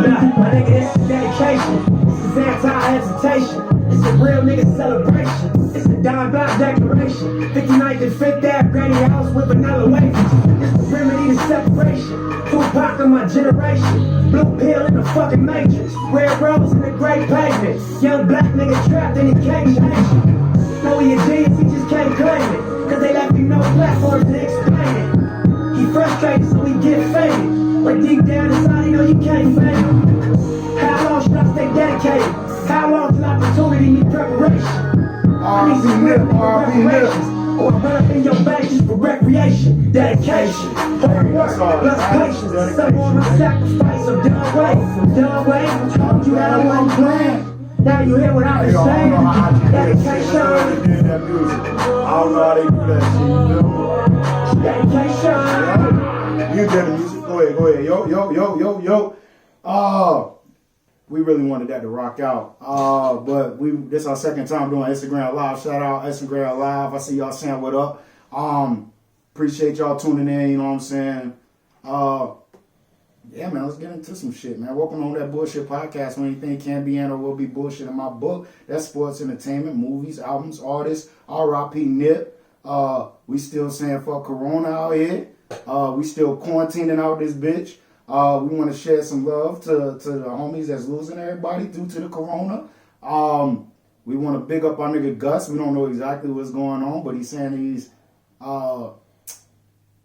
Nah, my nigga, this is dedication. This is anti-hesitation. It's a real nigga celebration. It's a dime block declaration. 59th and 5th Ave, granny house with vanilla wafers. It's the remedy to separation. Tupac of my generation. Blue pill in the fucking matrix. Red rose in the great pavement. Young black nigga trapped and he can't change it. Know he a genius, he just can't claim it. Cause they left you no platform to explain it. He frustrated so he get faded. But deep down inside he know you can't fade him. How long should I stay dedicated? How long till opportunity need preparation? I need some real reparations. Or run up in your bank just for recreation. Dedication, hard work, plus patience. Some more my sacrifice, I'm done waiting. Done waiting, told you that I wasn't playing. Now you hear what I was saying. Dedication. I don't know how they do that shit. Dedication. You did the music. Go ahead. Yo. We really wanted that to rock out. But this our second time doing Instagram Live. Shout out Instagram Live. I see y'all saying what up. Appreciate y'all tuning in, you know what I'm saying? Yeah, man, let's get into some shit, man. Welcome on that bullshit podcast. When anything can be and or will be bullshit in my book. That's sports, entertainment, movies, albums, artists, R.I.p Nip. We still saying fuck Corona out here. We still quarantining out this bitch. We want to share some love to the homies that's losing everybody due to the corona. We want to big up our nigga Gus. We don't know exactly what's going on, but he's saying he's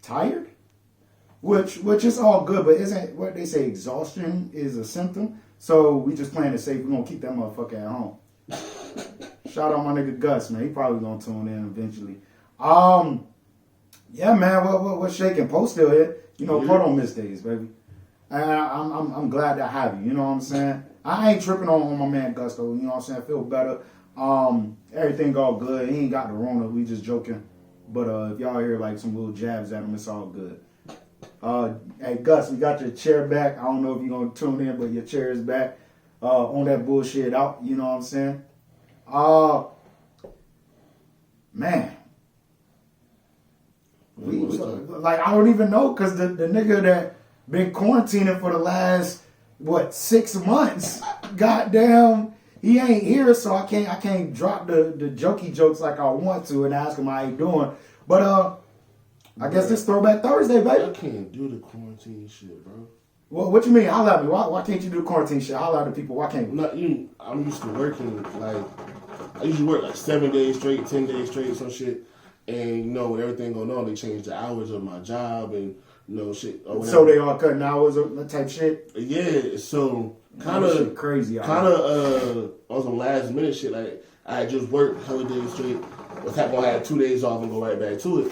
tired, which is all good, but isn't what they say exhaustion is a symptom? So we just playing it safe. We're gonna keep that motherfucker at home. Shout out my nigga Gus, man. He probably gonna tune in eventually. Yeah, man. What's shaking? Post still here. You know, Pro don't miss days, baby. I'm glad to have you. You know what I'm saying? I ain't tripping on my man Gus though. You know what I'm saying? I feel better. Everything all good. He ain't got the Rona. We just joking. But if y'all hear like some little jabs at him, it's all good. Hey Gus, we got your chair back. I don't know if you're gonna tune in, but your chair is back. On that bullshit out. You know what I'm saying? Man. Like I don't even know because the nigga that been quarantining for the last 6 months. Goddamn, he ain't here, so I can't drop the jokey jokes like I want to and ask him how he doing. But I guess this Throwback Thursday, baby. I can't do the quarantine shit, bro. Well, what you mean? Holla at me. Why can't you do the quarantine shit? Holla at the people. Why can't you? I'm used to working like I usually work like 7 days straight, 10 days straight, some shit. And you know, with everything going on, they changed the hours of my job and. No shit. So they all cutting hours of type shit? Yeah, so kind of crazy. Kind of on some last minute shit. Like I had just worked hella days straight. Was happening? I had 2 days off and go right back to it.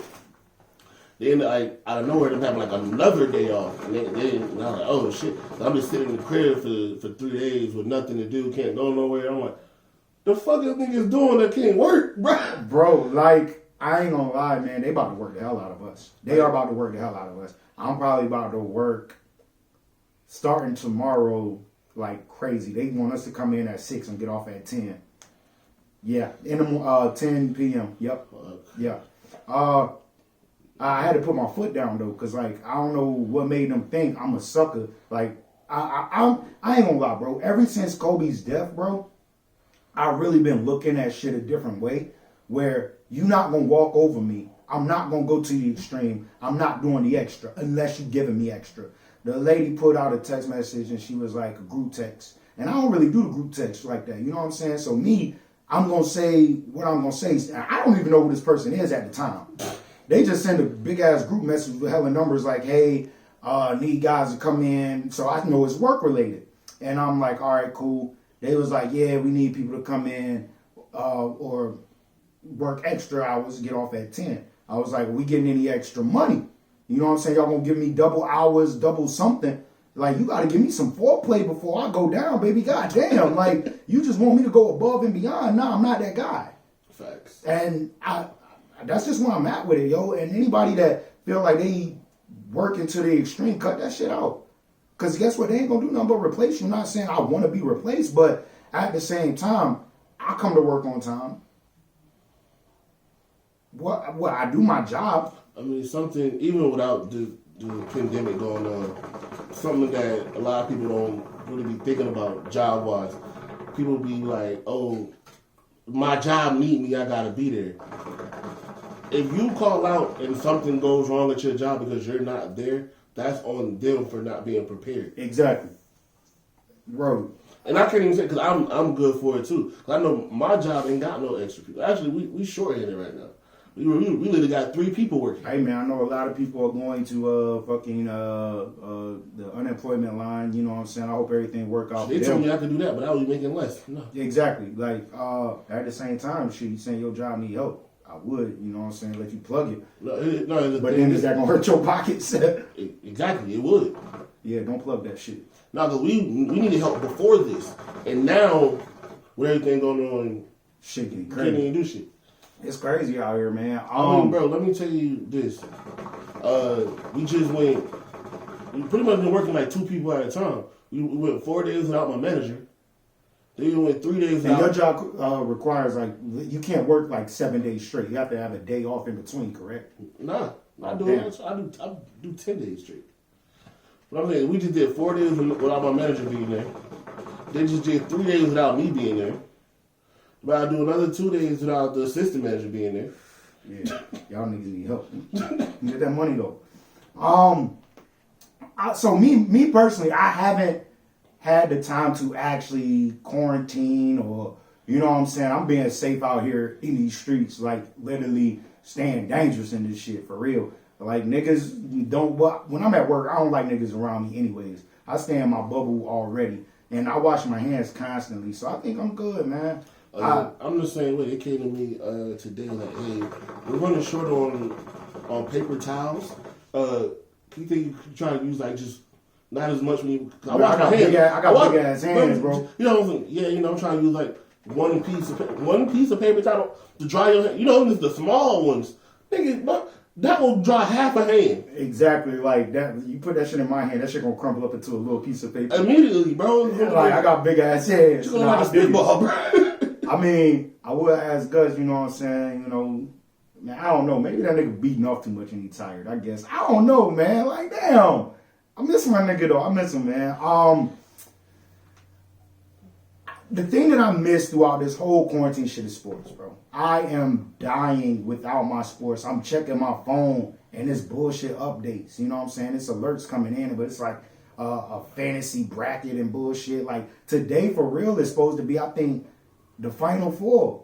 Then like out of nowhere, them having like another day off, and then I was like, oh shit. So I'm just sitting in the crib for 3 days with nothing to do, can't go nowhere. I'm like, the fuck this niggas doing that can't work, bro? Bro, like I ain't gonna lie, man. They about to work the hell out of us. They are about to work the hell out of us. I'm probably about to work starting tomorrow like crazy. They want us to come in at 6 and get off at 10. Yeah, in the 10 p.m. Yep. Yeah. I had to put my foot down though, cause like I don't know what made them think I'm a sucker. Like I ain't gonna lie, bro. Ever since Kobe's death, bro, I really been looking at shit a different way. Where you not gonna walk over me. I'm not going to go to the extreme. I'm not doing the extra unless you're giving me extra. The lady put out a text message and she was like a group text. And I don't really do the group text like that. You know what I'm saying? So me, I'm going to say what I'm going to say. I don't even know who this person is at the time. They just send a big ass group message with hella numbers like, hey, need guys to come in. So I know it's work related. And I'm like, all right, cool. They was like, yeah, we need people to come in or work extra hours to get off at 10. I was like, we getting any extra money? You know what I'm saying? Y'all gonna give me double hours, double something. Like, you gotta give me some foreplay before I go down, baby. God damn. Like, you just want me to go above and beyond. Nah, I'm not that guy. Facts. And that's just where I'm at with it, yo. And anybody that feel like they working to the extreme, cut that shit out. Because guess what? They ain't gonna do nothing but replace you. I'm not saying I want to be replaced, but at the same time, I come to work on time. What I do my job. I mean, something, even without the pandemic going on, something that a lot of people really be thinking about job wise. People be like, oh, my job need me, I gotta be there. If you call out and something goes wrong at your job because you're not there, that's on them for not being prepared. Exactly. Bro. And I can't even say, because I'm good for it too. Because I know my job ain't got no extra people. Actually, we short-handed right now. We literally got 3 people working. Hey man, I know a lot of people are going to the unemployment line. You know what I'm saying? I hope everything work out. They told me I could do that, but I was making less. No. Exactly. Like at the same time, shit, you saying your job need help. I would, you know what I'm saying, let you plug it. No, but then is that gonna hurt your pockets? Exactly, it would. Yeah, don't plug that shit. No, because we needed help before this, and now with everything going on, shit getting we crazy. can't even do shit. It's crazy out here, man. Bro, let me tell you this. We just went. We pretty much been working like 2 people at a time. We went 4 days without my manager. Then we went 3 days without. And your job requires like you can't work like 7 days straight. You have to have a day off in between, correct? Nah, I do 10 days straight. But I'm saying we just did 4 days without my manager being there. They just did 3 days without me being there. But I do another 2 days without the assistant manager being there. Yeah, y'all niggas need help. Get that money though. So me personally, I haven't had the time to actually quarantine or, you know what I'm saying? I'm being safe out here in these streets, like literally staying dangerous in this shit for real. Like niggas don't. When I'm at work, I don't like niggas around me anyways. I stay in my bubble already, and I wash my hands constantly. So I think I'm good, man. I'm the same way. They came to me today like, hey, we're running short on paper towels. You think you try to use like just not as much when you? I wash my hands. I got big ass hands, bro. You know, yeah, you know, I'm trying to use like one piece of paper towel to dry your hand. You know, the small ones, nigga, but that will dry half a hand. Exactly, like that. You put that shit in my hand, that shit gonna crumble up into a little piece of paper immediately, bro. Yeah, like I got big ass hands. You're like a spitball, bro. I mean, I would ask Gus, you know what I'm saying, you know, man, I don't know. Maybe that nigga beating off too much and he tired, I guess. I don't know, man. Like, damn. I miss my nigga, though. I miss him, man. The thing that I miss throughout this whole quarantine shit is sports, bro. I am dying without my sports. I'm checking my phone and it's bullshit updates. You know what I'm saying? It's alerts coming in, but it's like a fantasy bracket and bullshit. Like, today, for real, is supposed to be, I think, the Final Four.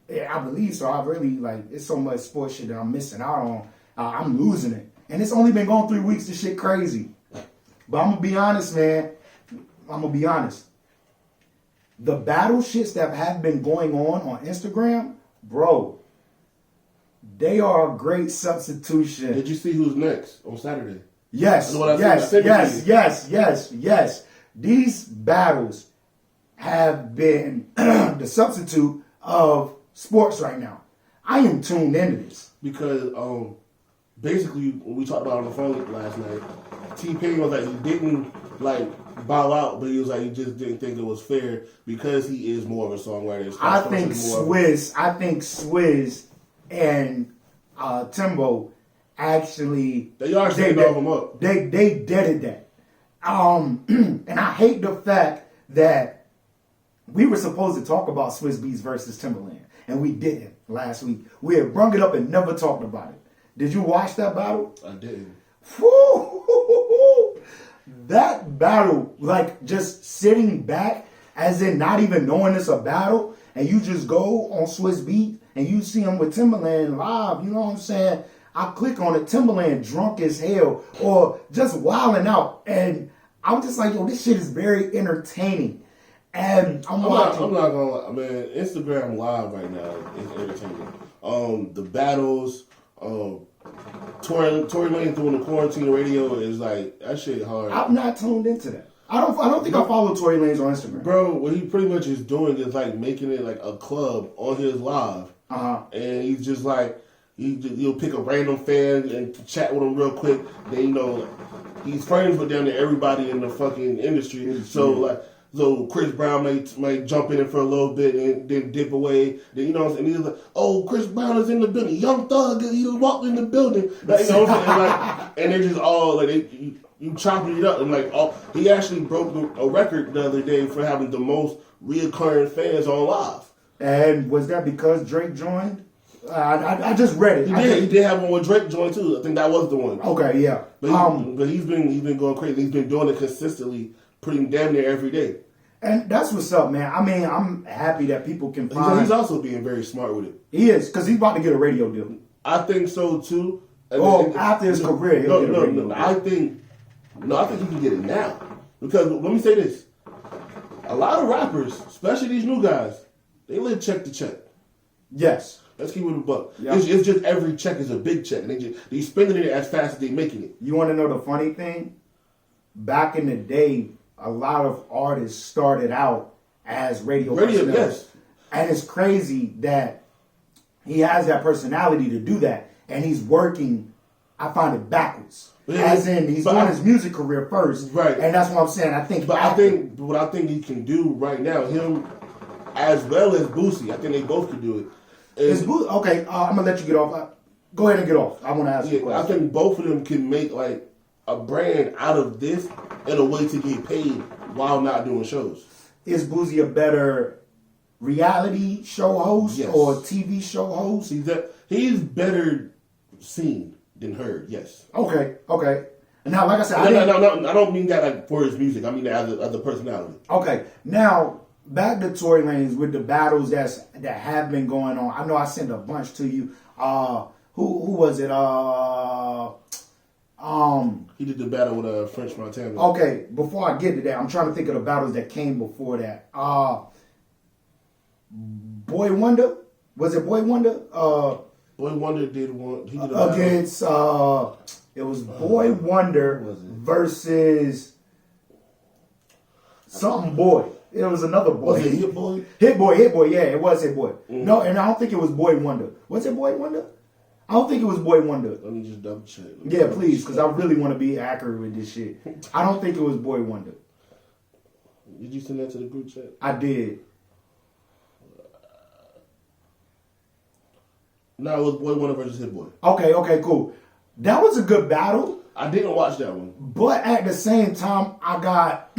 Yeah, I believe so. I really, like, it's so much sports shit that I'm missing out on. I'm losing it. And it's only been going 3 weeks. This shit crazy. But I'm going to be honest, man. I'm going to be honest. The battle shits that have been going on Instagram, bro, they are a great substitution. Did you see who's next on Saturday? Yes. These battles have been the substitute of sports right now. I am tuned into this. Because basically, when we talked about it on the phone last night, T-Pain was like, he didn't like bow out, but he was like, he just didn't think it was fair because he is more of a songwriter. I think Swizz and Timbo actually they off him up. They deaded that. And I hate the fact that we were supposed to talk about Swizz Beatz versus Timbaland, and we didn't last week. We had brung it up and never talked about it. Did you watch that battle? I didn't. That battle, like just sitting back, as in not even knowing it's a battle, and you just go on Swizz Beatz and you see him with Timbaland live, you know what I'm saying? I click on it, Timbaland drunk as hell, or just wilding out, and I'm just like, yo, this shit is very entertaining. And I'm watching. I'm not gonna lie, man. Instagram Live right now is entertaining. The battles, Tory Lanez doing the quarantine radio is like, that shit hard. I'm not tuned into that. I don't think I follow Tory Lanez on Instagram. Bro, what he pretty much is doing is like making it like a club on his live. And he's just like, he'll pick a random fan and chat with him real quick. Then, you know, he's friends with damn near everybody in the fucking industry. So Chris Brown may jump in it for a little bit and then dip away. Then, you know what I'm saying? He's like, oh, Chris Brown is in the building. Young Thug, he walked in the building. Like, you know what I'm saying? Like, and they're just all like, You chopping it up and like he actually broke a record the other day for having the most reoccurring fans on live. And was that because Drake joined? I just read it. He did have one with Drake joined too. I think that was the one. Okay, yeah. But he's been going crazy. He's been doing it consistently, pretty damn near every day. And that's what's up, man. I mean, I'm happy that people can find. He's also being very smart with it. He is, because he's about to get a radio deal. I think so too. After his career, he'll get a radio deal. I think he can get it now. Because let me say this: a lot of rappers, especially these new guys, they live check to check. Yes. Let's keep it a buck. Yep. It's just every check is a big check, and they spending it as fast as they making it. You want to know the funny thing? Back in the day, a lot of artists started out as radio personnel. Yes. And it's crazy that he has that personality to do that, and he's working. I find it backwards. Yeah, as in, he's doing his music career first, right? And that's what I'm saying. I think what I think he can do right now, him as well as Boosie, I think they both can do it. Is Boosie okay? I'm gonna let you get off. Go ahead and get off. I want to ask you a question. I think both of them can make like a brand out of this and a way to get paid while not doing shows. Is Boosie a better reality show host or TV show host? He's better seen than heard. Yes. Okay. Now, like I said, I don't mean that like for his music. I mean that as a personality. Okay. Now back to Tory Lanez with the battles that have been going on. I know I sent a bunch to you. Who was it? He did the battle with French Montana. Okay, before I get to that, I'm trying to think of the battles that came before that. Boy Wonder, was it Boy Wonder? Boy Wonder did one. He did against it was Boy Wonder versus something Boy. It was another boy. Was it Hit Boy? Hit Boy. Yeah, it was Hit Boy. No, and I don't think it was Boy Wonder. Was it Boy Wonder? I don't think it was Boy Wonder. Let me just double check. Yeah, please, because I really want to be accurate with this shit. I don't think it was Boy Wonder. Did you send that to the group chat? I did. No, it was Boy Wonder versus Hit Boy. Okay, cool. That was a good battle. I didn't watch that one. But at the same time, I got...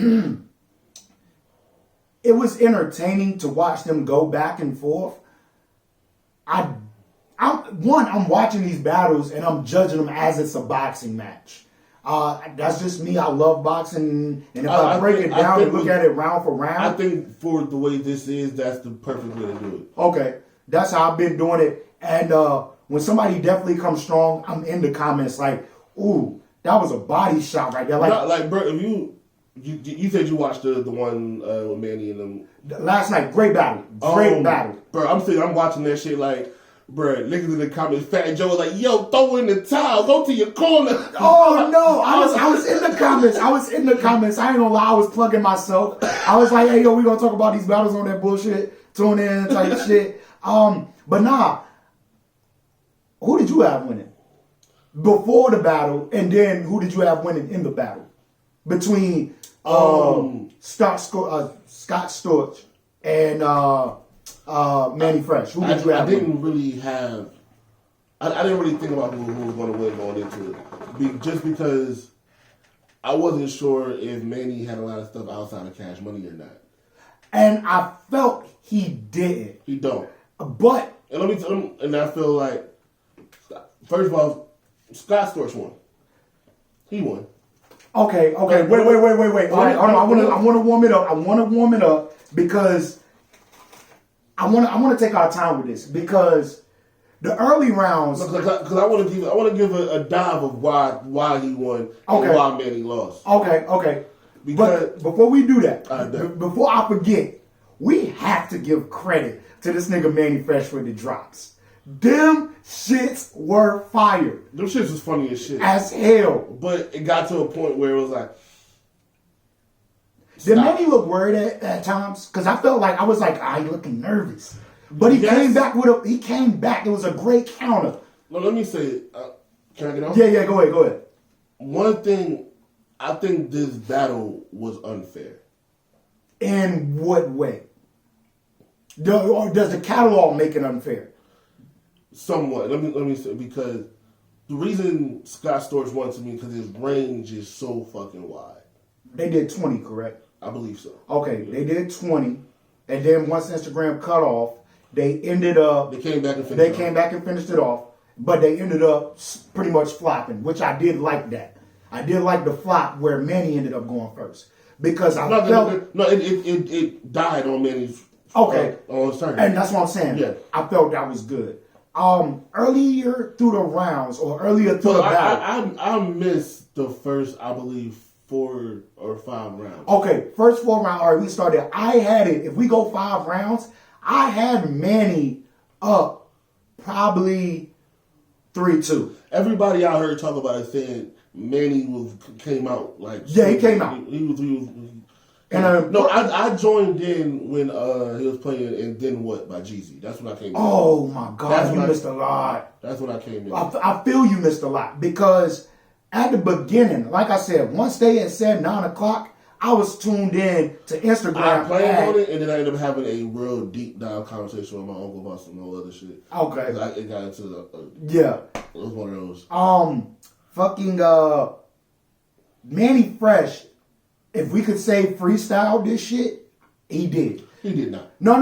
it was entertaining to watch them go back and forth. I'm watching these battles and I'm judging them as it's a boxing match. That's just me. I love boxing, and if I break it down and look at it round for round, I think for the way this is, that's the perfect way to do it. Okay, that's how I've been doing it. And when somebody definitely comes strong, I'm in the comments like, "Ooh, that was a body shot right there." Like bro, if you said you watched the one with Mannie and them last night, great battle, battle, bro. I'm watching that shit like. Bruh, niggas in the comments, Fat Joe was like, yo, throw in the towel, go to your corner. Oh, no, I was in the comments. I ain't gonna lie, I was plugging myself. I was like, hey, yo, we gonna talk about these battles on that bullshit, tune in, type shit. But nah, who did you have winning? Before the battle, and then who did you have winning in the battle? Between Scott Storch and Mannie Fresh. Who did you have? I didn't really think about who was going to win going into it. Just because I wasn't sure if Mannie had a lot of stuff outside of Cash Money or not. And I felt he didn't. He don't. But and let me tell him, and I feel like first of all, Scott Storch won. He won. Okay. Wait. All right, I want to warm it up because I want to take our time with this because the early rounds. Because I want to give a dive of why he won and why Mannie lost. Okay. But before we do that, before I forget, we have to give credit to this nigga Mannie Fresh for the drops. Them shits were fire. Them shits was funny as shit. As hell. But it got to a point where it was like. Did Mannie look worried at times? Because I felt like, I looking nervous. But he came back It was a great counter. No, let me say, can I get on? Yeah, go ahead. One thing, I think this battle was unfair. In what way? Or does the catalog make it unfair? Somewhat. Let me say, because the reason Scott Storch won to me because his range is so fucking wide. They did 20, correct? I believe so. Okay, they did 20, and then once Instagram cut off, they ended up. They came back and finished. They came back and finished it off, but they ended up pretty much flopping, which I did like that. I did like the flop where Mannie ended up going first because I felt it died on Mannie's. Okay, on his turn, and that's what I'm saying. Yeah, I felt that was good. Earlier through the rounds or earlier through the battle, I missed the first, I believe, 4 or 5 rounds. Okay, first 4 rounds. All right, we started. I had it. If we go 5 rounds, I had Mannie up probably 3-2. Everybody I heard talk about it saying Mannie came out like he came out. He was and no, I joined in when he was playing and Then What by Jeezy. That's when I came in. Oh my God, you missed a lot. That's when I came in. I feel you missed a lot because at the beginning, like I said, once they had said 9 o'clock, I was tuned in to Instagram. I played on it, and then I ended up having a real deep down conversation with my uncle about some whole other shit. Okay. It got into yeah. It was one of those. Fucking Mannie Fresh, if we could say freestyle this shit, he did. He did not. No.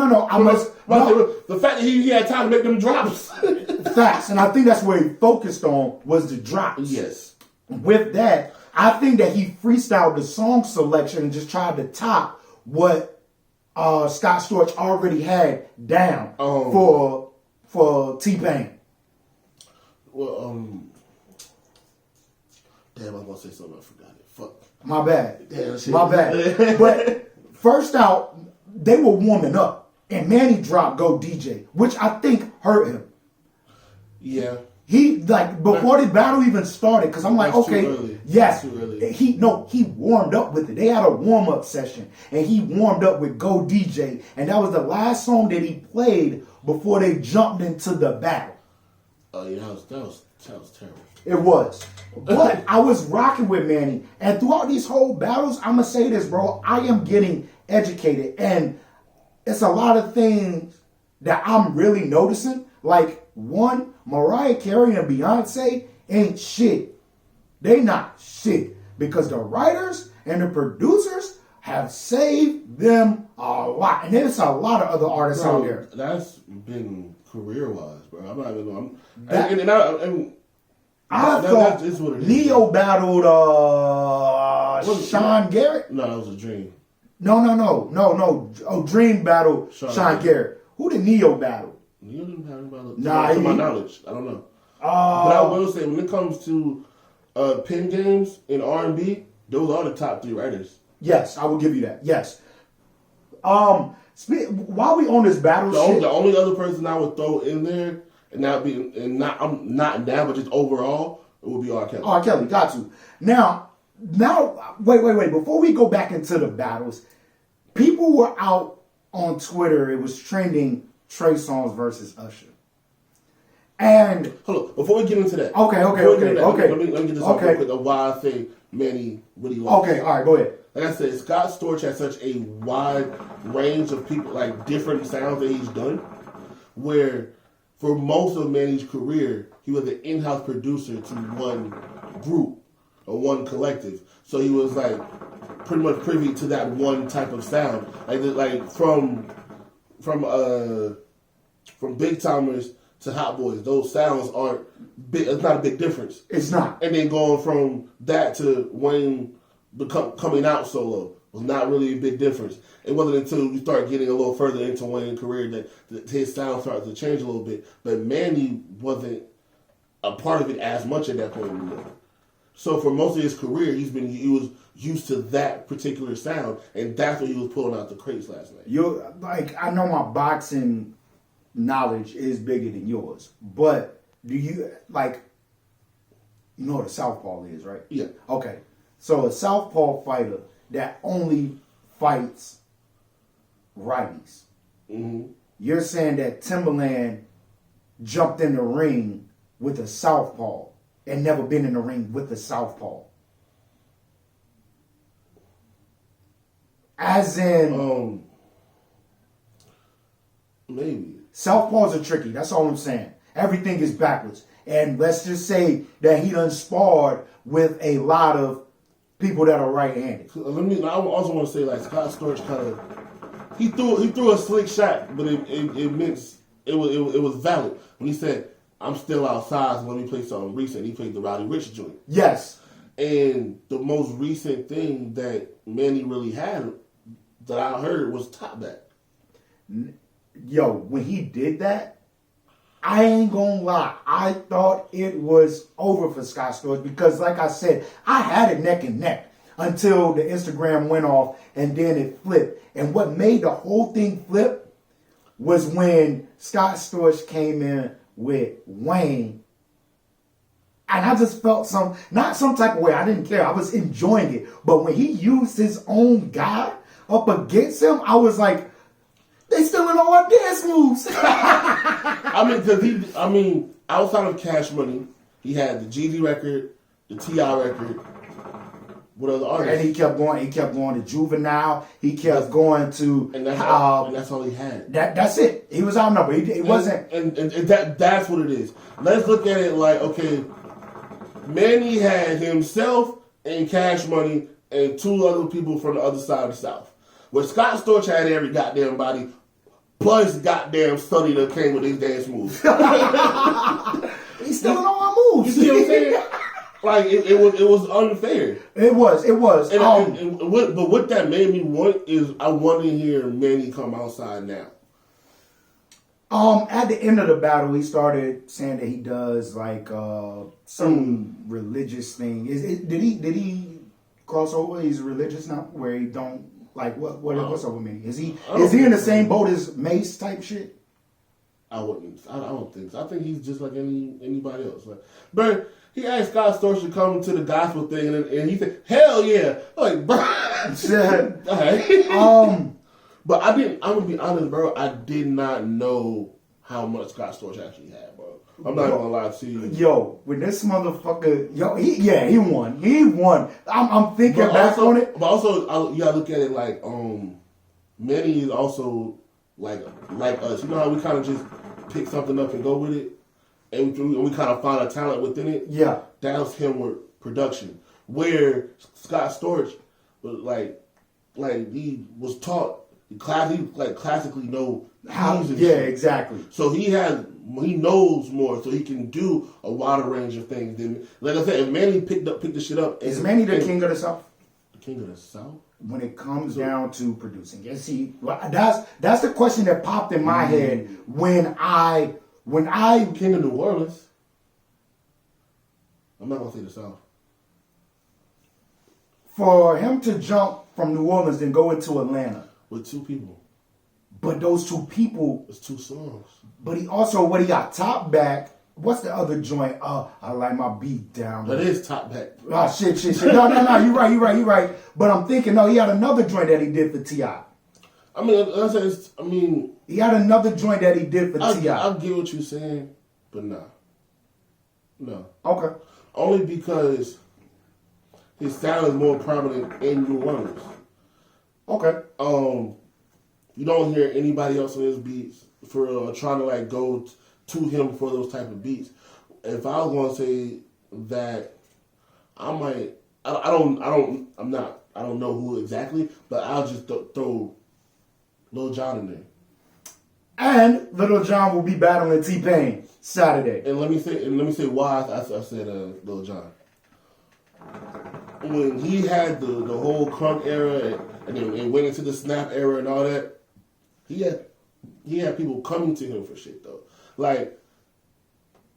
The fact that he had time to make them drops. Facts, and I think that's where he focused on was the drops. Yes. With that, I think that he freestyled the song selection and just tried to top what Scott Storch already had down for T-Pain. Well, damn, I was gonna say something, I forgot it. Fuck. My bad. Damn, shit. My bad. But first out, they were warming up, and Mannie dropped "Go DJ," which I think hurt him. Yeah. He before the battle even started, because I'm like, That's okay, too early. yes. That's too early. He warmed up with it. They had a warm up session, and he warmed up with "Go DJ," and that was the last song that he played before they jumped into the battle. Oh yeah, that was terrible. It was, but I was rocking with Mannie, and throughout these whole battles, I'm gonna say this, bro. I am getting educated, and it's a lot of things that I'm really noticing. Like, one, Mariah Carey and Beyonce ain't shit. They not shit. Because the writers and the producers have saved them a lot. And there's a lot of other artists out there. That's been career-wise, bro. I'm not even... I thought that's what it is. Leo battled Sean Garrett. No, that was a dream. No. Oh, Dream battled Sean Garrett. Who did Neo battle? You didn't have anybody. To my knowledge, I don't know. But I will say, when it comes to pen games in R&B, those are the top 3 writers. Yes, I will give you that. Yes. While we on this battle, the only other person I would throw in there, not now, but just overall, it would be R. Kelly. R. Kelly, got to. Now, wait. Before we go back into the battles, people were out on Twitter. It was trending Trey Songz versus Usher. And hold on, before we get into that. Okay. Let me get this off real quick of why I think Mannie really lost. Okay, all right, go ahead. Like I said, Scott Storch has such a wide range of people, like different sounds that he's done, where for most of Mannie's career, he was an in-house producer to one group or one collective. So he was like pretty much privy to that one type of sound, like from Big Timers to Hot Boys. Those sounds aren't big. It's not a big difference. It's not. And then going from that to Wayne coming out solo was not really a big difference. It wasn't until you start getting a little further into Wayne's career that his sound started to change a little bit. But Mannie wasn't a part of it as much at that point anymore. So for most of his career, he was used to that particular sound, and that's what he was pulling out the crates last night. I know my boxing knowledge is bigger than yours, but do you you know what a southpaw is, right? Yeah. Okay. So a southpaw fighter that only fights righties. Mm-hmm. You're saying that Timberland jumped in the ring with a southpaw and never been in the ring with a southpaw. As in... maybe. Southpaws are tricky. That's all I'm saying. everything is backwards. And let's just say that he done sparred with a lot of people that are right-handed. I also want to say, like, Scott Storch kind of he threw a slick shot, but it was valid when he said, "I'm still outside, so let me play something recent." He played the Roddy Ricch joint. Yes. And the most recent thing that Mannie really had that I heard was Top Back. Yo, when he did that, I ain't gonna lie. I thought it was over for Scott Storch because, like I said, I had it neck and neck until the Instagram went off and then it flipped. And what made the whole thing flip was when Scott Storch came in with Wayne. And I just felt not some type of way. I didn't care. I was enjoying it. But when he used his own guy up against him, I was like, they stealing all our dance moves. Outside of Cash Money, he had the Jeezy record, the T.I. record. What other artists? And he kept going to Juvenile. He kept going to... And that's all he had. That's it. He was outnumbered. He wasn't... And that's what it is. Let's look at it like, okay, Mannie had himself and Cash Money and two other people from the other side of the South. Where Scott Storch had every goddamn body, plus goddamn Sonny that came with his dance moves. He's stealing all our moves. You see what I'm saying? Like, it was unfair. It was. But what that made me want is I want to hear Mannie come outside now. At the end of the battle, he started saying that he does like some religious thing. Did he cross over? He's religious now, where he don't like what's up with me? Is he in the same boat as Mace type shit? I don't think so. I think he's just like anybody else. Like, but he asked Scott Storch to come to the gospel thing, and he said, "Hell yeah!" Like, bro. But I'm gonna be honest, bro. I did not know how much Scott Storch actually had, bro. I'm not gonna lie to you. Yo, when this motherfucker, he won. He won. I'm thinking back on it. But also, you gotta look at it like, Mannie is also like us. You know how we kind of just pick something up and go with it, and we kind of find a talent within it. Yeah, that was him with production. Where Scott Storch was like he was taught. He classically know how. Yeah, exactly. So he knows more, so he can do a wider range of things than, like I said, if Mannie picked the shit up. Is Mannie the king of the South? The king of the South? When it comes down to producing, yes, that's the question that popped in my head when I king of New Orleans. I'm not gonna say the South. For him to jump from New Orleans and go into Atlanta with two people. But those two people... It's two songs. But he got Top Back. What's the other joint? I like my beat down. That is Top Back. Ah, shit. No, you're right. But I'm thinking, no, he had another joint that he did for T.I. He had another joint that he did for T.I. I get what you're saying, but nah. No. Okay. Only because his sound is more prominent in New Orleans. Okay. You don't hear anybody else on his beats for trying to like go to him for those type of beats. If I was going to say that, I don't know who exactly, but I'll just throw Lil Jon in there. And Lil Jon will be battling T-Pain Saturday. And let me say why I said Lil Jon. When he had the whole crunk era and then went into the snap era and all that, he had people coming to him for shit though. Like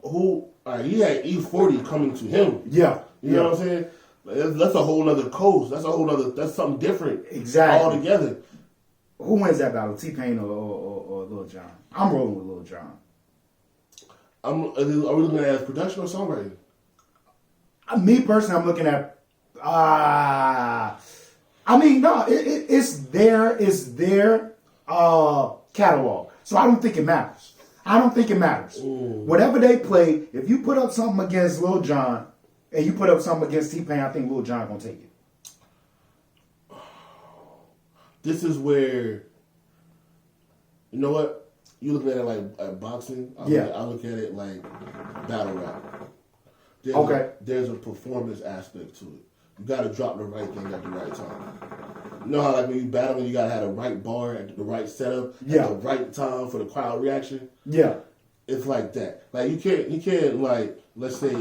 he had E40 coming to him. Yeah. You know what I'm saying? That's a whole other coast. That's something different. Exactly. Altogether. Who wins that battle? T-Pain or Lil Jon? I'm rolling with Lil Jon. Are we looking at it as production or songwriting? Me personally, I'm looking at it's their catalog. So I don't think it matters. Whatever they play, if you put up something against Lil Jon and you put up something against T-Pain, I think Lil Jon gonna take it. This is where, you know what? you looking at it like boxing. I look at it like battle rap. There's a performance aspect to it. You got to drop the right thing at the right time. You know how like when you battle, you got to have the right bar at the right setup at the right time for the crowd reaction. Yeah, it's like that. Like you can't like, let's say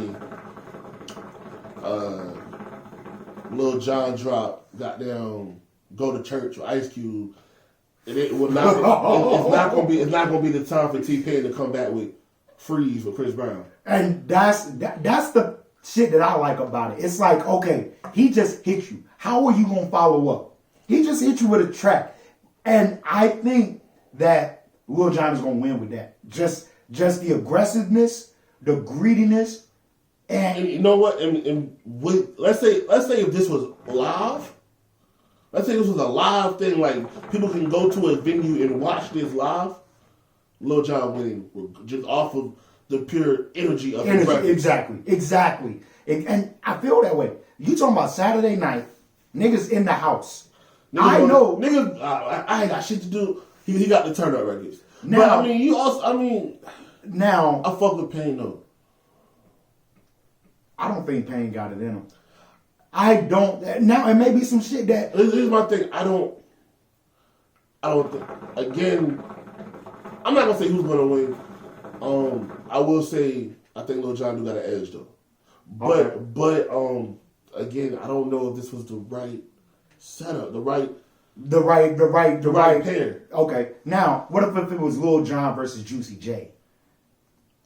Lil Jon drop goddamn Go to Church or Ice Cube. It will not. It's not gonna be the time for T-Pain to come back with Freeze with Chris Brown. And that's the shit that I like about it. It's like, okay, he just hit you. How are you gonna follow up? He just hit you with a track, and I think that Lil Jon is gonna win with that. Just the aggressiveness, the greediness, and you know what? And let's say if this was live. Let's say this was a live thing, like people can go to a venue and watch this live. Lil Jon winning just off of the pure energy of the record. Exactly. And I feel that way. You talking about Saturday night, niggas in the house. I know. Niggas, I ain't got shit to do. He got the turn up records. Now, but I fuck with Pain though. I don't think Pain got it in him. I don't. Now, it may be some shit that... Here's my thing. I don't think... Again, I'm not going to say who's going to win. I will say, I think Lil Jon do got an edge, though. But again, I don't know if this was the right setup, the right pair. Okay. Now, what if it was Lil Jon versus Juicy J?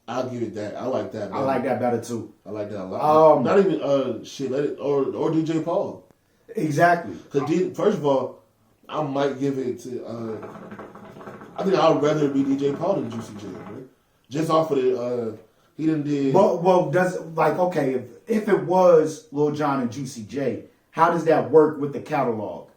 I'll give it that. I like that better. I like that better too. I like that a lot. Not even or DJ Paul. Exactly. Because first of all, I might give it to. I think I'd rather it be DJ Paul than Juicy J. Right? Just off of the he done did. Well, does like okay if it was Lil Jon and Juicy J, how does that work with the catalog?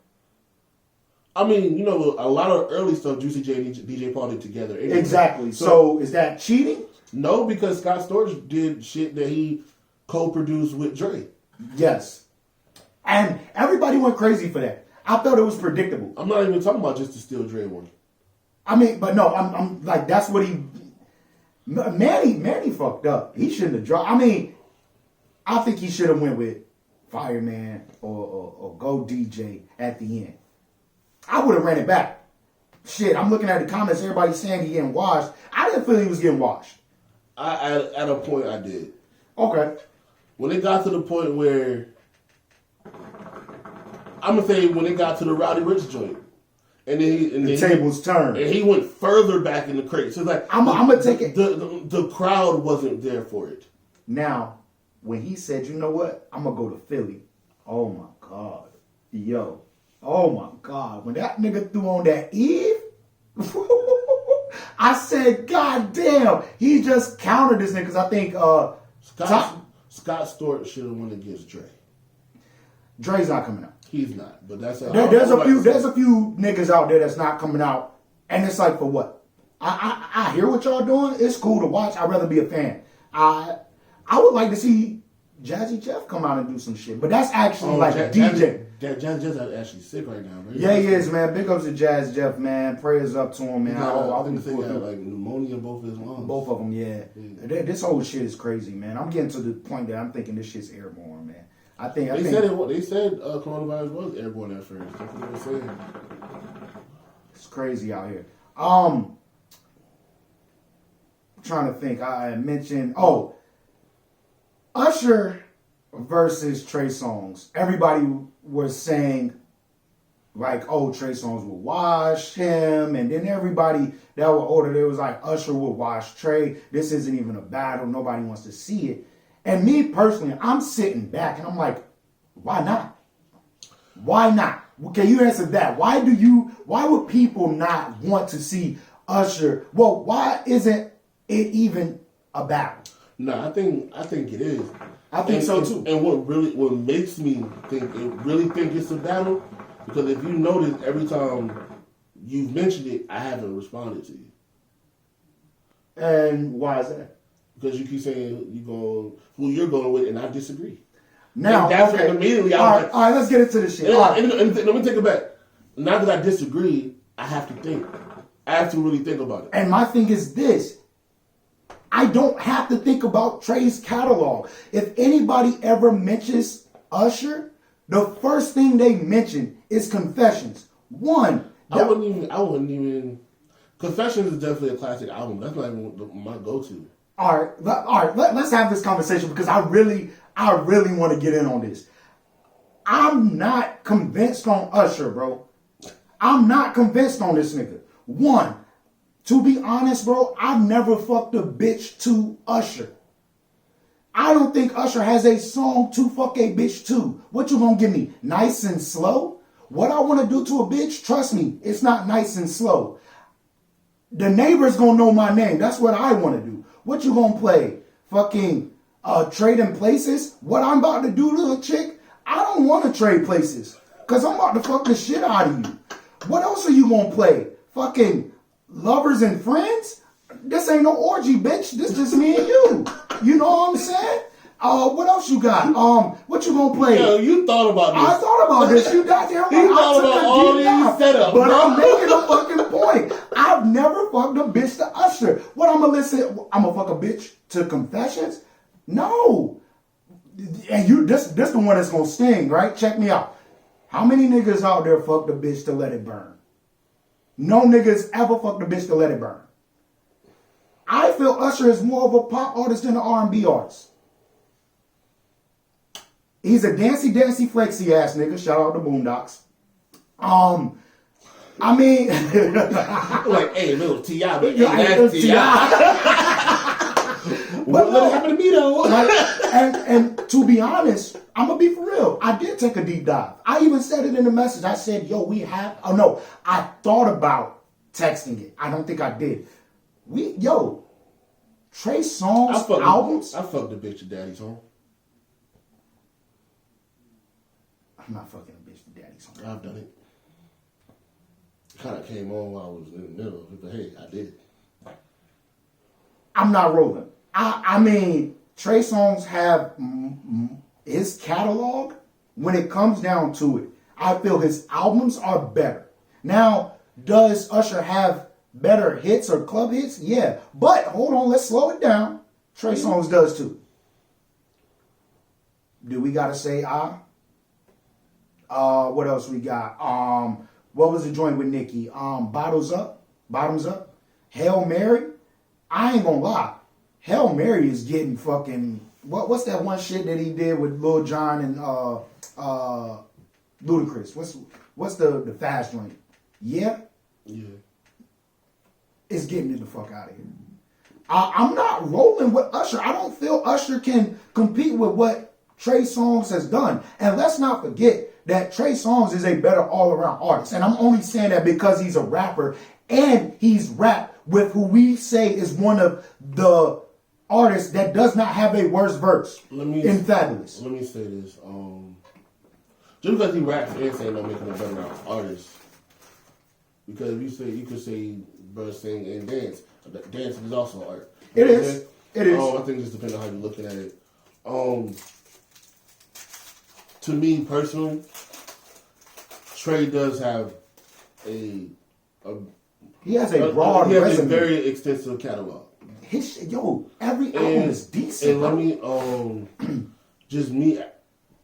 I mean, you know, a lot of early stuff Juicy J and DJ Paul did together. Anyway. Exactly. So is that cheating? No, because Scott Storch did shit that he co-produced with Dre. Yes. And everybody went crazy for that. I thought it was predictable. I'm not even talking about just the Still Dre one. I mean, but no, I'm like, that's what he... Mannie fucked up. He shouldn't have dropped... I mean, I think he should have went with Fireman or Go DJ at the end. I would have ran it back. Shit, I'm looking at the comments, everybody's saying he getting washed. I didn't feel he was getting washed. At a point, I did. Okay. When it got to the point where, I'm gonna say when it got to the Rowdy Rich joint, and then the tables turned, and he went further back in the crate. So like, I'm gonna take it. The crowd wasn't there for it. Now, when he said, "You know what? I'm gonna go to Philly," oh my god, yo, oh my god, when that nigga threw on that Eve. I said, God damn, he just countered this nigga because I think Scott Storch should have won against Dre. Dre's not coming out. He's not, but that's there's a few niggas out there that's not coming out, and it's like for what? I hear what y'all doing. It's cool to watch. I'd rather be a fan. I would like to see Jazzy Jeff come out and do some shit, but that's actually a DJ. Jazzy Jeff's actually sick right now, man. Yeah, he is, man. Big ups to Jazz Jeff, man. Prayers up to him, man. I think he got like pneumonia in both of his lungs. Both of them, yeah. This whole shit is crazy, man. I'm getting to the point that I'm thinking this shit's airborne, man. They said coronavirus was airborne at first. That's what they were saying. It's crazy out here. I'm trying to think. I mentioned Usher versus Trey Songz. Everybody was saying like, Trey Songz will wash him, and then everybody that were older, they was like, Usher will wash Trey. This isn't even a battle. Nobody wants to see it. And me personally, I'm sitting back and I'm like, why not? Why not? Can you answer that? Why would people not want to see Usher? Well, why isn't it even a battle? No, I think it is. I think so too. And what makes me think it's a battle, because if you notice, every time you've mentioned it, I haven't responded to you. And why is that? Because you keep saying who you're going with, and I disagree. Now, that's okay. Immediately, all right, let's get into this shit. And let me take it back. Now that I disagree, I have to think. I have to really think about it. And my thing is this. I don't have to think about Trey's catalog. If anybody ever mentions Usher, the first thing they mention is Confessions. One. I wouldn't even. Confessions is definitely a classic album. That's not even my go-to. All right. Let's have this conversation because I really want to get in on this. I'm not convinced on Usher, bro. I'm not convinced on this nigga. One, to be honest, bro, I've never fucked a bitch to Usher. I don't think Usher has a song to fuck a bitch to. What you gonna give me? Nice and slow? What I want to do to a bitch, trust me, it's not nice and slow. The neighbors gonna know my name. That's what I want to do. What you gonna play? Fucking trading places? What I'm about to do to a chick? I don't want to trade places. Because I'm about to fuck the shit out of you. What else are you gonna play? Fucking lovers and friends? This ain't no orgy, bitch. This just me and you. You know what I'm saying? What else you got? What you gonna play? Yo, you thought about this. I thought about this. You goddamn right. You thought about all these setups, but bro. I'm making a fucking point. I've never fucked a bitch to Usher. What I'm gonna listen? I'm gonna fuck a bitch to Confessions? No. And you, this the one that's gonna sting, right? Check me out. How many niggas out there fucked a bitch to Let It Burn? No niggas ever fucked a bitch to Let It Burn. I feel Usher is more of a pop artist than an R&B artist. He's a dancey, flexy ass nigga. Shout out to Boondocks. I mean, like, hey, little T.I., but Yeah, that's T.I. What happened to me though? and to be honest, I'm gonna be for real. I did take a deep dive. I even said it in the message. I said, "Yo, we have." Oh no, I thought about texting it. I don't think I did. Trey Songz albums. I fucked the bitch to Daddy's Home. I'm not fucking a bitch to Daddy's Home. I've done it. Kind of came on while I was in the middle of it, but hey, I did. I'm not rolling. I mean, Trey Songz have his catalog. When it comes down to it, I feel his albums are better. Now, does Usher have better hits or club hits? Yeah. But, hold on, let's slow it down. Trey Songz does too. Do we gotta say what else we got? What was the joint with Nicki? Bottoms Up? Hail Mary? I ain't gonna lie. Hail Mary is getting fucking... What's that one shit that he did with Lil Jon and Ludacris? What's the fast joint? Yeah? Yeah. It's getting it the fuck out of here. I'm not rolling with Usher. I don't feel Usher can compete with what Trey Songz has done. And let's not forget that Trey Songz is a better all-around artist. And I'm only saying that because he's a rapper and he's rapped with who we say is one of the artists that does not have a worse verse in Fabulous. Let me say this. Just because he raps and saying don't make him a better artist. Because you could say bro sing and dance. Dancing is also art. It is. It is. I think it just depends on how you're looking at it. To me personally, Trey does have he has a broad resume. He has a very extensive catalog. Every album is decent. And let me, just me,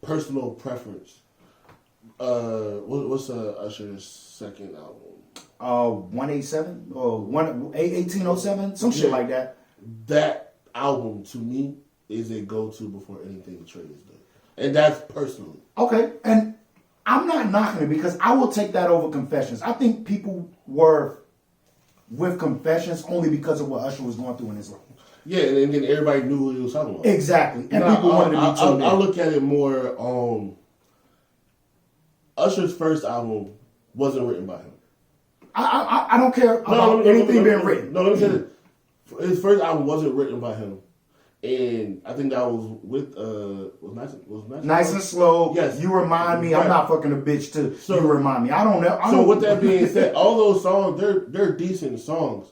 personal preference. What's Usher's second album? 187 or 1807, some shit like that. That album to me is a go-to before anything Trey has done, and that's personally. Okay, and I'm not knocking it because I will take that over Confessions. I think people were with Confessions only because of what Usher was going through in his life. Yeah, and then everybody knew who he was talking about. Exactly, and people wanted to be tuned in. I look at it more. Usher's first album wasn't written by him. I don't care about anything being written. No, let me say this. His first album wasn't written by him, and I think that was with was Nice and Slow. Yes, You Remind Me. Right. I'm not fucking a bitch too. So, You Remind Me. I don't know. So with that being said, all those songs they're decent songs,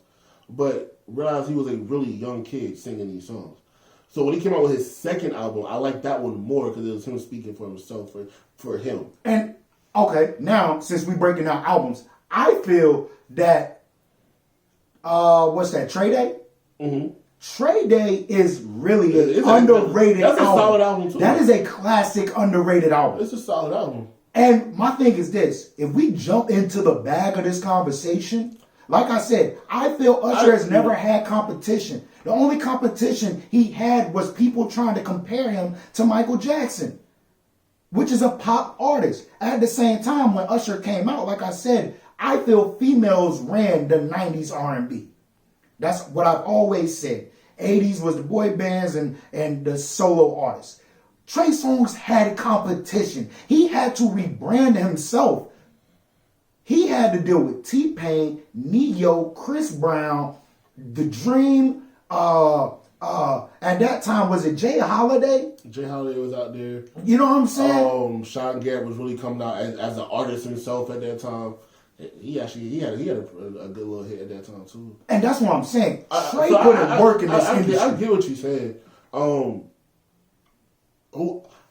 but realize he was a really young kid singing these songs. So when he came out with his second album, I like that one more because it was him speaking for himself for him. And okay, now since we breaking down albums, I feel that what's that? Trey Day. Mm-hmm. Trey Day is really an underrated album. That's a solid album too. That is a classic underrated album. It's a solid album. And my thing is this: if we jump into the bag of this conversation, like I said, I feel Usher has never had competition. The only competition he had was people trying to compare him to Michael Jackson, which is a pop artist. At the same time, when Usher came out, like I said, I feel females ran the 90s R&B. That's what I've always said. 80s was the boy bands and the solo artists. Trey Songz had competition. He had to rebrand himself. He had to deal with T-Pain, Neo, Chris Brown, The Dream. At that time, was it Jay Holiday? Jay Holiday was out there. You know what I'm saying? Sean Garrett was really coming out as an artist himself at that time. He had a good little hit at that time too. And that's what I'm saying. Trey put in work in this industry. I get what you're saying.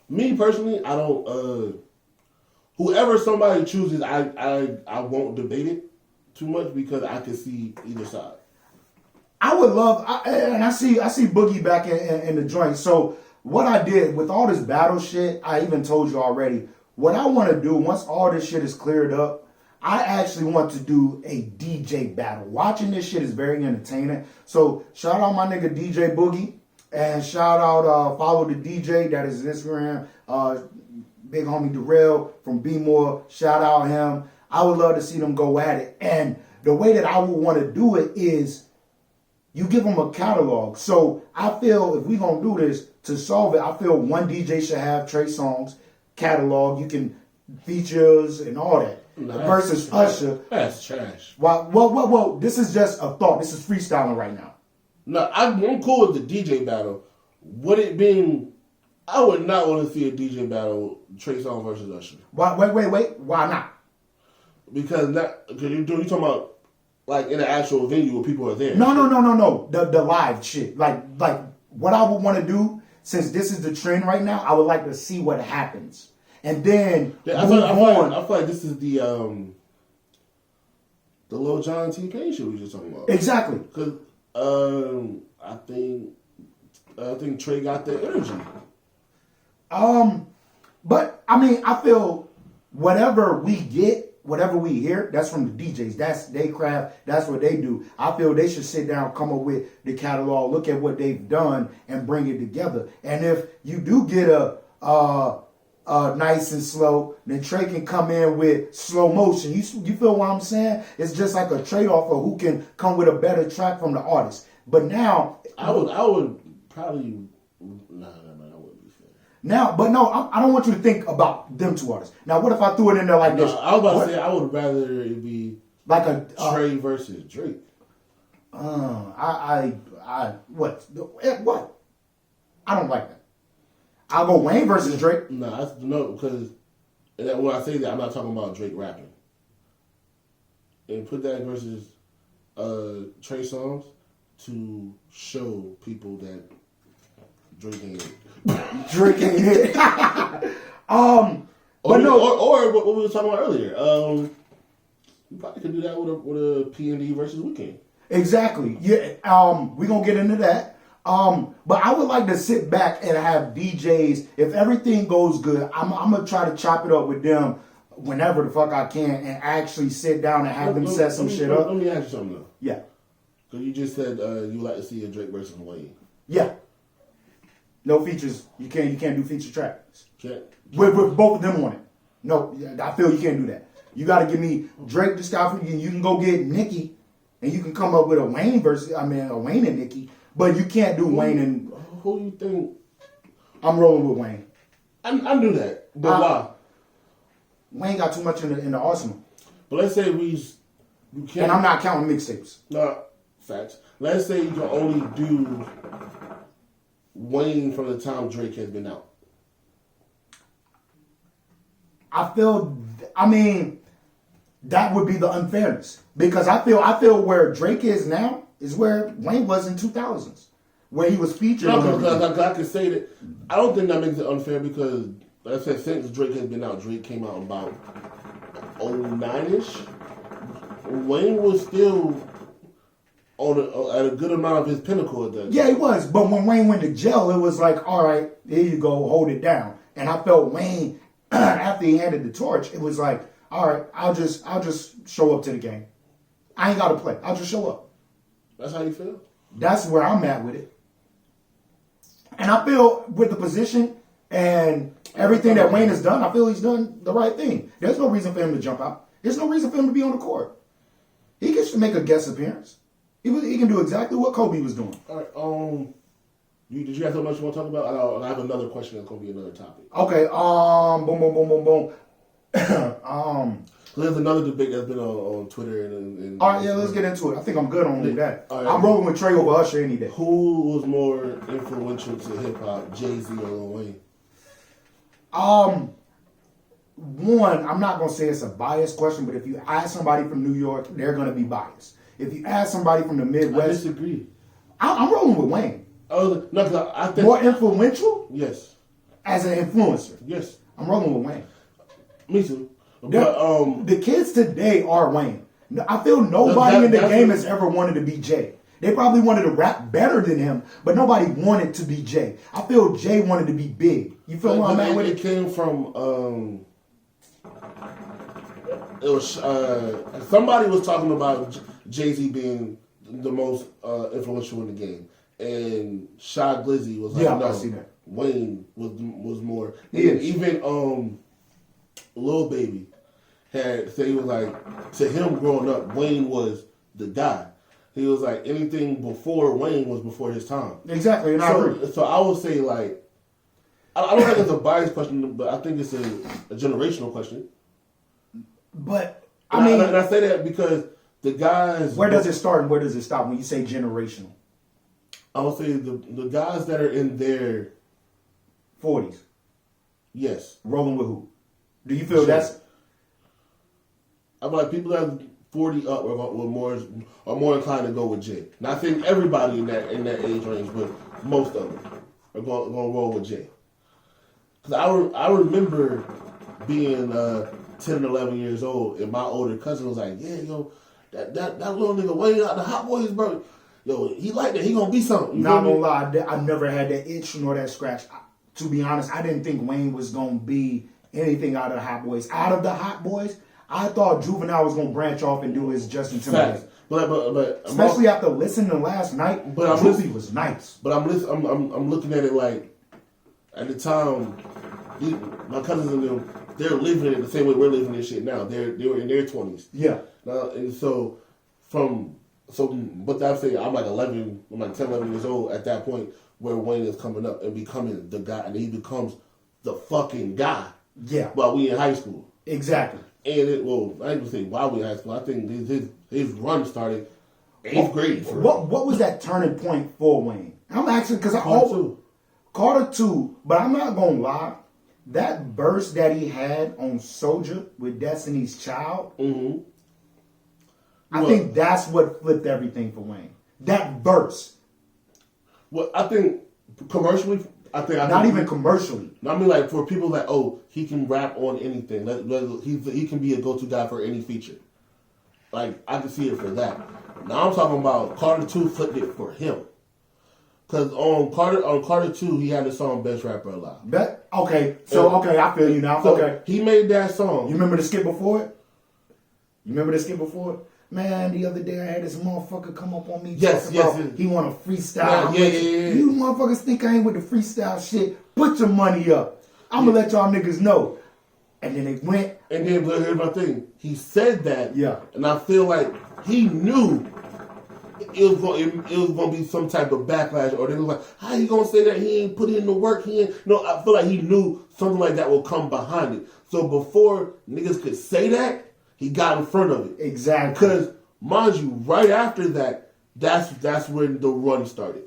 Me personally, I don't. Whoever somebody chooses, I won't debate it too much because I can see either side. I would love, and I see Boogie back in the joint. So what I did with all this battle shit, I even told you already. What I want to do once all this shit is cleared up, I actually want to do a DJ battle. Watching this shit is very entertaining. So shout out my nigga DJ Boogie, and shout out follow the DJ that is Instagram. Big homie Darrell from B More. Shout out him. I would love to see them go at it. And the way that I would want to do it is you give them a catalog. So I feel if we're going to do this to solve it, I feel one DJ should have Trey Songz catalog. You can features and all that. No, versus trash. Usher. That's trash. Well, this is just a thought. This is freestyling right now. No, I'm cool with the DJ battle. Would it being, I would not want to see a DJ battle, Trey Songz versus Usher. Wait. Why not? Because you're talking about like in an actual venue where people are there. No. The live shit. Like what I would want to do, since this is the trend right now, I would like to see what happens. And then I feel like this is the Lil Jon T-Pain shit we just talking about. Exactly. Because I think Trey got the energy. But I mean, I feel whatever we hear, that's from the DJs. That's their craft. That's what they do. I feel they should sit down, come up with the catalog, look at what they've done, and bring it together. And if you do get a nice and slow, then Trey can come in with slow motion. You feel what I'm saying? It's just like a trade-off of who can come with a better track from the artist. But now I would probably I wouldn't be fair. Now, but no, I don't want you to think about them two artists. Now, what if I threw it in there like this? I was about to say I would rather it be like a Trey versus Drake. What? I don't like that. I'll go Wayne versus Drake. No, because when I say that, I'm not talking about Drake rapping. And put that versus Trey Songz to show people that Drake ain't it. Drake ain't it. Or what we were talking about earlier. You probably could do that with a P&D versus Weeknd. Exactly. Yeah. We're gonna get into that. But I would like to sit back and have DJs. If everything goes good, I'm gonna try to chop it up with them whenever the fuck I can, and actually sit down and have them set some shit up. Let me ask you something though. Yeah. Because you just said you like to see a Drake versus Wayne. Yeah. No features. You can't do feature tracks. Can't. With both of them on it. No, I feel you can't do that. You got to give me Drake, the Scott. You can go get Nicki, and you can come up with a Wayne versus. a Wayne and Nicki, but you can't do Wayne and. Who do you think? I'm rolling with Wayne. I knew that, but why? Wayne got too much in the arsenal. But let's say you can't. And I'm not counting mixtapes. No, facts. Let's say you can only do Wayne from the time Drake has been out. That would be the unfairness. Because I feel where Drake is now is where Wayne was in 2000s. Where he was featured. No, because I could say that. I don't think that makes it unfair because, like I said, since Drake has been out, Drake came out about 09-ish. Wayne was still at a good amount of his pinnacle at that. Yeah, he was. But when Wayne went to jail, it was like, all right, here you go, hold it down. And I felt Wayne, after he handed the torch, it was like, all right, I'll just show up to the game. I ain't got to play. I'll just show up. That's how you feel? That's where I'm at with it. And I feel with the position and everything that Wayne has done, I feel he's done the right thing. There's no reason for him to jump out. There's no reason for him to be on the court. He gets to make a guest appearance. He can do exactly what Kobe was doing. All right. Did you have something else you want to talk about? I have another question that's going to be another topic. Okay. Boom. There's another debate that's been on Twitter and all right, yeah, let's get into it. I think I'm good on that. Right. I'm rolling with Trey over Usher any day. Who was more influential to hip hop, Jay-Z or Lil Wayne? One, I'm not gonna say it's a biased question, but if you ask somebody from New York, they're gonna be biased. If you ask somebody from the Midwest, I disagree. I'm rolling with Wayne. Oh no, 'cause I think More influential? Yes. As an influencer. Yes. I'm rolling with Wayne. Me too. But the kids today are Wayne. I feel nobody in the game has ever wanted to be Jay. They probably wanted to rap better than him, but nobody wanted to be Jay. I feel Jay wanted to be big. You feel what I'm at with it? It came from it was somebody was talking about Jay-Z being the most influential in the game, and Shy Glizzy was like, yeah, no, I see that. Wayne was more. Yes. Even Lil Baby had said he was like, to him growing up, Wayne was the guy. He was like, anything before Wayne was before his time. Exactly, and I agree. So I would say, like, I don't think it's a biased question, but I think it's a generational question. But And I say that because the guys. Where does it start and where does it stop when you say generational? I would say the guys that are in their 40s. Yes. Rolling with who? Do you feel that's? I'm like, people that are 40 up are more inclined to go with Jay. Now I think everybody in that age range, but most of them are going to roll with Jay. Because I remember being 10 and 11 years old, and my older cousin was like, yeah, yo, that little nigga Wayne out the Hot Boys, bro. Yo, he like that. He gonna be something. Not gonna lie, I never had that itch nor that scratch. To be honest, I didn't think Wayne was gonna be anything out of the Hot Boys. Out of the Hot Boys, I thought Juvenile was gonna branch off and do his Justin Timberlake. But especially after listening to last night, but Juvie was nice. But I'm looking at it like, at the time, my cousins and them, they're living it the same way we're living this shit now. They were in their 20s. Yeah. And so but that's saying I'm like 11, I'm like 10, 11 years old at that point where Wayne is coming up and becoming the guy, and he becomes the fucking guy. Yeah. While we in high school. Exactly. And I ain't gonna say while we in high school. I think his run started 8th grade. What was that turning point for Wayne? I'm asking because Carter 2, but I'm not gonna lie. That verse that he had on Soulja with Destiny's Child, I think that's what flipped everything for Wayne. That verse. Well, I think commercially, not even commercially. I mean, like, for people that, he can rap on anything. He can be a go-to guy for any feature. Like, I can see it for that. Now I'm talking about Carter 2 flipped it for him. Because on Carter 2, he had the song Best Rapper Alive. I feel you now. So okay. He made that song. You remember the skit before it? Man, the other day I had this motherfucker come up on me talking about he want to freestyle. Yeah. You motherfuckers think I ain't with the freestyle shit? Put your money up. I'm going to let y'all niggas know. And then it went. And then, here's my thing. He said that. Yeah. And I feel like he knew it was going to be some type of backlash. Or they was like, how you going to say that? He ain't put in the work. No, I feel like he knew something like that will come behind it. So before niggas could say that, he got in front of it. Exactly. Because, mind you, right after that, that's when the run started.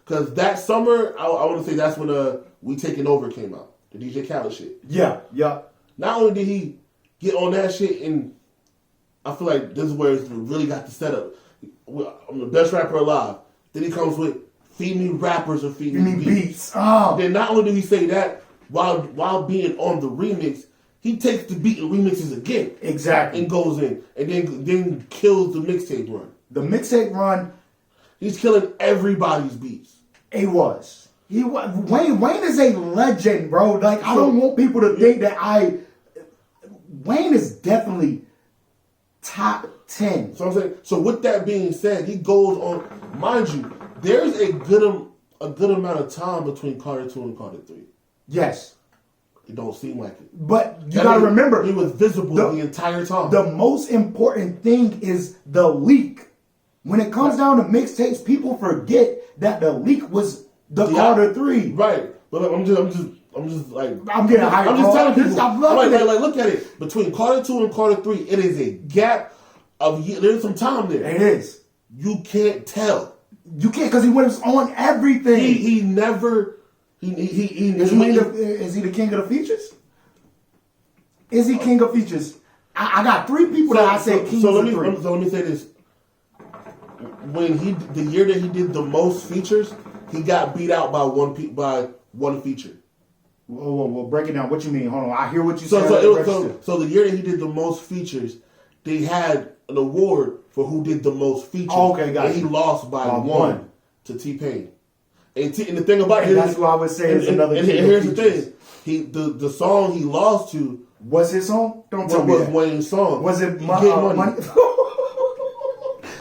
Because that summer, I want to say that's when We Taking Over came out. The DJ Khaled shit. Yeah. Not only did he get on that shit, and I feel like this is where it really got the setup. I'm the best rapper alive. Then he comes with feed me rappers or feed me beats. Oh. Then not only do he say that, while being on the remix, he takes the beat and remixes again. Exactly. And goes in. And then kills the mixtape run. The mixtape run, He's killing everybody's beats. He was. Wayne is a legend, bro. Like, I don't want people to think that Wayne is definitely top 10. So I'm saying, so with that being said, he goes on, mind you, there's a good amount of time between Carter 2 and Carter 3. Yes. It don't seem like it. But you gotta remember, he was visible the entire time. The most important thing is the leak. When it comes down to mixtapes, people forget that the leak was the Carter 3. Right. But I'm just like, I'm getting hyped. I'm just telling people. I'm loving it. Like, look at it. Between Carter 2 and Carter 3, it is a gap of there's some time there. It is. You can't tell. You can't, because he was on everything. He never. Is he the king of the features? Is he king of features? I got 3 people that I say kings of 3. So let me say this. The year that he did the most features, he got beat out by one feature. Whoa, break it down. What you mean? Hold on. I hear what you said. So the year that he did the most features, they had an award for who did the most features. Oh, okay, got and you. he lost by one to T-Pain. And the thing about it, that's what I would say is another. And here's the thing: the song he lost to was his song. Don't tell me that. Was Wayne's song. Was it Money?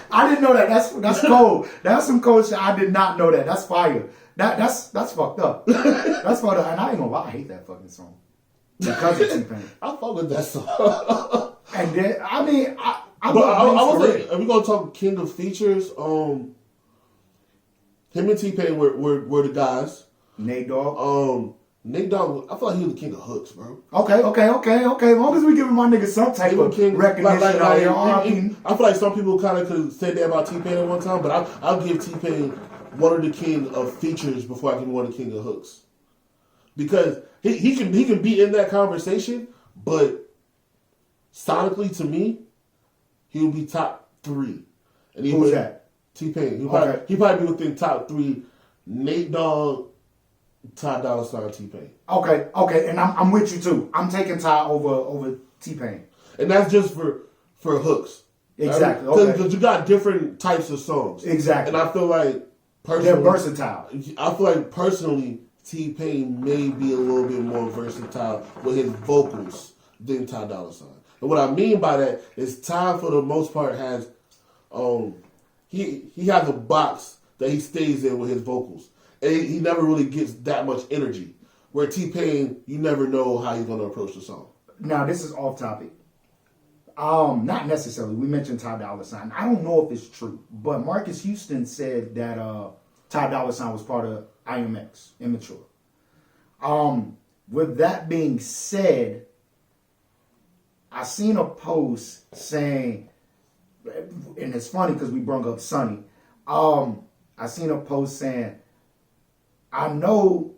I didn't know that. That's cold. That's some cold shit. I did not know that. That's fire. That's fucked up. That's fucked up. And I ain't gonna lie, I hate that fucking song because of T-Pain. I fuck with that song. And then I mean, I was like, are we gonna talk King of Features? Him and T-Pain were the guys. Nate Dogg. Nate Dogg, I feel like he was the king of hooks, bro. Okay. As long as we giving my nigga some type of recognition out here. I feel like some people kind of could say that about T-Pain at one time, but I'll give T-Pain one of the king of features before I give one of the king of hooks. Because he can be in that conversation, but sonically to me, he would be top 3. And who's that? T-Pain. He probably be within top 3. Nate Dogg, Ty Dolla $ign, T-Pain. Okay, and I'm with you too. I'm taking Ty over T-Pain. And that's just for hooks. Exactly. Because you got different types of songs. Exactly. And I feel like personally, they're versatile. I feel like personally, T-Pain may be a little bit more versatile with his vocals than Ty Dolla $ign. And what I mean by that is Ty, for the most part, has he has a box that he stays in with his vocals. And he never really gets that much energy. Where T-Pain, you never know how he's going to approach the song. Now, this is off topic. Not necessarily. We mentioned Ty Dolla $ign. I don't know if it's true, but Marcus Houston said that Ty Dolla $ign was part of IMX, Immature. With that being said, I seen a post saying, and it's funny because we brought up Sonny. I seen a post saying, I know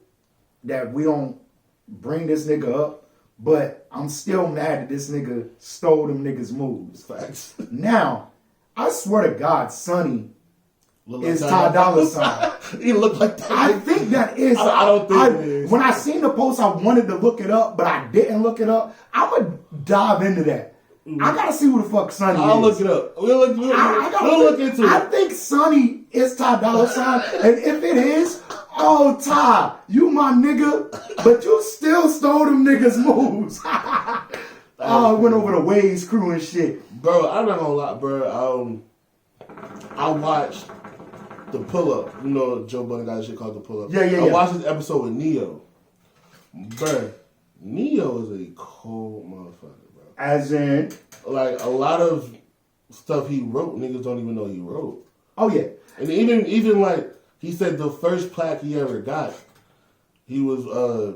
that we don't bring this nigga up, but I'm still mad that this nigga stole them niggas' moves. Facts. Now, I swear to God, Sonny is Ty Dolla $ign. He looked like that. I think that is. I don't think it is. When I seen the post, I wanted to look it up, but I didn't look it up. I'm going to dive into that. I gotta see who the fuck Sonny is. I'll look it up. We'll look into it. I think Sonny is Ty Dolla $ign, and if it is, oh Ty, you my nigga, but you still stole them niggas' moves. Oh, I went over the Waves crew and shit. Bro, I'm not gonna lie, bro. I watched the Pull Up. You know, Joe Budden got a shit called the Pull Up. Yeah. I watched this episode with Neo. Bro, Neo is a cold motherfucker. As in, like, a lot of stuff he wrote, niggas don't even know he wrote. Oh yeah, and even like he said, the first plaque he ever got, he was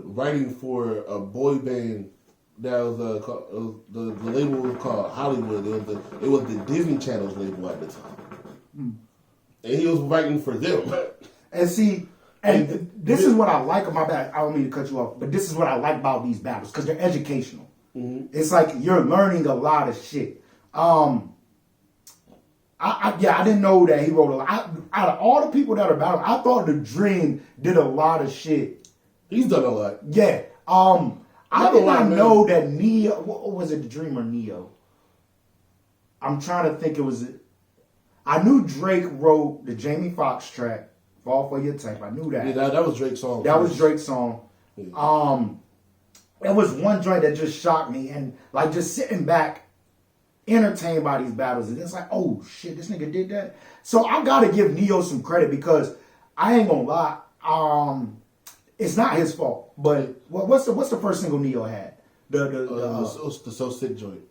writing for a boy band that was called, the label was called Hollywood. It was the Disney Channel's label at the time, and he was writing for them. And see. And this is what I like about that. I don't mean to cut you off, but this is what I like about these battles because they're educational. Mm-hmm. It's like you're learning a lot of shit. I didn't know that he wrote a lot. Out of all the people that are battling, I thought The Dream did a lot of shit. He's done a lot. Yeah. I did not know that Neo. What was it? The Dream or Neo? I'm trying to think. It was. I knew Drake wrote the Jamie Foxx track, "Fall for Your Type." I knew that. Yeah, that was Drake's song. That was Drake's song. Yeah. There was one joint that just shocked me, and like just sitting back, entertained by these battles, and it's like, oh shit, this nigga did that. So I gotta give Neo some credit because I ain't gonna lie, it's not his fault. But what's the first single Neo had? The So Sick joint.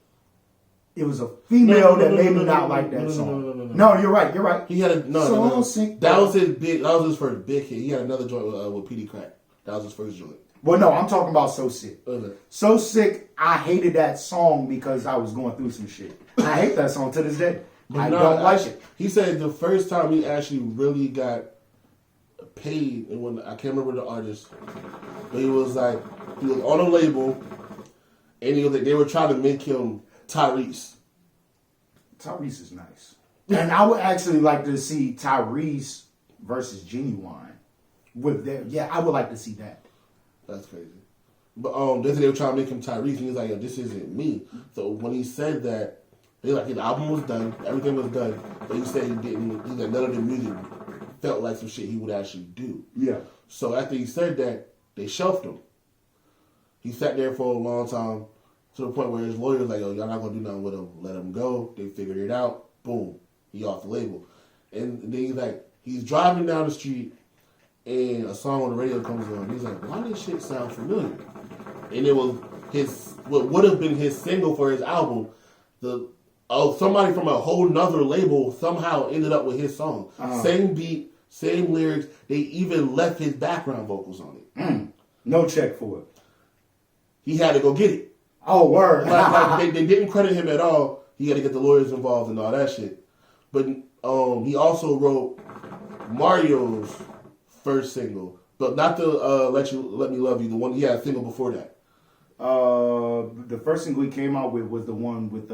It was a female that made me not like that song. No, you're right. He had a Sick. That was his first big hit. He had another joint with PD Crack. That was his first joint. Well, no, I'm talking about So Sick. Okay. So Sick, I hated that song because I was going through some shit. I hate that song to this day. I don't like it. He said the first time he actually really got paid, and when I can't remember the artist, but he was on a label, and he was like, they were trying to make him Tyrese. Tyrese is nice. And I would actually like to see Tyrese versus Genuine. I would like to see that. That's crazy. But they were trying to make him Tyrese, and he was like, yo, this isn't me. So when he said that, they like his album was done, everything was done, but he said none of the music felt like some shit he would actually do. Yeah. So after he said that, they shelved him. He sat there for a long time to the point where his lawyer was like, yo, y'all not gonna do nothing with him. Let him go. They figured it out. Boom. He off the label. And then he's like, he's driving down the street and a song on the radio comes on. He's like, why does shit sound familiar? And it was what would have been his single for his album. Somebody from a whole nother label somehow ended up with his song. Same beat, same lyrics. They even left his background vocals on it. No check for it. He had to go get it. Oh, word. They didn't credit him at all. He had to get the lawyers involved and all that shit. But he also wrote Mario's first single, but not the Let Me Love You. The one he had a single before that. The first single he came out with was the one with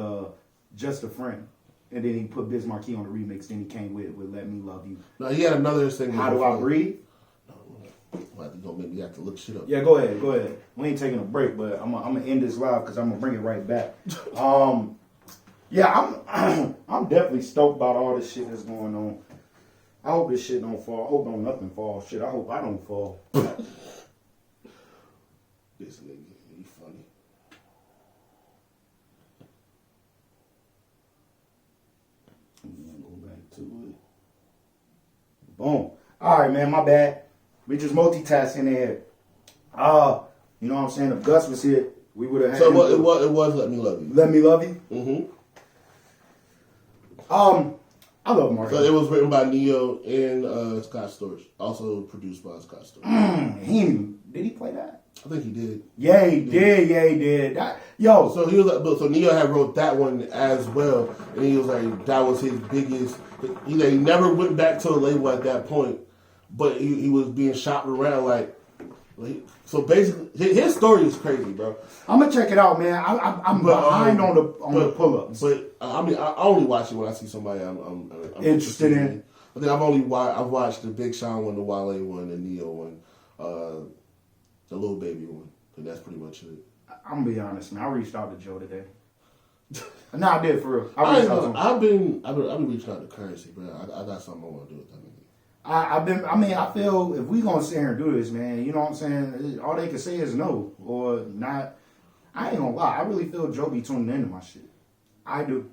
Just a Friend, and then he put Biz Markie on the remix. Then he came with Let Me Love You. No, he had another single. How Do I Breathe? Well, you gonna make me have to look shit up. Yeah, go ahead. We ain't taking a break, but I'm gonna end this live because I'm gonna bring it right back. Yeah, I'm definitely stoked about all this shit that's going on. I hope this shit don't fall. I hope don't nothing fall. Shit, I hope I don't fall. This nigga, he funny. I'm gonna go back to it. Boom. All right, man, my bad. We just multitasking there. You know what I'm saying? If Gus was here, we would have had. So it was Let Me Love You. Let Me Love You. Mm-hmm. I love Mario. So it was written by Neo and Scott Storch, also produced by Scott Storch. Did he play that? I think he did. Yeah, he did. So he was like, so Neo had wrote that one as well, and he was like, that was his biggest. He never went back to a label at that point, but he was being shopped around like. So basically, his story is crazy, bro. I'm gonna check it out, man. I'm behind on the pull-ups. But I mean, I only watch it when I see somebody I'm interested in. I think I've watched the Big Sean one, the Wale one, the Neo one, the Lil Baby one, and that's pretty much it. I'm gonna be honest, man. I reached out to Joe today. No, I did for real. I've been reaching out to Currency, bro. I got something I want to do with that nigga. I feel if we gonna sit here and do this, man, you know what I'm saying? All they can say is no or not. I ain't gonna lie. I really feel Joe be tuning into my shit. I do.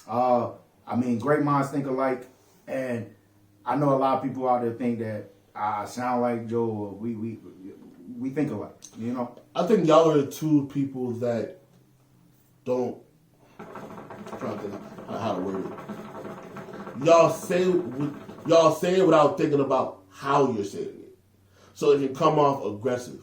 I mean, great minds think alike, and I know a lot of people out there think that I sound like Joe or we think alike. You know. I think y'all are the two people that don't. I'm trying to think how to word it. Y'all say it without thinking about how you're saying it. So it can come off aggressive.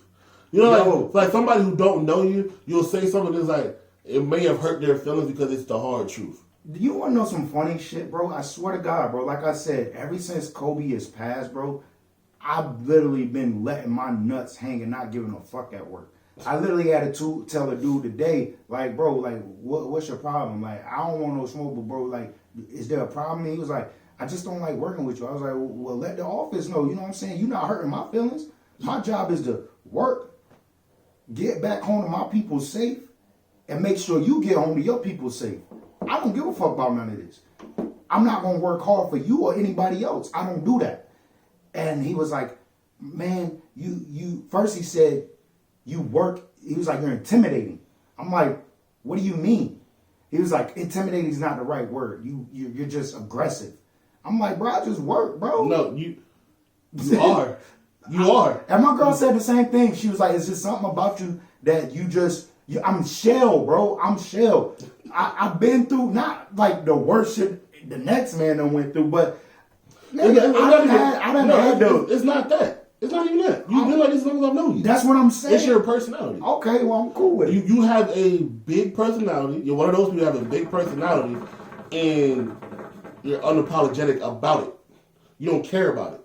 You know, like somebody who don't know you, you'll say something that's like, it may have hurt their feelings because it's the hard truth. Do you want to know some funny shit, bro? I swear to God, bro. Like I said, ever since Kobe has passed, bro, I've literally been letting my nuts hang and not giving a fuck at work. I literally had to tell a dude today, like, bro, like, what's your problem? Like, I don't want no smoke, but bro, like, is there a problem? And he was like, I just don't like working with you. I was like, well, let the office know. You know what I'm saying? You're not hurting my feelings. My job is to work, get back home to my people safe, and make sure you get home to your people safe. I don't give a fuck about none of this. I'm not gonna work hard for you or anybody else. I don't do that. And he was like, man, you first he said, you work, he was like, you're intimidating. I'm like, what do you mean? He was like, intimidating is not the right word. You're just aggressive. I'm like, bro, I just work, bro. No, you are. You are. And my girl said the same thing. She was like, it's just something about you that I'm shell, bro. I'm shell. I've been through not like the worst shit the next man done went through, but nigga, it's not that. It's not even that. You've been like this as long as I've known you. That's what I'm saying. It's your personality. Okay, well, I'm cool with it. You have a big personality. You're one of those people who have a big personality, and you're unapologetic about it. You don't care about it.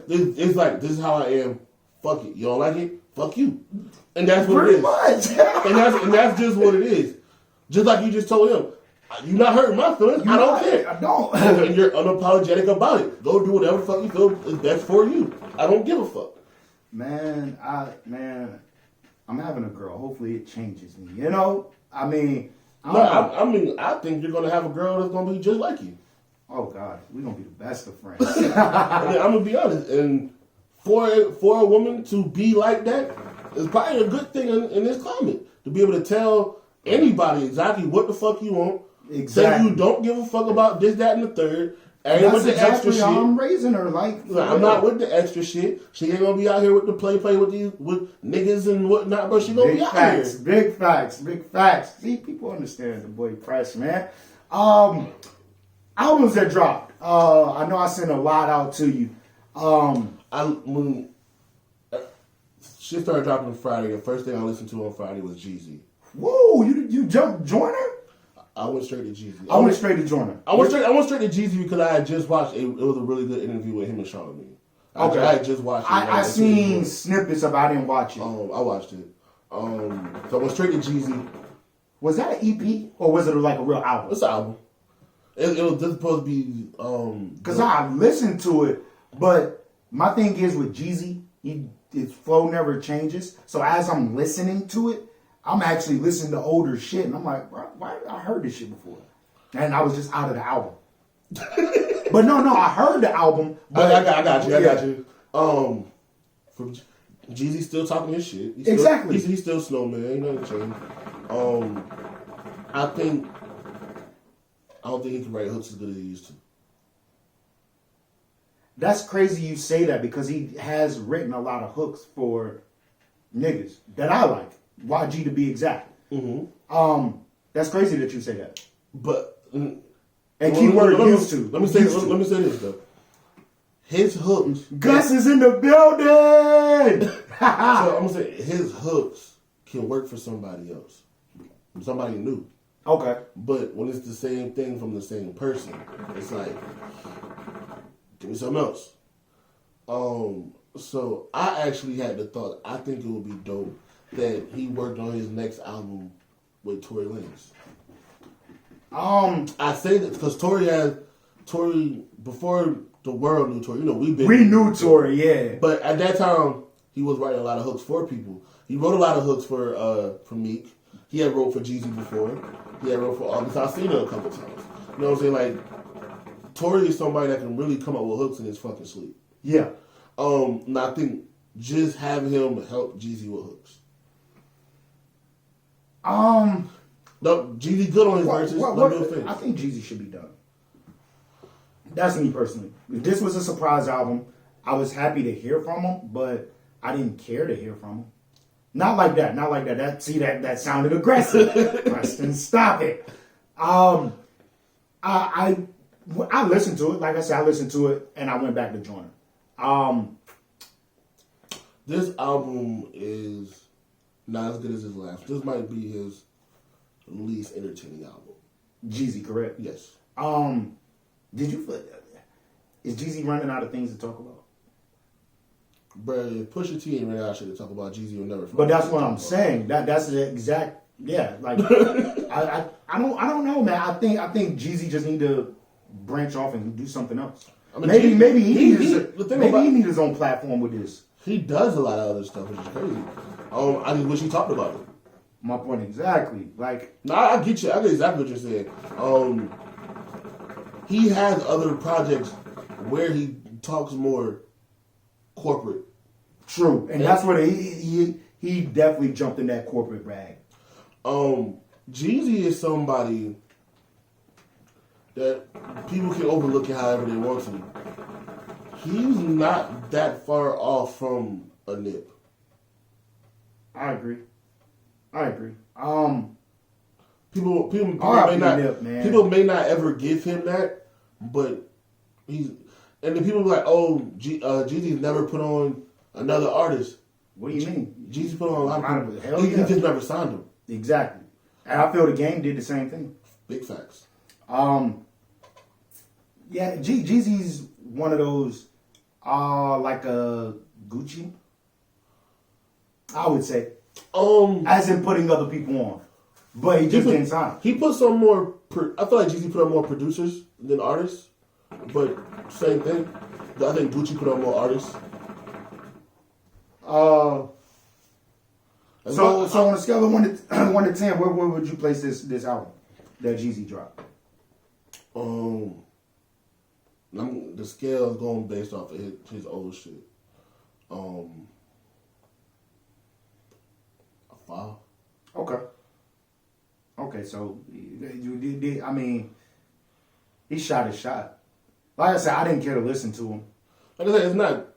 It's like, this is how I am. Fuck it. You don't like it? Fuck you. And that's what it is. Pretty much. and that's just what it is. Just like you just told him. You're not hurting my feelings. I don't care. I don't. And you're unapologetic about it. Go do whatever the fuck you feel is best for you. I don't give a fuck. Man, I'm having a girl. Hopefully it changes me. You know? I mean, I think you're gonna have a girl that's gonna be just like you. Oh God, we're gonna be the best of friends. I mean, I'm gonna be honest, and for a woman to be like that is probably a good thing in this climate. To be able to tell anybody exactly what the fuck you want. Exactly. Say you don't give a fuck about this, that, and the third. Ain't with the extra shit. I'm raising her like. I'm not with the extra shit. She ain't gonna be out here with the play with niggas and whatnot, but she gonna be out here. Big facts. See, people understand the boy Press, man. Albums that dropped. I know I sent a lot out to you. When shit started dropping on Friday, the first thing I listened to on Friday was Jeezy. Whoa, you jumped Joyner? I went straight to Jeezy. I went straight to Joyner. I went straight to Jeezy because I had just watched it was a really good interview with him and Charlamagne. Okay. I had just watched it. I seen snippets of it. I didn't watch it. I watched it. So I went straight to Jeezy. Was that an EP or was it like a real album? It's an album. It was just supposed to be because I listened to it, but my thing is with Jeezy, his flow never changes. So as I'm listening to it, I'm actually listening to older shit, and I'm like, why I heard this shit before? And I was just out of the album. But no, I heard the album. But I got you. From Jeezy still talking his shit. Exactly. He's still Snowman. Ain't nothing changed. I don't think he can write hooks as good as he used to. That's crazy you say that because he has written a lot of hooks for niggas that I like. YG to be exact. Mm-hmm. That's crazy that you say that. But and keyword used to. Let me say this though. His hooks. Gus is in the building. So I'm gonna say his hooks can work for somebody else, somebody new. Okay. But when it's the same thing from the same person, it's like, give me something else. So I actually had the thought. I think it would be dope that he worked on his next album with Tory Lanez. I say that because Tory before the world knew Tory. You know, we knew Tory, yeah. But at that time, he was writing a lot of hooks for people. He wrote a lot of hooks for Meek. He had wrote for Jeezy before. He had wrote for August Alsina a couple times. You know what I'm saying? Like, Tory is somebody that can really come up with hooks in his fucking sleep. Yeah. And I think just having him help Jeezy with hooks. No, Jeezy good on his verses. I think Jeezy should be done. That's me personally. If this was a surprise album, I was happy to hear from him, but I didn't care to hear from him. Not like that. That sounded aggressive. Preston, stop it. I listened to it. Like I said, I listened to it, and I went back to Joyner. This album is not as good as his last. This might be his least entertaining album. Jeezy, correct? Yes. Did you feel? Is Jeezy running out of things to talk about? Bro, Pusha T ain't running out of shit to talk about. Jeezy will never. But that's what I'm saying. That's the exact. Yeah, like I don't know, man. I think Jeezy just need to branch off and do something else. I mean, maybe he needs his own platform with this. He does a lot of other stuff, which is crazy. I just wish he talked about it. My point exactly. Like, I get you. I get exactly what you're saying. he has other projects where he talks more corporate. True, and that's where he definitely jumped in that corporate bag. Jeezy is somebody that people can overlook it however they want to. He's not that far off from a Nip. I agree. People R.I.P may not Nip, man. people may not ever give him that, but he's and the people be like, oh, Jeezy's never put on another artist. What do you mean? Jeezy put on a lot of people. Hell He yeah. just never signed them. Exactly. And I feel the game did the same thing. Big facts. Yeah, Jeezy's one of those, like a Gucci, I would say. As in putting other people on. But he just didn't sign. He put some more, I feel like Jeezy put on more producers than artists, but same thing. I think Gucci put on more artists. So on a scale of 1 to 10, where would you place this album that Jeezy dropped? The scale is going based off of his old shit. A 5. Okay, so you did. I mean, he shot his shot. Like I said, I didn't care to listen to him. Like I said, it's not.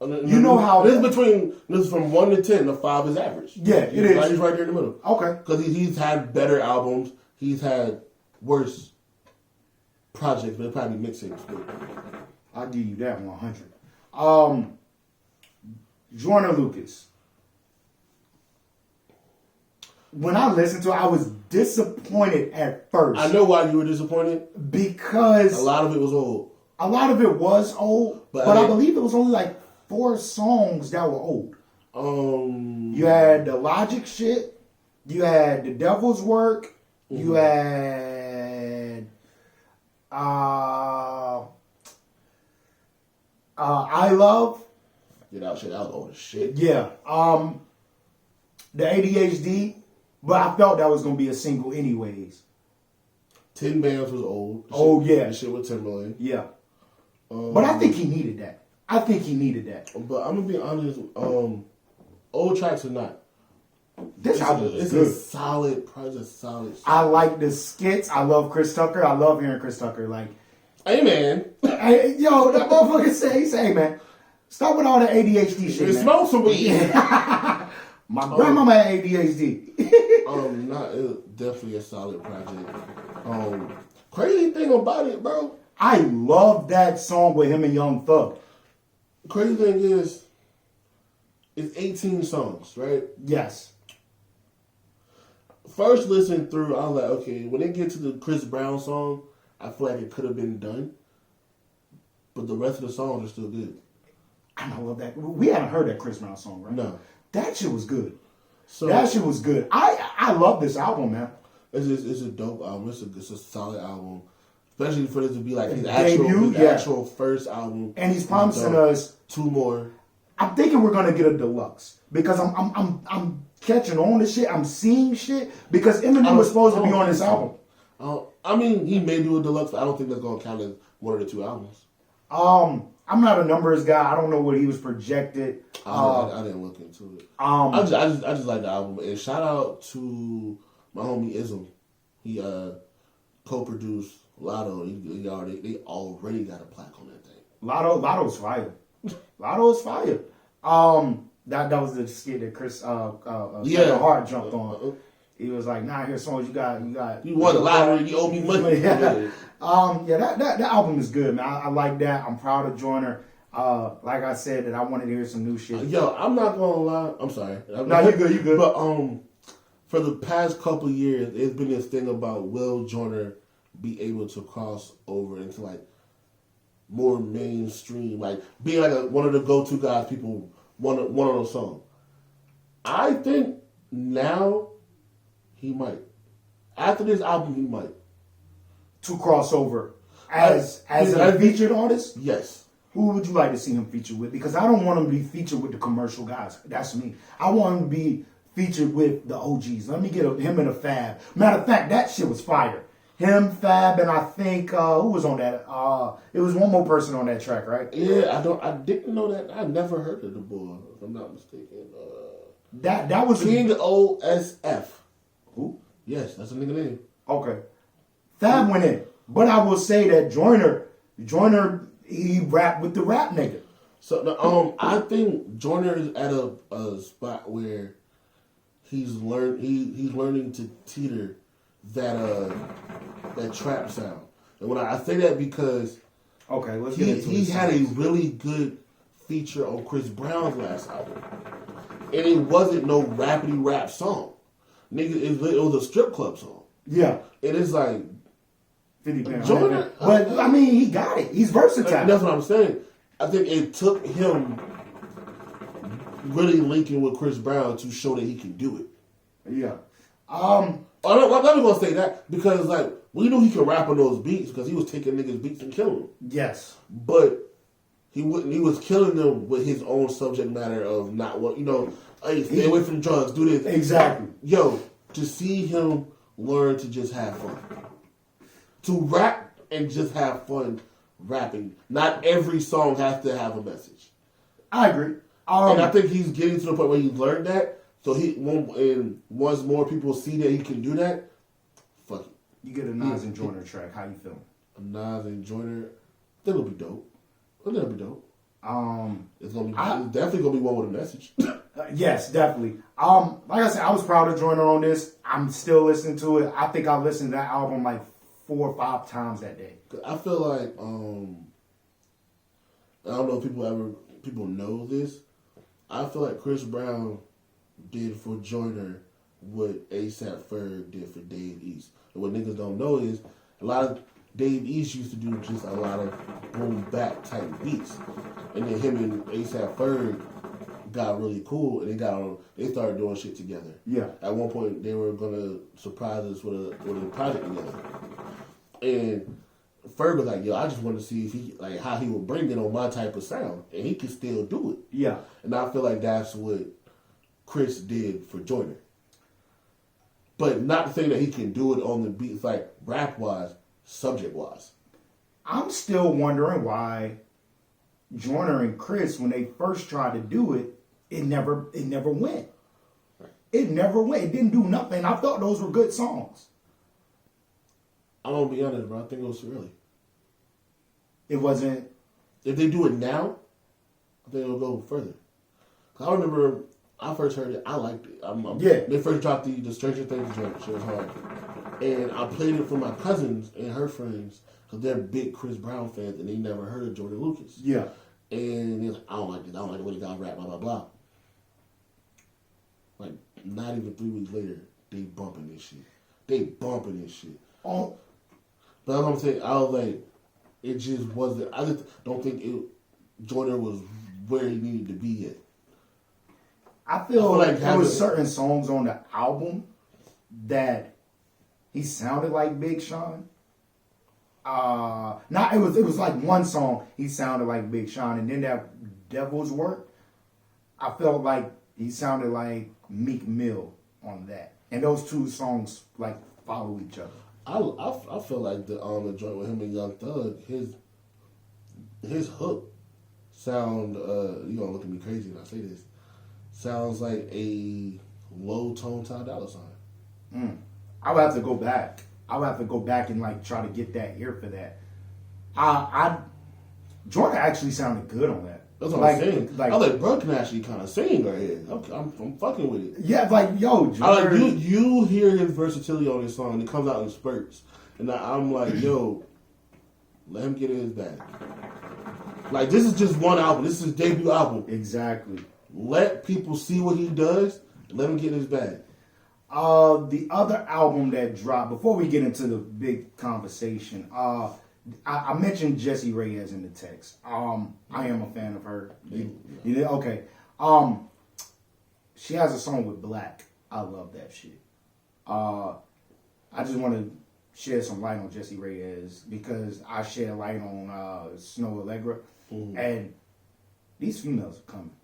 You know how this is from 1 to 10. The 5 is average. Yeah, it is. He's right there in the middle. Okay, because he's had better albums. He's had worse projects, but it'll probably be mixtapes. I'll give you that 100. Joyner Lucas. When I listened to it, I was disappointed at first. I know why you were disappointed. Because a lot of it was old. A lot of it was old, but I believe it was only like 4 songs that were old. You had the Logic shit. You had the Devil's Work. Mm-hmm. You had I Love. Get out shit. That was old as shit. Yeah. The ADHD. But I felt that was going to be a single anyways. 10 Bands was old. Yeah. The shit with Timberland. Yeah. But I think he needed that. But I'm going to be honest. Old tracks or not. This album is good. It's a solid project. I like the skits. I love Chris Tucker. I love hearing Chris Tucker. Like, hey, man. Hey, yo, that motherfucker say, hey, man, stop with all the ADHD shit, man. Smoke some weed. My grandmama had ADHD. It's definitely a solid project. Crazy thing about it, bro. I love that song with him and Young Thug. Crazy thing is, it's 18 songs, right? Yes. First listen through, I was like, okay, when they get to the Chris Brown song, I feel like it could have been done. But the rest of the songs are still good. I love that. We haven't heard that Chris Brown song, right? No. That shit was good. So that shit was good. I love this album, man. It's a dope album. It's a solid album. Especially for this to be like his debut, actual first album. And he's promising us 2 more. I'm thinking we're gonna get a deluxe. Because I'm catching on to shit. I'm seeing shit. Because Eminem was supposed to be on this album. I mean, he may do a deluxe, but I don't think that's gonna count as one of the 2 albums. I'm not a numbers guy. I don't know what he was projected. I didn't look into it. I just like the album. And shout out to my homie Ism. He co-produced Lotto. They already got a plaque on that thing. Lotto's fire. Lotto's fire. That was the skit that Chris Hart jumped on. He was like, nah, here's songs you got. You won the lottery, you owe me money. That album is good, man. I like that. I'm proud of Joyner. Like I said, that I wanted to hear some new shit. Yo, I'm not gonna lie. I'm sorry. No, you good. But for the past couple of years, there's been this thing about will Joyner be able to cross over into like more mainstream, like being like one of the go-to guys people want on a song. I think now he might. After this album, he might. To cross over as a featured artist? Yes. Who would you like to see him featured with? Because I don't want him to be featured with the commercial guys. That's me. I want him to be featured with the OGs. Let me get him in a Fab. Matter of fact, that shit was fire. Him, Fab, and I think who was on that? It was one more person on that track, right? Yeah, I didn't know that. I never heard of the boy, if I'm not mistaken. That was King OSF. Who? Yes, that's a nigga name. Okay. Fab went in, but I will say that Joyner, he rapped with the rap nigga. So I think Joyner is at a spot where he's learning to teeter that trap sound. And when I say that because okay, let's get into he had a really good feature on Chris Brown's last album, and it wasn't no rappity rap song, nigga. It was a strip club song. Yeah, and it's like 50 pounds. Joyner, but I mean, he got it. He's versatile. That's what I'm saying. I think it took him really linking with Chris Brown to show that he can do it. Yeah. I'm not gonna say that because like we knew he could rap on those beats because he was taking niggas' beats and killing them. Yes. But he was killing them with his own subject matter of not what hey, stay away from drugs, do this. Exactly. Yo, to see him learn to just have fun. To rap and just have fun rapping. Not every song has to have a message. I agree. And I think he's getting to the point where he's learned that. So once more people see that he can do that, fuck it. You get a Nas and Joyner track. How you feeling? A Nas and Joyner, that'll be dope. That'll be dope. It's definitely gonna be one with a message. Yes, definitely. Like I said, I was proud of Joyner on this. I'm still listening to it. I think I listened to that album like 4 or 5 times that day. I feel like I don't know if people know this. I feel like Chris Brown did for Joyner what ASAP Ferg did for Dave East. And what niggas don't know is a lot of Dave East used to do just a lot of boom bap type beats, and then him and ASAP Ferg got really cool, and they started doing shit together. Yeah. At one point, they were gonna surprise us with a project together, and Ferg was like, "Yo, I just wanted to see if how he would bring it on my type of sound, and he could still do it." Yeah. And I feel like that's what Chris did for Joyner. But not to say that he can do it on the beats, like rap wise, subject wise. I'm still wondering why Joyner and Chris, when they first tried to do it, it never went. It never went. It didn't do nothing. I thought those were good songs. I'm gonna be honest, bro. I think it was too early. It wasn't. If they do it now, I think it'll go further. 'Cause I remember I first heard it. I liked it. Yeah. They first dropped the Stranger Things joint. Shit was hard. And I played it for my cousins and her friends because they're big Chris Brown fans and they never heard of Joyner Lucas. Yeah. And they're like, I don't like this. I don't like the way the guy rap, blah, blah, blah. Like, not even 3 weeks later, they bumping this shit. Oh. But that's what I'm saying. I was like, it just wasn't. I just don't think Joyner was where he needed to be yet. I feel like there was certain songs on the album that he sounded like Big Sean. It was like one song he sounded like Big Sean, and then that Devil's Work, I felt like he sounded like Meek Mill on that, and those two songs like follow each other. I feel like the joint with him and Young Thug, his hook sound you gonna look at me crazy when I say this, sounds like a low tone Ty Dolla Sign. I would have to go back. And like try to get that ear for that. Joyner actually sounded good on that. That's what I'm saying. I was like, bro can actually kind of sing right here. I'm fucking with it. Yeah, like, yo, Joyner. You hear his versatility on this song, and it comes out in spurts. And I'm like, yo, let him get in his bag. Like, this is just one album. This is his debut album. Exactly. Let people see what he does, and let him get in his bag. The other album that dropped, before we get into the big conversation, I mentioned Jessie Reyez in the text. I am a fan of her. Okay. She has a song with Black. I love that shit. I just want to shed some light on Jessie Reyez because I shed light on Snow Allegra, and these females are coming.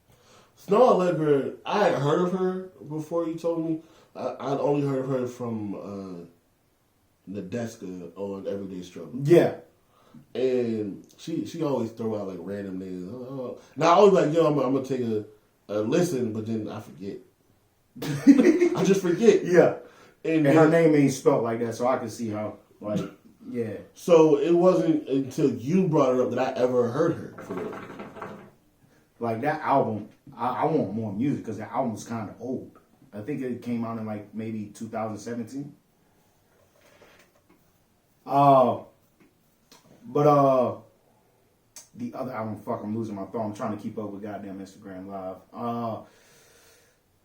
Snow Allegra, I had heard of her before you told me. I'd only heard of her from Nadeska on Everyday Struggle. Yeah. And she always throw out like random names. Now I always like, yo, I'm gonna take a listen, but then I forget. I just forget. Yeah. And her name ain't spelled like that, so I can see how, like, yeah. So it wasn't until you brought it up that I ever heard her for it. Like that album, I want more music because that album's kind of old. I think it came out in like maybe 2017. But the other album, I'm losing my thought. I'm trying to keep up with goddamn Instagram Live.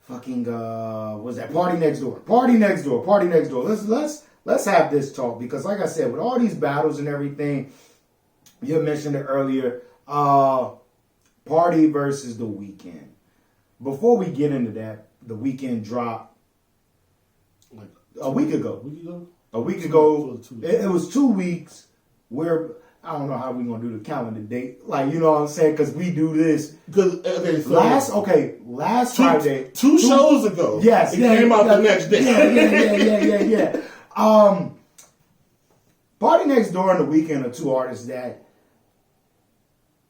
What's that? PartyNextDoor. Let's have this talk because, like I said, with all these battles and everything, you mentioned it earlier. Party versus The Weeknd. Before we get into that, The Weeknd dropped like a week ago. A week ago. It was 2 weeks. Where I don't know how we're gonna do the calendar date. Like, you know what I'm saying? Because we do this. Because last Friday, two shows ago. Yes, it came out the next day. Yeah. PartyNextDoor and The Weeknd are two artists that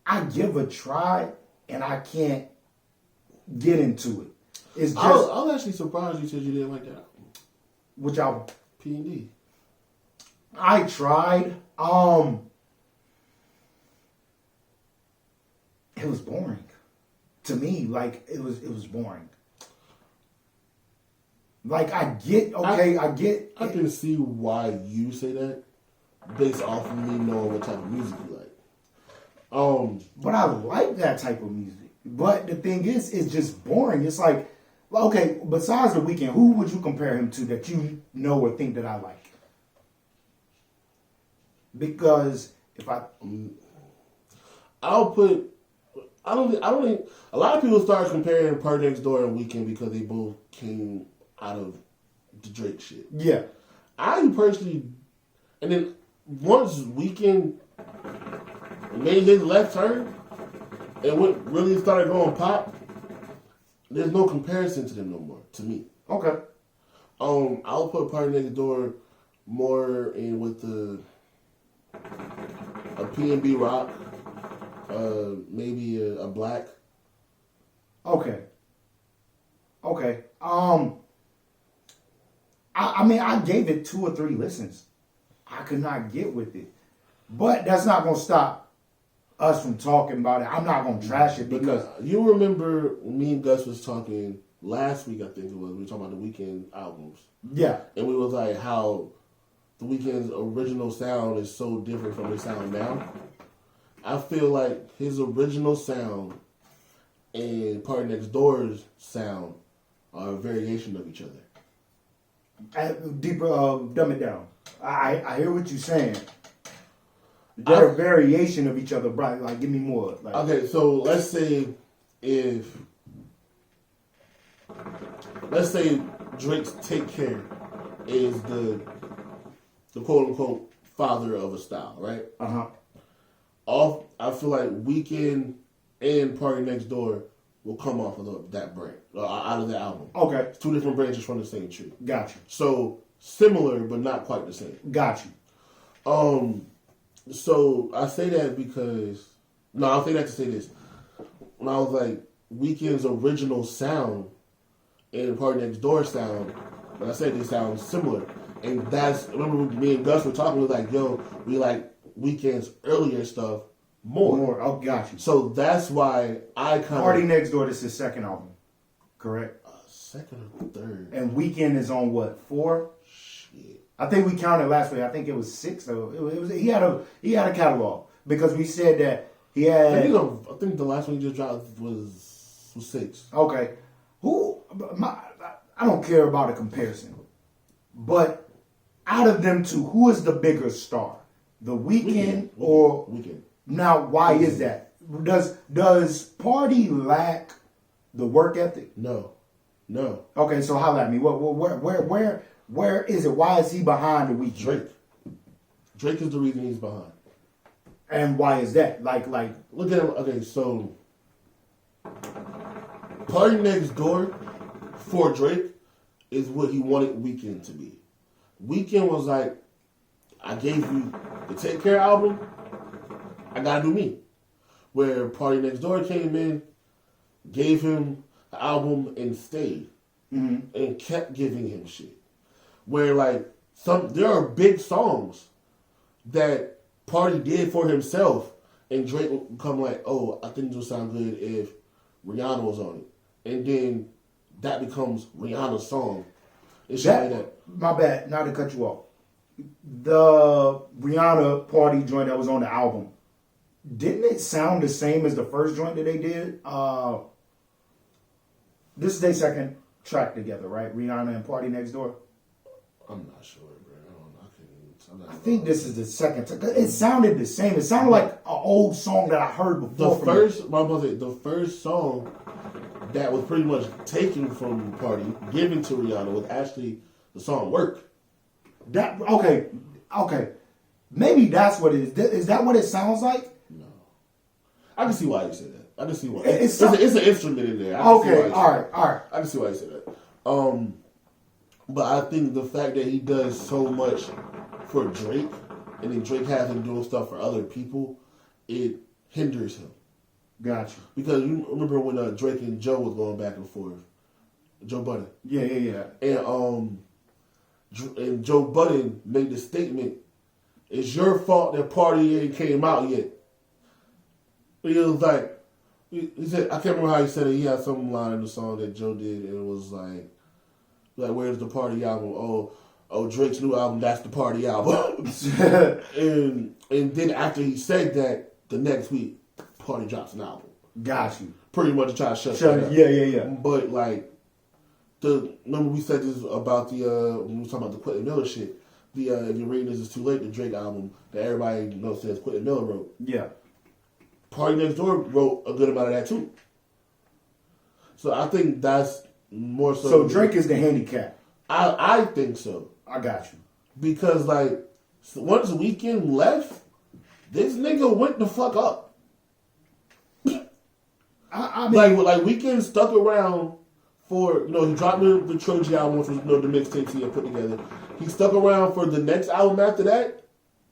I give a try and I can't get into it. It's just I was actually surprised you said you didn't like that. Which album? P&D. I tried. It was boring to me. Like it was boring. Like I can see why you say that based off of me knowing what type of music you like. But I like that type of music. But the thing is, it's just boring. It's like, okay, besides The Weeknd, who would you compare him to that you know or think that I like? Because if a lot of people start comparing PartyNextDoor and Weeknd because they both came out of the Drake shit. Yeah. I personally, and then once Weeknd made his left turn and really started going pop, there's no comparison to them no more, to me. Okay. I'll put PartyNextDoor more in with a P&B rock, maybe a black. Okay. I mean, I gave it 2 or 3 listens. I could not get with it. But that's not going to stop us from talking about it. I'm not going to trash it because... You remember me and Gus was talking last week, I think it was. We were talking about the Weeknd albums. Yeah. And we was like how the Weeknd's original sound is so different from his sound now. I feel like his original sound and PartyNextDoor's sound are a variation of each other. Deeper, dumb it down. I hear what you're saying. They're a variation of each other, bro. Like, give me more. Like, okay, so let's say Drake's Take Care is the quote unquote father of a style, right? I feel like Weeknd and PartyNextDoor will come off of that brand, out of the album. Okay. It's 2 different branches from the same tree. Gotcha. So similar, but not quite the same. Gotcha. So I say that because I'll say that to say this. When I was like Weeknd's original sound and PartyNextDoor sound, when I said they sound similar, and that's remember me and Gus were talking. We was like, yo, we like Weeknd's earlier stuff more. Oh, got you. So that's why I kind of PartyNextDoor. This is his second album, correct? Second or third. And Weeknd is on what, 4? Shit. I think we counted last week. I think it was 6. So it was he had a catalog because we said that he had. I think the last one he just dropped was 6. Okay. I don't care about a comparison, but out of them two, who is the bigger star? The Weeknd or Weeknd? Now, why is that? Does Party lack the work ethic? No. Okay, so holla at me. Where is it? Why is he behind the Weeknd? Drake is the reason he's behind. And why is that? Like look at him. Okay, so PartyNextDoor for Drake is what he wanted Weeknd to be. Weeknd was like I gave you the Take Care album, I gotta do me. Where PartyNextDoor came in, gave him the album and stayed. And kept giving him shit. Where like there are big songs that Party did for himself, and Drake would come like, oh, I think it would sound good if Rihanna was on it. And then that becomes Rihanna's song. And shit like that. My bad, not to cut you off. The Rihanna Party joint that was on the album, didn't it sound the same as the first joint that they did? This is their second track together, right? Rihanna and PartyNextDoor. I'm not sure, bro. I think this is the second. It sounded the same. It sounded like an old song that I heard before. The first song that was pretty much taken from Party, given to Rihanna, was actually the song "Work." Okay. Maybe that's what it is. Is that what it sounds like? No. I can see why you said that. I can see why. It's an instrument in there. Okay, all right. I can see why you said that. But I think the fact that he does so much for Drake, and then Drake has him doing stuff for other people, it hinders him. Gotcha. Because you remember when Drake and Joe was going back and forth, Joe Budden. Yeah. And Joe Budden made the statement, "It's your fault that Party ain't came out yet." He was like, he said, I can't remember how he said it. He had some line in the song that Joe did, and it was like, where's the Party album? Oh, Drake's new album, that's the Party album. and then after he said that, the next week, Party drops an album. Got you. Pretty much to try to shut it up. Yeah. But like, remember we said this about when we were talking about the Quentin Miller shit. If you're reading This Is Too Late, the Drake album that everybody knows says Quentin Miller wrote. Yeah. PartyNextDoor wrote a good amount of that too. So I think that's more so. So Drake is the handicap. I think so. I got you. Because like once the Weeknd left, this nigga went the fuck up. I mean, like Weeknd stuck around for he dropped the trilogy album, which was the mixtapes he had put together. He stuck around for the next album after that.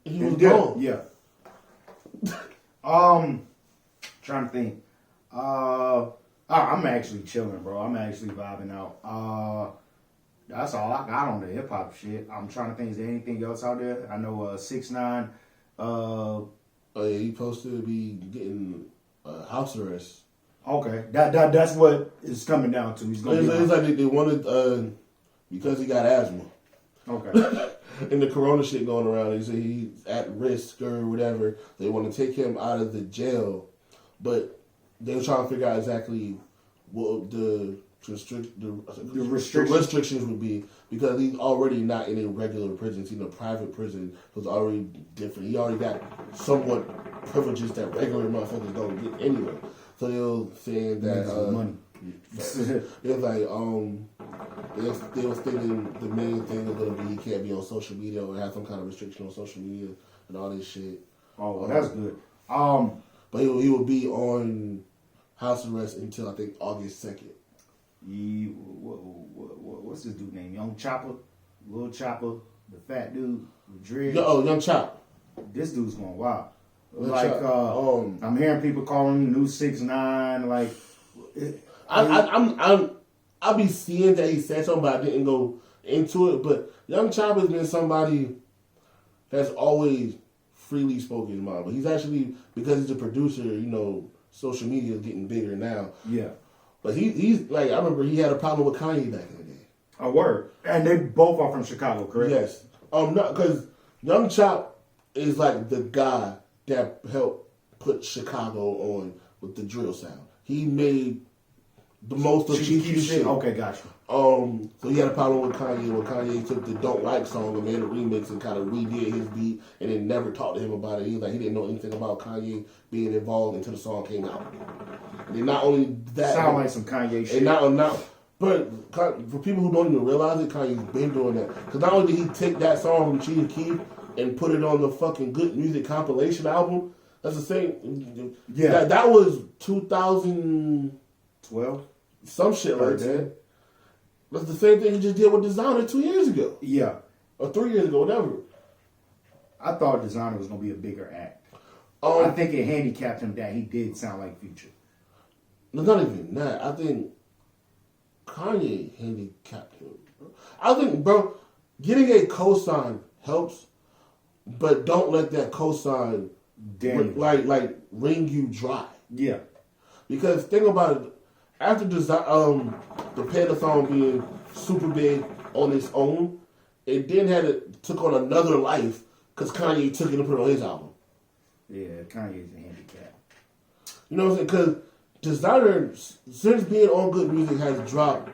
And he was gone. Yeah. Trying to think. I'm actually chilling, bro. I'm actually vibing out. That's all I got on the hip hop shit. I'm trying to think. Is there anything else out there? I know 6ix9ine. Oh yeah, he supposed to be getting house arrest. Okay, that's what it's coming down to. He's going. It's like they wanted because he got asthma. Okay. And the corona shit going around, they say he's at risk or whatever. They want to take him out of the jail, but they were trying to figure out exactly what the restrictions would be, because he's already not in a regular prison. He's in a private prison, so it's already different. He already got somewhat privileges that regular motherfuckers don't get anyway. So they were saying that money. It was like they was thinking the main thing was gonna be he can't be on social media or have some kind of restriction on social media and all this shit. Oh, well, that's good. But he will be on house arrest until I think August 2nd. What's this dude name? Young Chopper, Lil Chopper, the fat dude with dreads. Young Chop. This dude's going wild. Young I'm hearing people calling him new 6ix9ine. Like, I be seeing that he said something, but I didn't go into it. But Young Chop has been somebody that's always freely spoken about. But he's actually, because he's a producer, social media is getting bigger now. Yeah. But he's like, I remember he had a problem with Kanye back in the day. A word. And they both are from Chicago, correct? Yes. No, because Young Chop is like the guy that helped put Chicago on with the drill sound. He made the most of GQ shit. Okay, gotcha. So he had a problem with Kanye when Kanye took the Don't Like song and made a remix and kind of redid his beat and then never talked to him about it. He was like, he didn't know anything about Kanye being involved until the song came out. And then not only that, sound like some Kanye shit. And but for people who don't even realize it, Kanye's been doing that. Because not only did he take that song from Chief Keef and put it on the fucking Good Music compilation album, that's the same. Yeah, that was 2012, some shit like that. That's the same thing he just did with Designer 2 years ago. Yeah. Or 3 years ago, whatever. I thought Designer was gonna be a bigger act. I think it handicapped him that he did sound like Future. No, not even that. I think Kanye handicapped him. I think, bro, getting a cosign helps, but don't let that cosign like wring you dry. Yeah. Because think about it, after the Panda being super big on its own, it then took on another life because Kanye took it and put it on his album. Yeah, Kanye's a handicap. You know what I'm saying? Because Designer, since being on Good Music, has dropped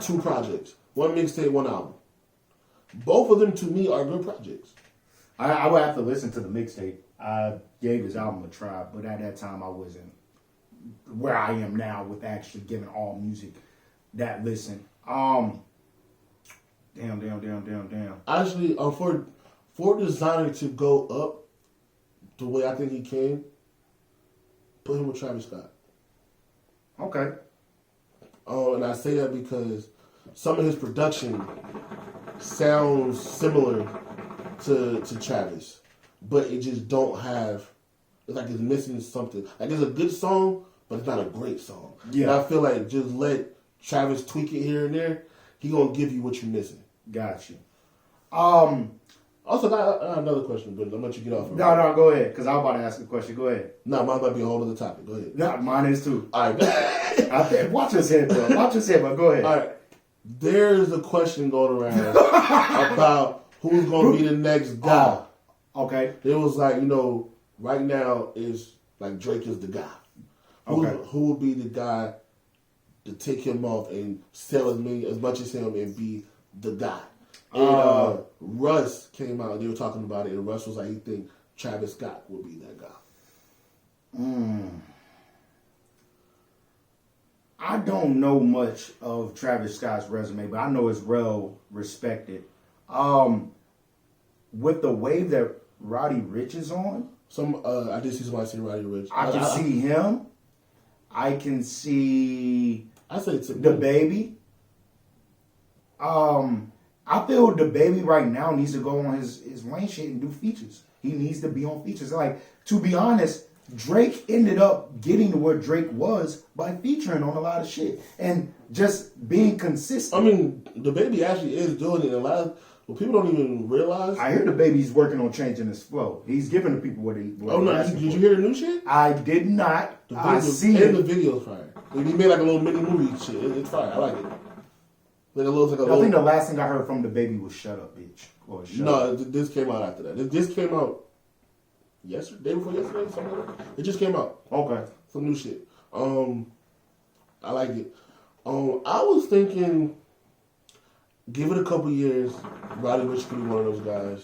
2 projects. 1 mixtape, 1 album. Both of them, to me, are good projects. I would have to listen to the mixtape. I gave his album a try, but at that time I wasn't where I am now with actually giving all music that listen. Damn. Actually, for Designer to go up the way I think he can, put him with Travis Scott. Okay. And I say that because some of his production sounds similar to Travis, but it just don't have. It's like it's missing something. Like it's a good song, but it's not a great song. Yeah. And I feel like just let Travis tweak it here and there. He gonna give you what you're missing. Got you. Also, got another question, but I'm gonna let you get off. No, go ahead, because I was about to ask a question. Go ahead. No, mine might be a whole other topic. Go ahead. No, mine is too. All right. Watch his head, bro. Watch his head, but go ahead. All right. There's a question going around about who's going to be the next guy. Okay. It was like, right now is like Drake is the guy. Who will be the guy to take him off and sell as much as him and be the guy? And Russ came out, they were talking about it, and Russ was like, he think Travis Scott will be that guy. I don't know much of Travis Scott's resume, but I know it's well respected. With the wave that Roddy Ricch is on, I did see somebody say Roddy Ricch. I can see him. I can see I say the baby. I feel the baby right now needs to go on his lane shit and do features. He needs to be on features. Like, to be honest, Drake ended up getting to where Drake was by featuring on a lot of shit and just being consistent. I mean, the baby actually is doing it. A lot of people don't even realize. I hear the baby's working on changing his flow. He's giving the people what he. Did you hear the new shit? I did not. I see it. And the video's fire. He made like a little mini movie shit. It's fire. I like it. I think the last thing I heard from the baby was "Shut up, bitch." Or "Shut up." This came out after that. This came out yesterday, day before yesterday, something like that. It just came out. Okay. Some new shit. I like it. I was thinking, give it a couple years, Roddy Ricch could be one of those guys.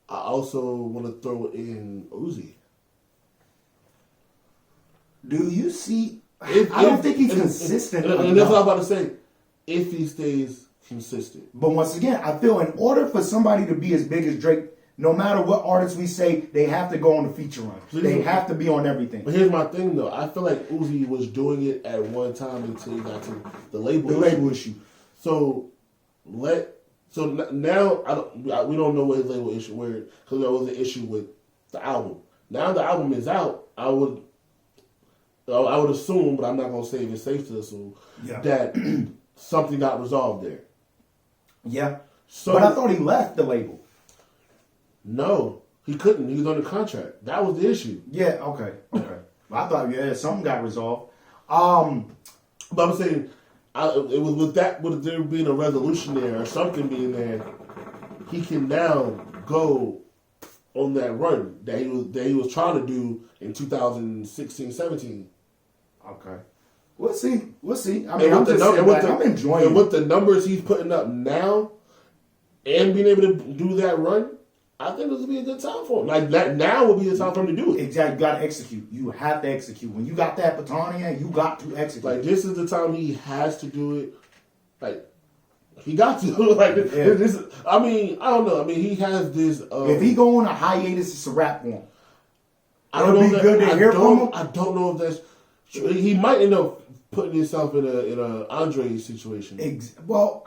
I also want to throw in Uzi. Do you see? I don't think he's consistent. And that's what I'm about to say. If he stays consistent. But once again, I feel in order for somebody to be as big as Drake, no matter what artist we say, they have to go on the feature run. They have to be on everything. But here's my thing, though. I feel like Uzi was doing it at one time until he got to the label issue. So now we don't know what his label issue was, because there was an issue with the album. Now the album is out. I would assume, but I'm not gonna say if it's safe to assume that something got resolved there. Yeah. So, but I thought he left the label. No, he couldn't. He was under contract. That was the issue. Yeah. Okay. I thought something got resolved. But I'm saying, it was with there being a resolution there or something being there, he can now go on that run that he was trying to do in 2016-17. Okay. We'll see. I mean, I'm enjoying it. And with the numbers he's putting up now and being able to do that run, I think this will be a good time for him. Like, that now will be the time for him to do it. Exactly. You got to execute. You have to execute. When you got that baton in hand, you got to execute. Like, this is the time he has to do it. Like, he got to. Like, this is, I mean, I don't know. I mean, he has this. If he go on a hiatus, it's a wrap for him. I don't know. I don't know if that's true. He might end up putting himself in a Andre situation. Well,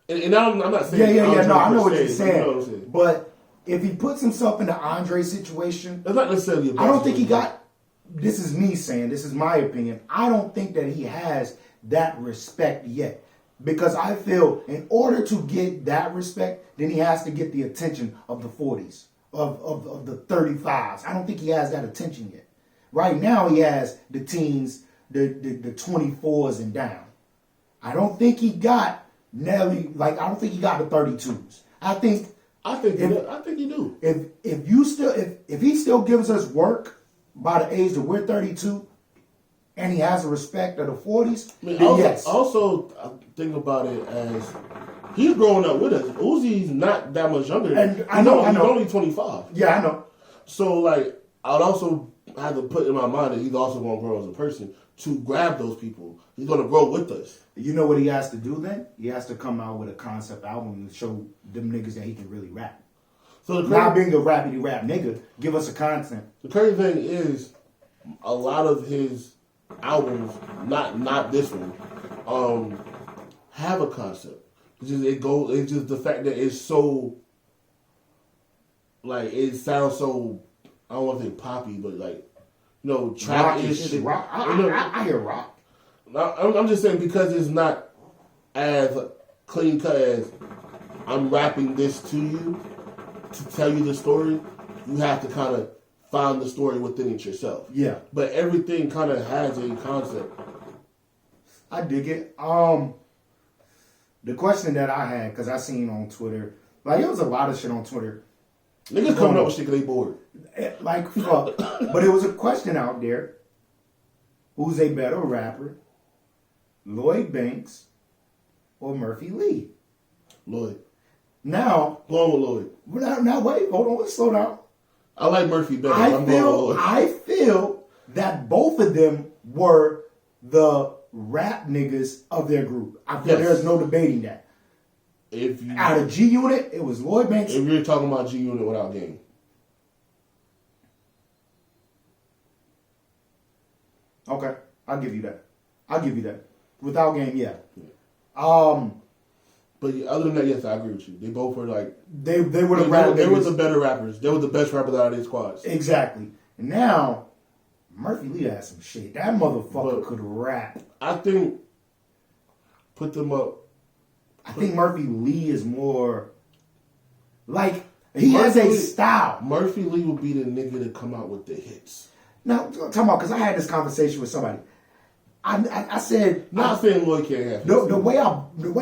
and I'm not saying. Yeah. No, I know what you're saying. But if he puts himself in the Andre situation, It's not necessarily. I don't think he got. This is me saying. This is my opinion. I don't think that he has that respect yet, because I feel in order to get that respect, then he has to get the attention of the 40s, of the 35s. I don't think he has that attention yet. Right now, he has the teens, the 24s and down. I don't think he got Nelly. Like, I don't think he got the 32s. I think you do. If he still gives us work by the age that we're 32, and he has a respect of the 40s, then yes. Also, I think about it as he's growing up with us. Uzi's not that much younger. And I know. He's only 25. Yeah, I know. So, like, I'd also have to put in my mind that he's also going to grow as a person to grab those people. He's going to grow with us. You know what he has to do then? He has to come out with a concept album and show them niggas that he can really rap. So not being a rappity rap nigga, give us a content. The crazy thing is, a lot of his albums, not this one, have a concept. It's just the fact that it's so, like, it sounds so, I don't want to say poppy, but like, you know, trap-ish. Rock. I hear rock. I'm just saying, because it's not as clean cut as I'm rapping this to you to tell you the story. You have to kind of find the story within it yourself. Yeah. But everything kind of has a concept. I dig it. The question that I had, because I seen on Twitter, like, there was a lot of shit on Twitter. Niggas coming up with shit because they bored. Like, fuck. But it was a question out there. Who's a better rapper? Lloyd Banks or Murphy Lee? Lloyd. Now, Going with Lloyd. Now wait, hold on, let's slow down. I like Murphy better. I feel that both of them were the rap niggas of their group. I feel there's no debating that. Out of G Unit, it was Lloyd Banks. If you're talking about G Unit without Game. Okay, I'll give you that. Without Game, yeah. But other than that, yes, I agree with you. They both were like they were the rap. They were the better rappers. They were the best rappers out of their squads. Exactly. And now Murphy Lee has some shit. That motherfucker could rap. I think put them up. I think Murphy Lee is more like he has a style. Murphy Lee would be the nigga to come out with the hits. Now, talking about, because I had this conversation with somebody. I said, not saying Lloyd can't have the way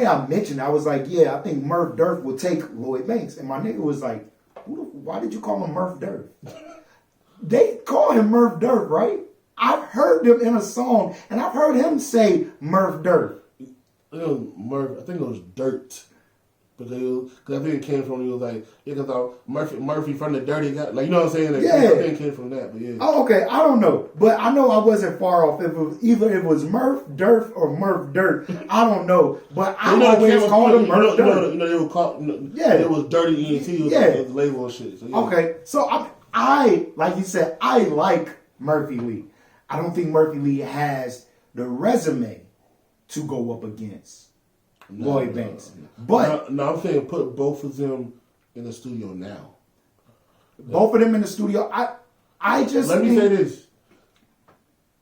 I mentioned, I was like, yeah, I think Murph Durf will take Lloyd Banks, and my nigga was like, why did you call him Murph Durf? They call him Murph Durf, right? I've heard them in a song, and I've heard him say Murph Durf. Murph, I think it was Dirt. Because I think it came from, he was like, yeah, because Murphy from the dirty guy. Like, you know what I'm saying? Like, yeah. I think it came from that, but yeah. Oh, okay. I don't know. But I know I wasn't far off. If it was either it was Murph Durf or Murph Dirt. I don't know. But I always called him Murph Dirt. You know, they would call, yeah. It was Dirty ENT. It was label and shit. So, yeah. Okay. So I, like you said, I like Murphy Lee. I don't think Murphy Lee has the resume to go up against Lloyd Banks. But no, I'm saying put both of them in the studio now. Both of them in the studio. I just let me say this.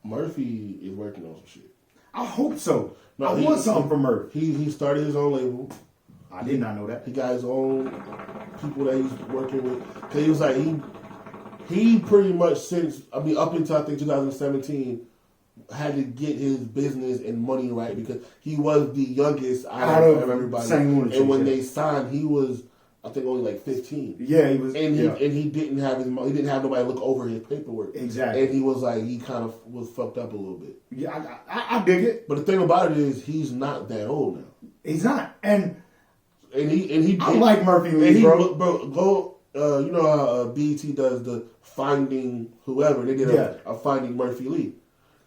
Murphy is working on some shit. I hope so. No, I want something from Murphy. He started his own label. I did not know that. He got his own people that he's working with. Cause he was like he pretty much up until I think 2017 had to get his business and money right because he was the youngest out of everybody. And when they signed, he was, I think, only like 15. Yeah, he was. And he didn't have he didn't have nobody look over his paperwork. Exactly. And he was like, he kind of was fucked up a little bit. Yeah, I dig it. But the thing about it is, he's not that old now. He's not. And he. I like Murphy Lee, bro. Go. You know how BET does the Finding Whoever. They did a Finding Murphy Lee.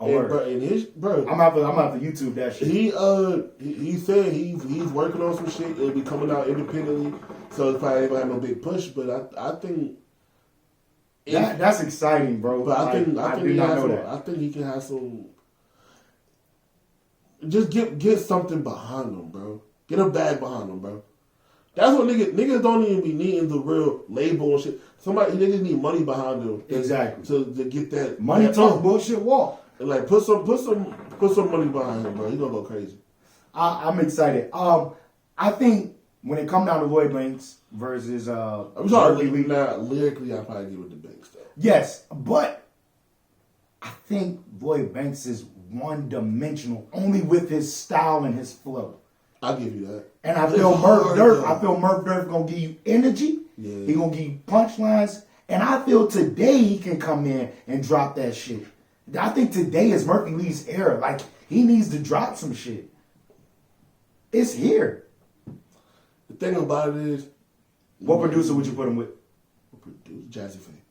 And his bro, I'm out for YouTube that shit. He said he's working on some shit. It'll be coming out independently, so it's probably ain't gonna have no big push. But I think that's exciting, bro. But I think he can have some. Just get something behind him, bro. Get a bag behind him, bro. That's what niggas don't even be needing the real label and shit. Niggas need money behind them. Exactly. To get that money talk, bullshit walk. And like put some money behind him, bro. He gonna go crazy. I'm excited. I think when it come down to Lloyd Banks versus I'm sorry, lyrically I probably give it to Banks though. Yes, but I think Lloyd Banks is one-dimensional only with his style and his flow. I'll give you that. And I feel Murph Durf gonna give you energy. Yeah. He gonna give you punchlines. And I feel today he can come in and drop that shit. I think today is Murphy Lee's era. Like, he needs to drop some shit. It's here. The thing about it is... What producer would you put him with? What producer? Jazzy Faye.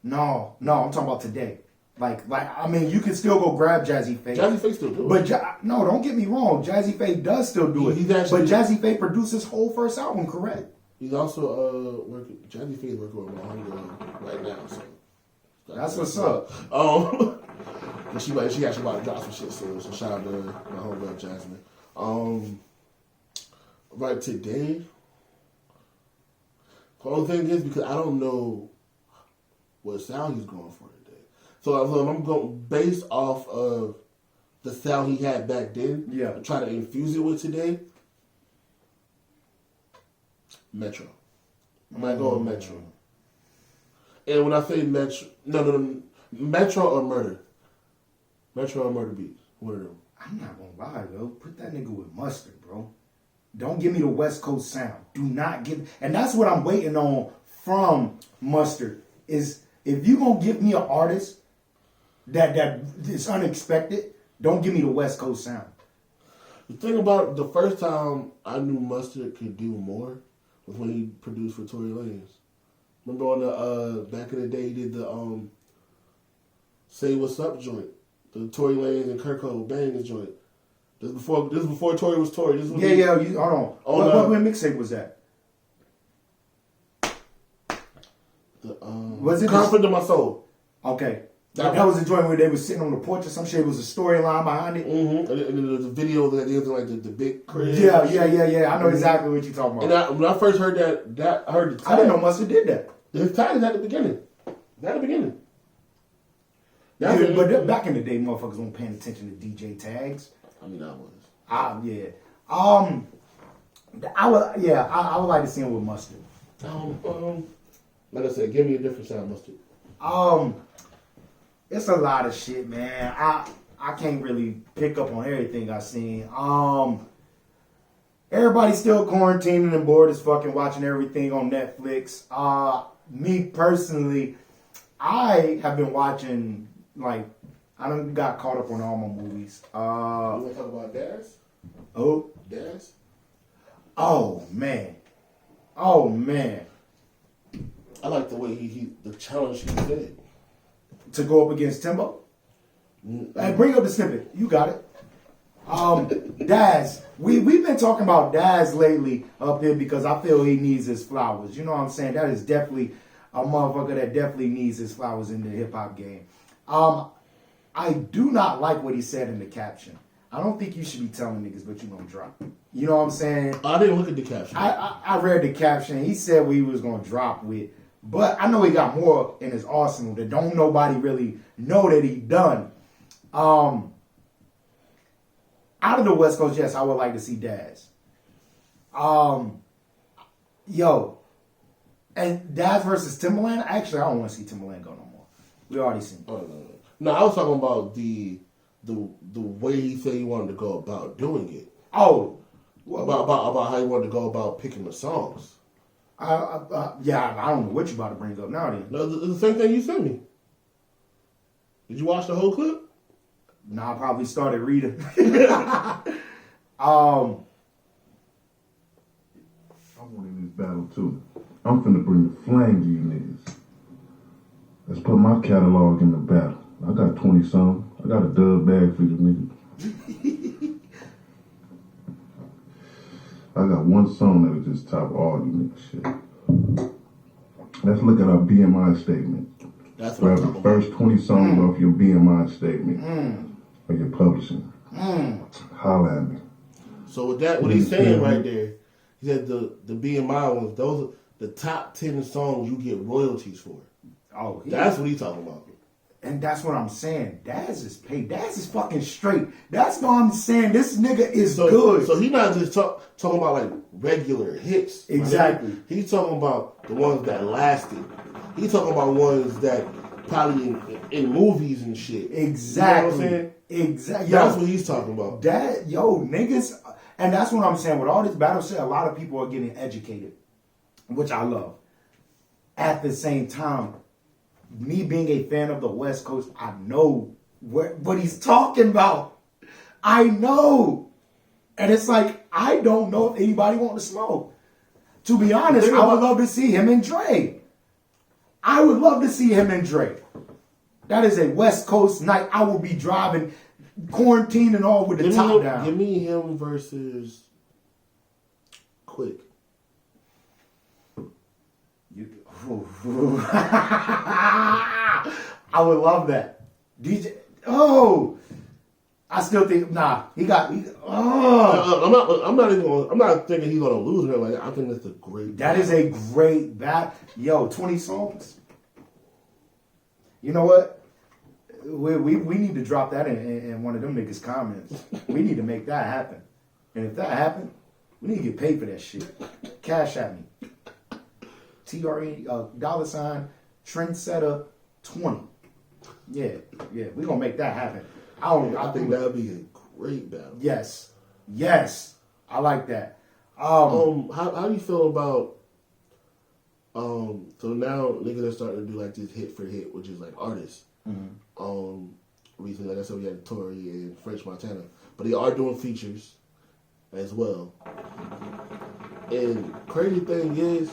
No, I'm talking about today. Like, I mean, you can still go grab Jazzy Faye. Jazzy Faye still do But it. no, don't get me wrong. Jazzy Faye does still do it. But Jazzy Faye produced his whole first album, correct? He's also working. Jazzy Faye is working with my homegirl right now, so that's what's up. She actually about to drop some shit soon. So shout out to my homegirl Jasmine. Right today, the only thing is because I don't know what sound he's going for today. So I'm going based off of the sound he had back then. Yeah. And try to infuse it with today. Metro. I might go with Metro. And when I say Metro, no, Metro or Murder. Metro or Murder Beats. One of them. I'm not gonna lie, though. Put that nigga with Mustard, bro. Don't give me the West Coast sound. Do not give... And that's what I'm waiting on from Mustard. Is if you gonna give me an artist that is unexpected, don't give me the West Coast sound. The thing about the first time I knew Mustard could do more was when he produced for Tory Lanez. Remember on the back in the day he did the Say What's Up joint, the Tory Lanez and Kirko Bang joint. This is before Tory was Tory. This was hold on. What mixtape was that? Was it Confident in My Soul? Okay. That was the joint where they was sitting on the porch or some shit. It was a storyline behind it. Mm-hmm. And the video that they was like the big crib. Yeah. I know exactly what you're talking about. And when I first heard that I heard the tag. I didn't know Mustard did that. His tag is at the beginning. But back in the day, motherfuckers weren't paying attention to DJ tags. I mean, I was. Yeah. I would like to see him with Mustard. Like I said, give me a different sound, Mustard. It's a lot of shit, man. I can't really pick up on everything I've seen. Everybody's still quarantining and bored as fucking watching everything on Netflix. Me personally, I have been watching, like, I done got caught up on all my movies. You want to talk about Daz? Oh? Daz? Oh, man. I like the way the challenge he did. To go up against Timbo? Mm-hmm. Hey, bring up the snippet. You got it. Daz. We've been talking about Daz lately up here because I feel he needs his flowers. You know what I'm saying? That is definitely a motherfucker that definitely needs his flowers in the hip-hop game. I do not like what he said in the caption. I don't think you should be telling niggas what you gonna drop. You know what I'm saying? I didn't look at the caption. I read the caption. He said what he was gonna drop with. But I know he got more in his arsenal that don't nobody really know that he done. Out of the West Coast, yes, I would like to see Daz. And Daz versus Timbaland. Actually, I don't want to see Timbaland go no more. We already seen. Oh, no, I was talking about the way he said he wanted to go about doing it. Oh, about how he wanted to go about picking the songs. I don't know what you about to bring up now. Then. No, the same thing you sent me. Did you watch the whole clip? No, I probably started reading. I want in this battle too. I'm finna bring the flame to you niggas. Let's put my catalog in the battle. I got 20 songs. I got a dub bag for you niggas. I got one song that'll just top all you niggas shit. Let's look at our BMI statement. That's what Grab the first 20 songs off your BMI statement or your publishing. Holla at me. So with that, what he's saying right there, He said the BMI ones, those are the top 10 songs you get royalties for. Oh, That's what he's talking about. And that's what I'm saying. Daz is paid. Daz is fucking straight. That's what I'm saying. This nigga is good. So he's not just talking about like regular hits. Exactly. Right? He's talking about the ones that lasted. He's talking about ones that probably in movies and shit. Exactly. You know what I'm saying? Exactly. That's what he's talking about. Niggas, and that's what I'm saying. With all this battle shit, a lot of people are getting educated, which I love. At the same time, me being a fan of the West Coast, I know what he's talking about. I know. And it's like, I don't know if anybody want to smoke. To be honest, I would love to see him and Dre. I would love to see him and Dre. That is a West Coast night. I will be driving, quarantine and all with the top down. Give me him versus Quick. I would love that. DJ. I still think he got. I'm not thinking he's gonna lose her. Like I think that's a great. That is a great bat. 20 songs. You know what? We need to drop that in one of them niggas' comments. We need to make that happen. And if that happens, we need to get paid for that shit. Cash at me. TRE $ Trendsetter 20. Yeah, we're gonna make that happen. I think that'd be a great battle. Yes, I like that. How do you feel about so now niggas are starting to do like this hit for hit, which is like artists. Mm-hmm. Recently, like I said, we had Tory and French Montana, but they are doing features as well. And crazy thing is,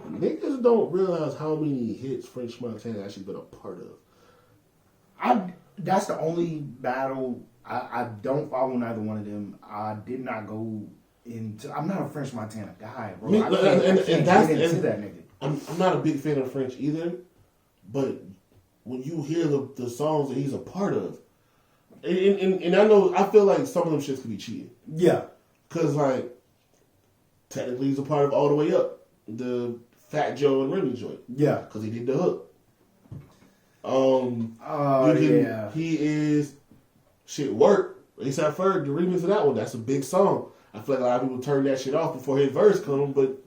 niggas don't realize how many hits French Montana actually been a part of. That's the only battle. I don't follow neither one of them. I did not go into. I'm not a French Montana guy, bro. I can't get into that nigga. I'm not a big fan of French either, but when you hear the songs that he's a part of, and I feel like some of them shits could be cheated. Yeah. Because, like, technically he's a part of All the Way Up, the Fat Joe and Remy joint. Yeah. Because he did the hook. He is Work. A$AP Ferg, the remix of that one, that's a big song. I feel like a lot of people turn that shit off before his verse comes, but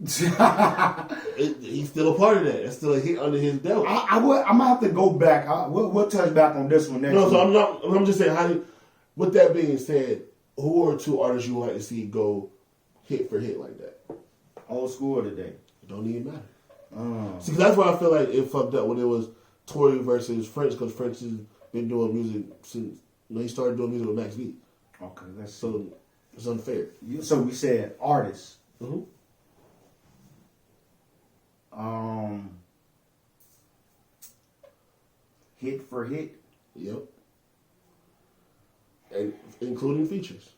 he's still a part of that. That's still a hit under his belt. I'm gonna have to go back. We'll touch back on this one next. No, so I'm just saying. With that being said, who are two artists you would like to see go hit for hit like that? Old school or today? It don't even matter. See, that's why I feel like it fucked up when it was Tory versus French, because French has been doing music since he started doing music with Max B. Okay, so it's unfair. So we said artists. Mm-hmm. Hit for hit. Yep. And including features.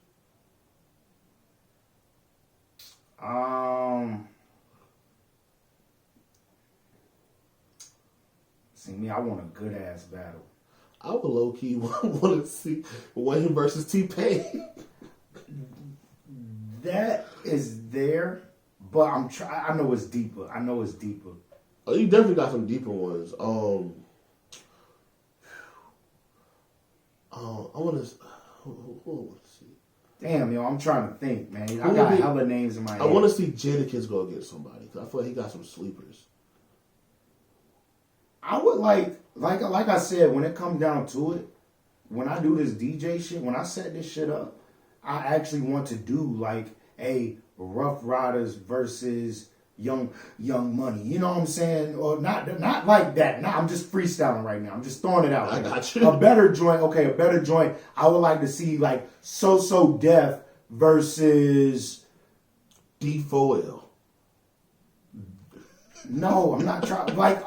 See me, I want a good ass battle. I would low key want to see Wayne versus T-Pain. That is there, but I know it's deeper. Oh, you definitely got some deeper ones. I want to. Who I want to see? Damn, yo, I'm trying to think, man. I got hella names in my head. I want to see Jadakiss go against somebody because I feel like he got some sleepers. I would like I said, when it comes down to it, when I do this DJ shit, when I set this shit up, I actually want to do like a Rough Riders versus Young Money. You know what I'm saying? Or not like that. Nah, I'm just freestyling right now. I'm just throwing it out. I got you. A better joint. I would like to see like So Def versus D4L. No, I'm not trying. Like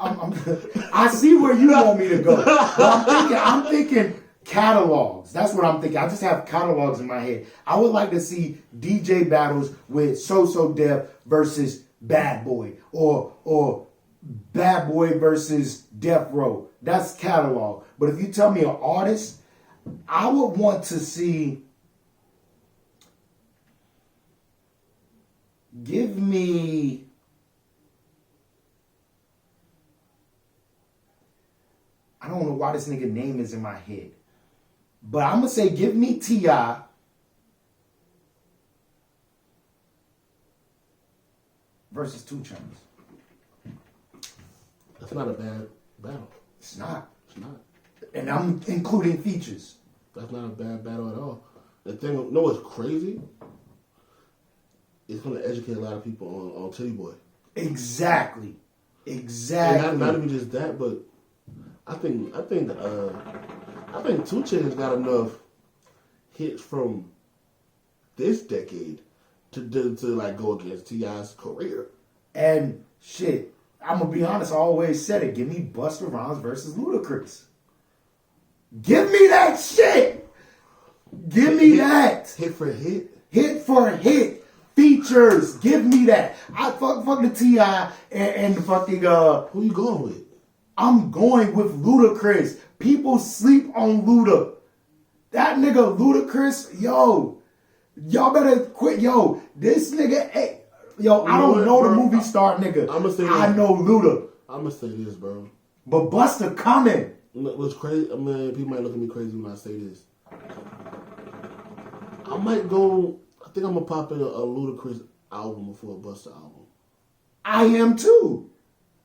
I see where you want me to go. But I'm thinking catalogs. That's what I'm thinking. I just have catalogs in my head. I would like to see DJ battles with So Def versus Bad Boy, or Bad Boy versus Death Row. That's catalog. But if you tell me an artist, I would want to see. Give me. I don't know why this nigga name is in my head. But I'm going to say give me T.I. versus 2 Chainz. That's not a bad battle. It's not. It's not. And I'm including features. That's not a bad battle at all. The thing, you know what's crazy? It's going to educate a lot of people on Titty Boy. Exactly. And not even just that, but I think 2 Chainz got enough hits from this decade to like go against T.I.'s career. And shit, I'm gonna be honest. I always said it. Give me Busta Rhymes versus Ludacris. Give me that shit. Give me that. Hit for hit. Hit for hit. Features. Give me that. I fuck the T.I. and the fucking Who you going with? I'm going with Ludacris. People sleep on Luda. That nigga Ludacris, yo. Y'all better quit. Yo, this nigga, hey, yo, I don't know the movie star nigga. I'ma say I this. know Luda. I'm going to say this, bro. But Busta coming. What's crazy, I mean, people might look at me crazy when I say this. I might go, I think I'm going to pop in a Ludacris album before a Busta album. I am too.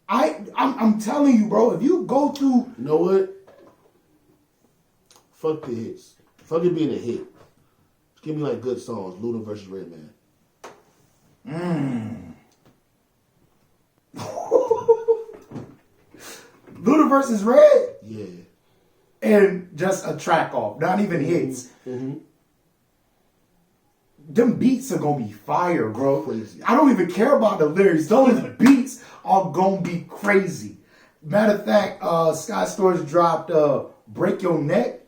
I'm telling you, bro, if you go through. You know what? Fuck the hits. Fuck it being a hit. Just give me like good songs. Luda versus Redman. Luda versus Red? Yeah. And just a track off, not even hits. Mm-hmm. Them beats are gonna be fire, bro. Crazy. I don't even care about the lyrics. Those beats are gonna be crazy. Matter of fact, Sky Storch dropped Break Your Neck.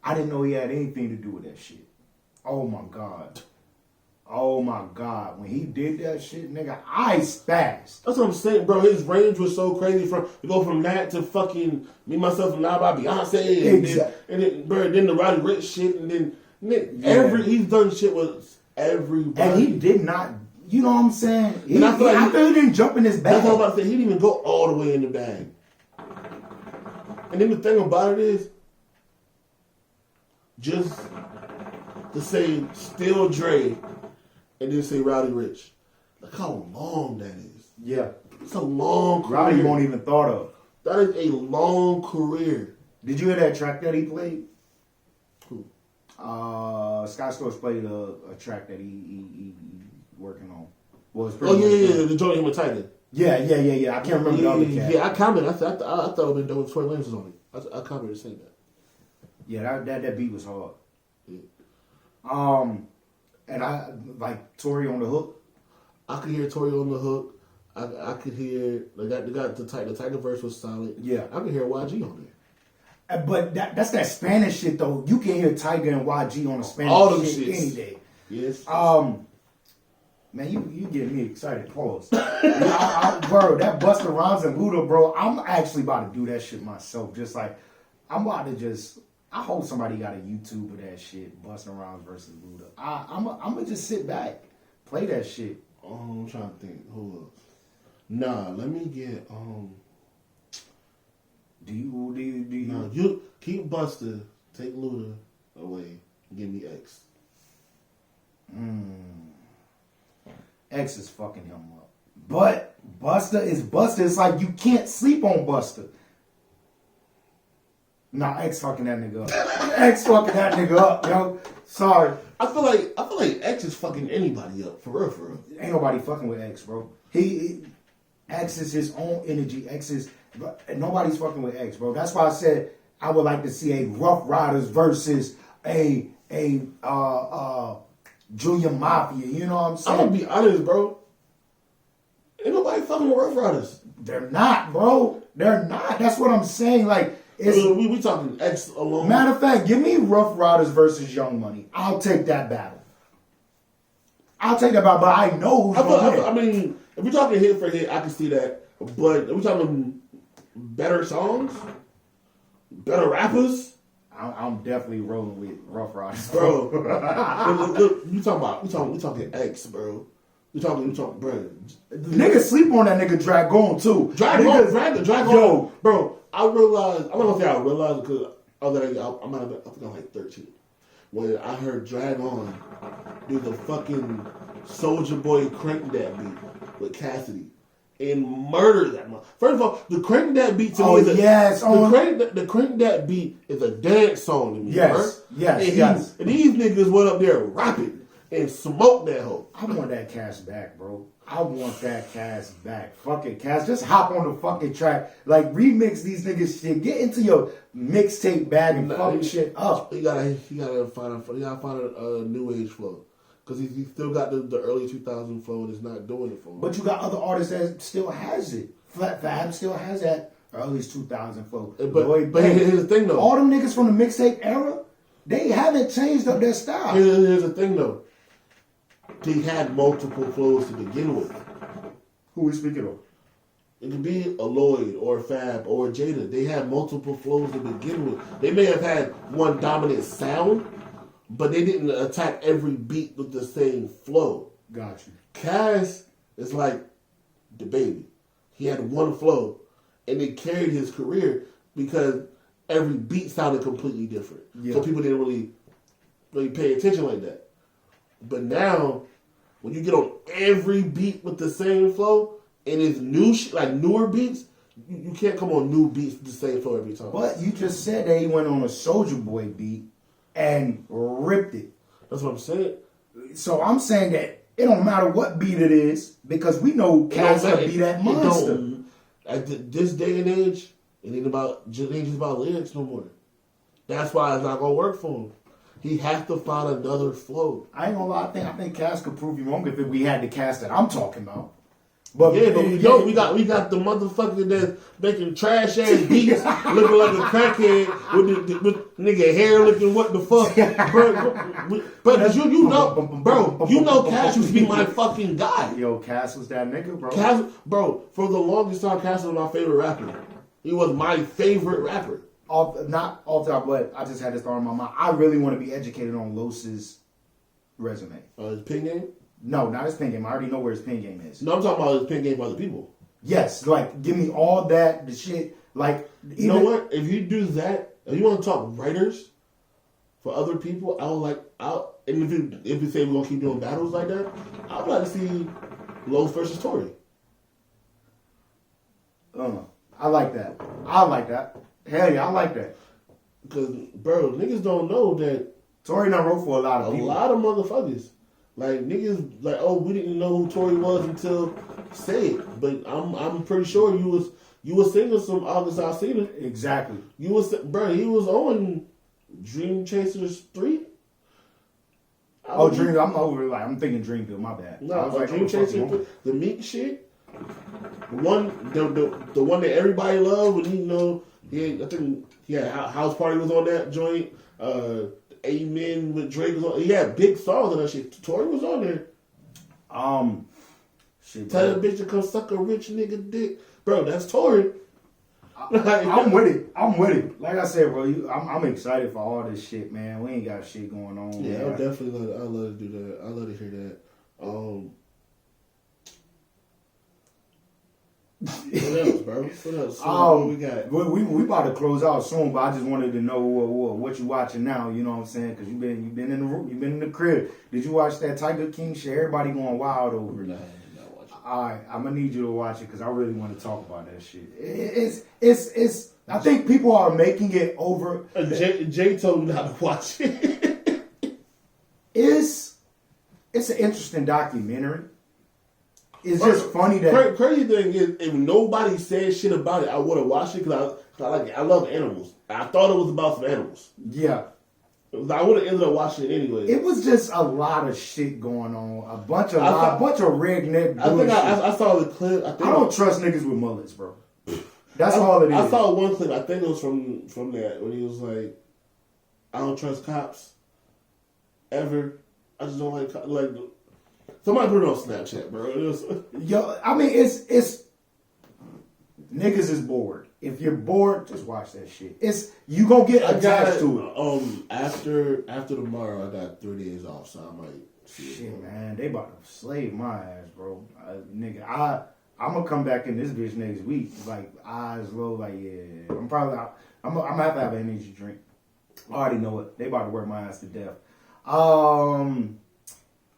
I didn't know he had anything to do with that shit. Oh my God. Oh my God. When he did that shit, nigga, I spazzed. That's what I'm saying, bro. His range was so crazy to go from that to fucking Me, Myself, and I by Beyonce. And then the Roddy Ricch shit. And then he's done shit with everybody. And he did not, you know what I'm saying? And I feel like he didn't jump in his bag. That's what I'm about to say. He didn't even go all the way in the bag. And then the thing about it is, just to say Still Dre and then say Roddy Ricch. Look how long that is. Yeah. It's a long career. Roddy won't even thought of. That is a long career. Did you hear that track that he played? Who? Sky Storch played a track that he working on. Well, it's the joint him with Titan. Yeah. I can't remember the other cat. Yeah, I commented. I thought it would have been dope if Tory Lanez was on it. I commented saying that. Yeah, that beat was hard. Yeah. And I like Tory on the hook. I could hear Tory on the hook. I could hear they got the Titan verse was solid. Yeah. I could hear YG on there. But that's that Spanish shit though. You can hear Tiger and YG on the Spanish All them shit shits. any day. Yes. Man, you getting me excited. Pause. Bro, that Busta Rhymes and Luda, bro. I'm actually about to do that shit myself. Just like I'm about to just. I hope somebody got a YouTube of that shit. Busta Rhymes versus Luda. I'm gonna just sit back, play that shit. I'm trying to think. Who else? Nah, let me get Do you? No, you keep Busta, take Luda away, give me X. X is fucking him up. But Busta is Busta. It's like you can't sleep on Busta. Nah, X fucking that nigga up. X fucking that nigga up, yo. Sorry. I feel like X is fucking anybody up, for real. Ain't nobody fucking with X, bro. X is his own energy. Nobody's fucking with X, bro. That's why I said I would like to see a Rough Riders versus a Junior Mafia. You know what I'm saying? I'm gonna be honest, bro. Ain't nobody fucking with Rough Riders. They're not, bro. They're not. That's what I'm saying. Like, we talking X alone. Matter of fact, give me Rough Riders versus Young Money. I'll take that battle. But I know who's going to win. I mean, if we're talking hit for hit, I can see that. But if we're talking better songs, better rappers, I'm definitely rolling with Rough Riders, bro. Look, we talking X, bro. You talking, bro. Niggas sleep on that nigga Dragon too. Dragon. Yo, Bro, I realized, I'm not gonna say I realized because I think I was like 13. When I heard Dragon do the fucking Soulja Boy Crank That beat with Cassidy and murder that man. First of all, the Crank That beat to me is the Crank That beat is a dance song to me. Yes, bro. yes. And these niggas went up there rapping and smoked that hoe. I want that cash back, bro. I want that cash back. Fuck it, Cash. Just hop on the fucking track. Like, remix these niggas shit. Get into your mixtape bag and fuck shit up. You gotta find a new age flow. Because he still got the early 2000 flow and it's not doing it for him. But you got other artists that still has it. Flat Fab still has that early 2000 flow. But here's the thing, though. All them niggas from the mixtape era, they haven't changed up their style. Here's the thing, though. They had multiple flows to begin with. Who we speaking of? It could be a Lloyd or a Fab or a Jada. They had multiple flows to begin with. They may have had one dominant sound, but they didn't attack every beat with the same flow. Got you. Cass is like the baby. He had one flow, and it carried his career because every beat sounded completely different. Yeah. So people didn't really pay attention like that. But now, when you get on every beat with the same flow, and it's new shit, like newer beats, you can't come on new beats with the same flow every time. But you just said that he went on a Soulja Boy beat and ripped it. That's what I'm saying. So I'm saying that it don't matter what beat it is, because we know Cass can be that monster. At this day and age, it ain't just about lyrics no more. That's why it's not gonna work for him. He has to find another flow. I ain't gonna lie, I think Cass could prove you wrong if we had the Cass that I'm talking about. But we got the motherfucker that's making trash ass beats, looking like a crackhead with nigga hair looking what the fuck, bro. But you know, Cass used to be my fucking guy. Yo, Cass was that nigga, bro. Cass, bro, for the longest time, Cass was my favorite rapper. He was my favorite rapper. Not all the time, but I just had this thought in my mind. I really want to be educated on Los's resume. His pin game? No, not his pin game. I already know where his pin game is. No, I'm talking about his pin game for other people. Yes, like, give me all that, the shit. Like, you know what? If you do that, if you want to talk writers for other people, and if you say we're gonna keep doing battles like that, I would like to see Los versus Tory. I like that. Hell yeah, I like that. Because, bro, niggas don't know that Tory done wrote for a lot of people. A lot of motherfuckers. Like, niggas, like, oh, we didn't know who Tory was until say it. But I'm pretty sure you was singing some August Alsina. Exactly. He was on Dream Chasers 3. Dream. I'm thinking Dreamville. My bad. No, Dream Chasers 3. The Meek shit. The one that everybody loved. When I think House Party was on that joint. Amen with Drake was on. He had big songs on that shit. Tory was on there. Shit. Tell that bitch to come suck a rich nigga dick, bro. That's Tory. I'm with it. Like I said, bro, I'm excited for all this shit, man. We ain't got shit going on. Yeah, man. I definitely I love to do that. I love to hear that. What else, bro? What else? What we got? We about to close out soon, but I just wanted to know what you watching now. You know what I'm saying? Because you've been in the room, you've been in the crib. Did you watch that Tiger King shit? Everybody going wild over it. No, I did not watch it. All right, I'm gonna need you to watch it because I really want to talk about that shit. It's. I think people are making it over. Jay told me not to watch it. It's an interesting documentary. It's just funny that crazy thing is, if nobody said shit about it, I would have watched it because I love animals. I thought it was about some animals. Yeah, I would have ended up watching it anyway. it was just a lot of shit going on. A bunch of redneck bullshit. I saw the clip. I don't trust niggas with mullets, bro. That's all it is. I saw one clip. I think it was from that when he was like, "I don't trust cops ever. I just don't like." Somebody put it on Snapchat, bro. Yo, I mean, it's niggas is bored. If you're bored, just watch that shit. You gonna get attached to it. After tomorrow, I got 3 days off, so I might Shit, man, they about to slave my ass, bro. Nigga, I'm gonna come back in this bitch next week, like eyes low, like yeah. I'm probably out. I'm gonna have to have an energy drink. I already know it. They about to work my ass to death. I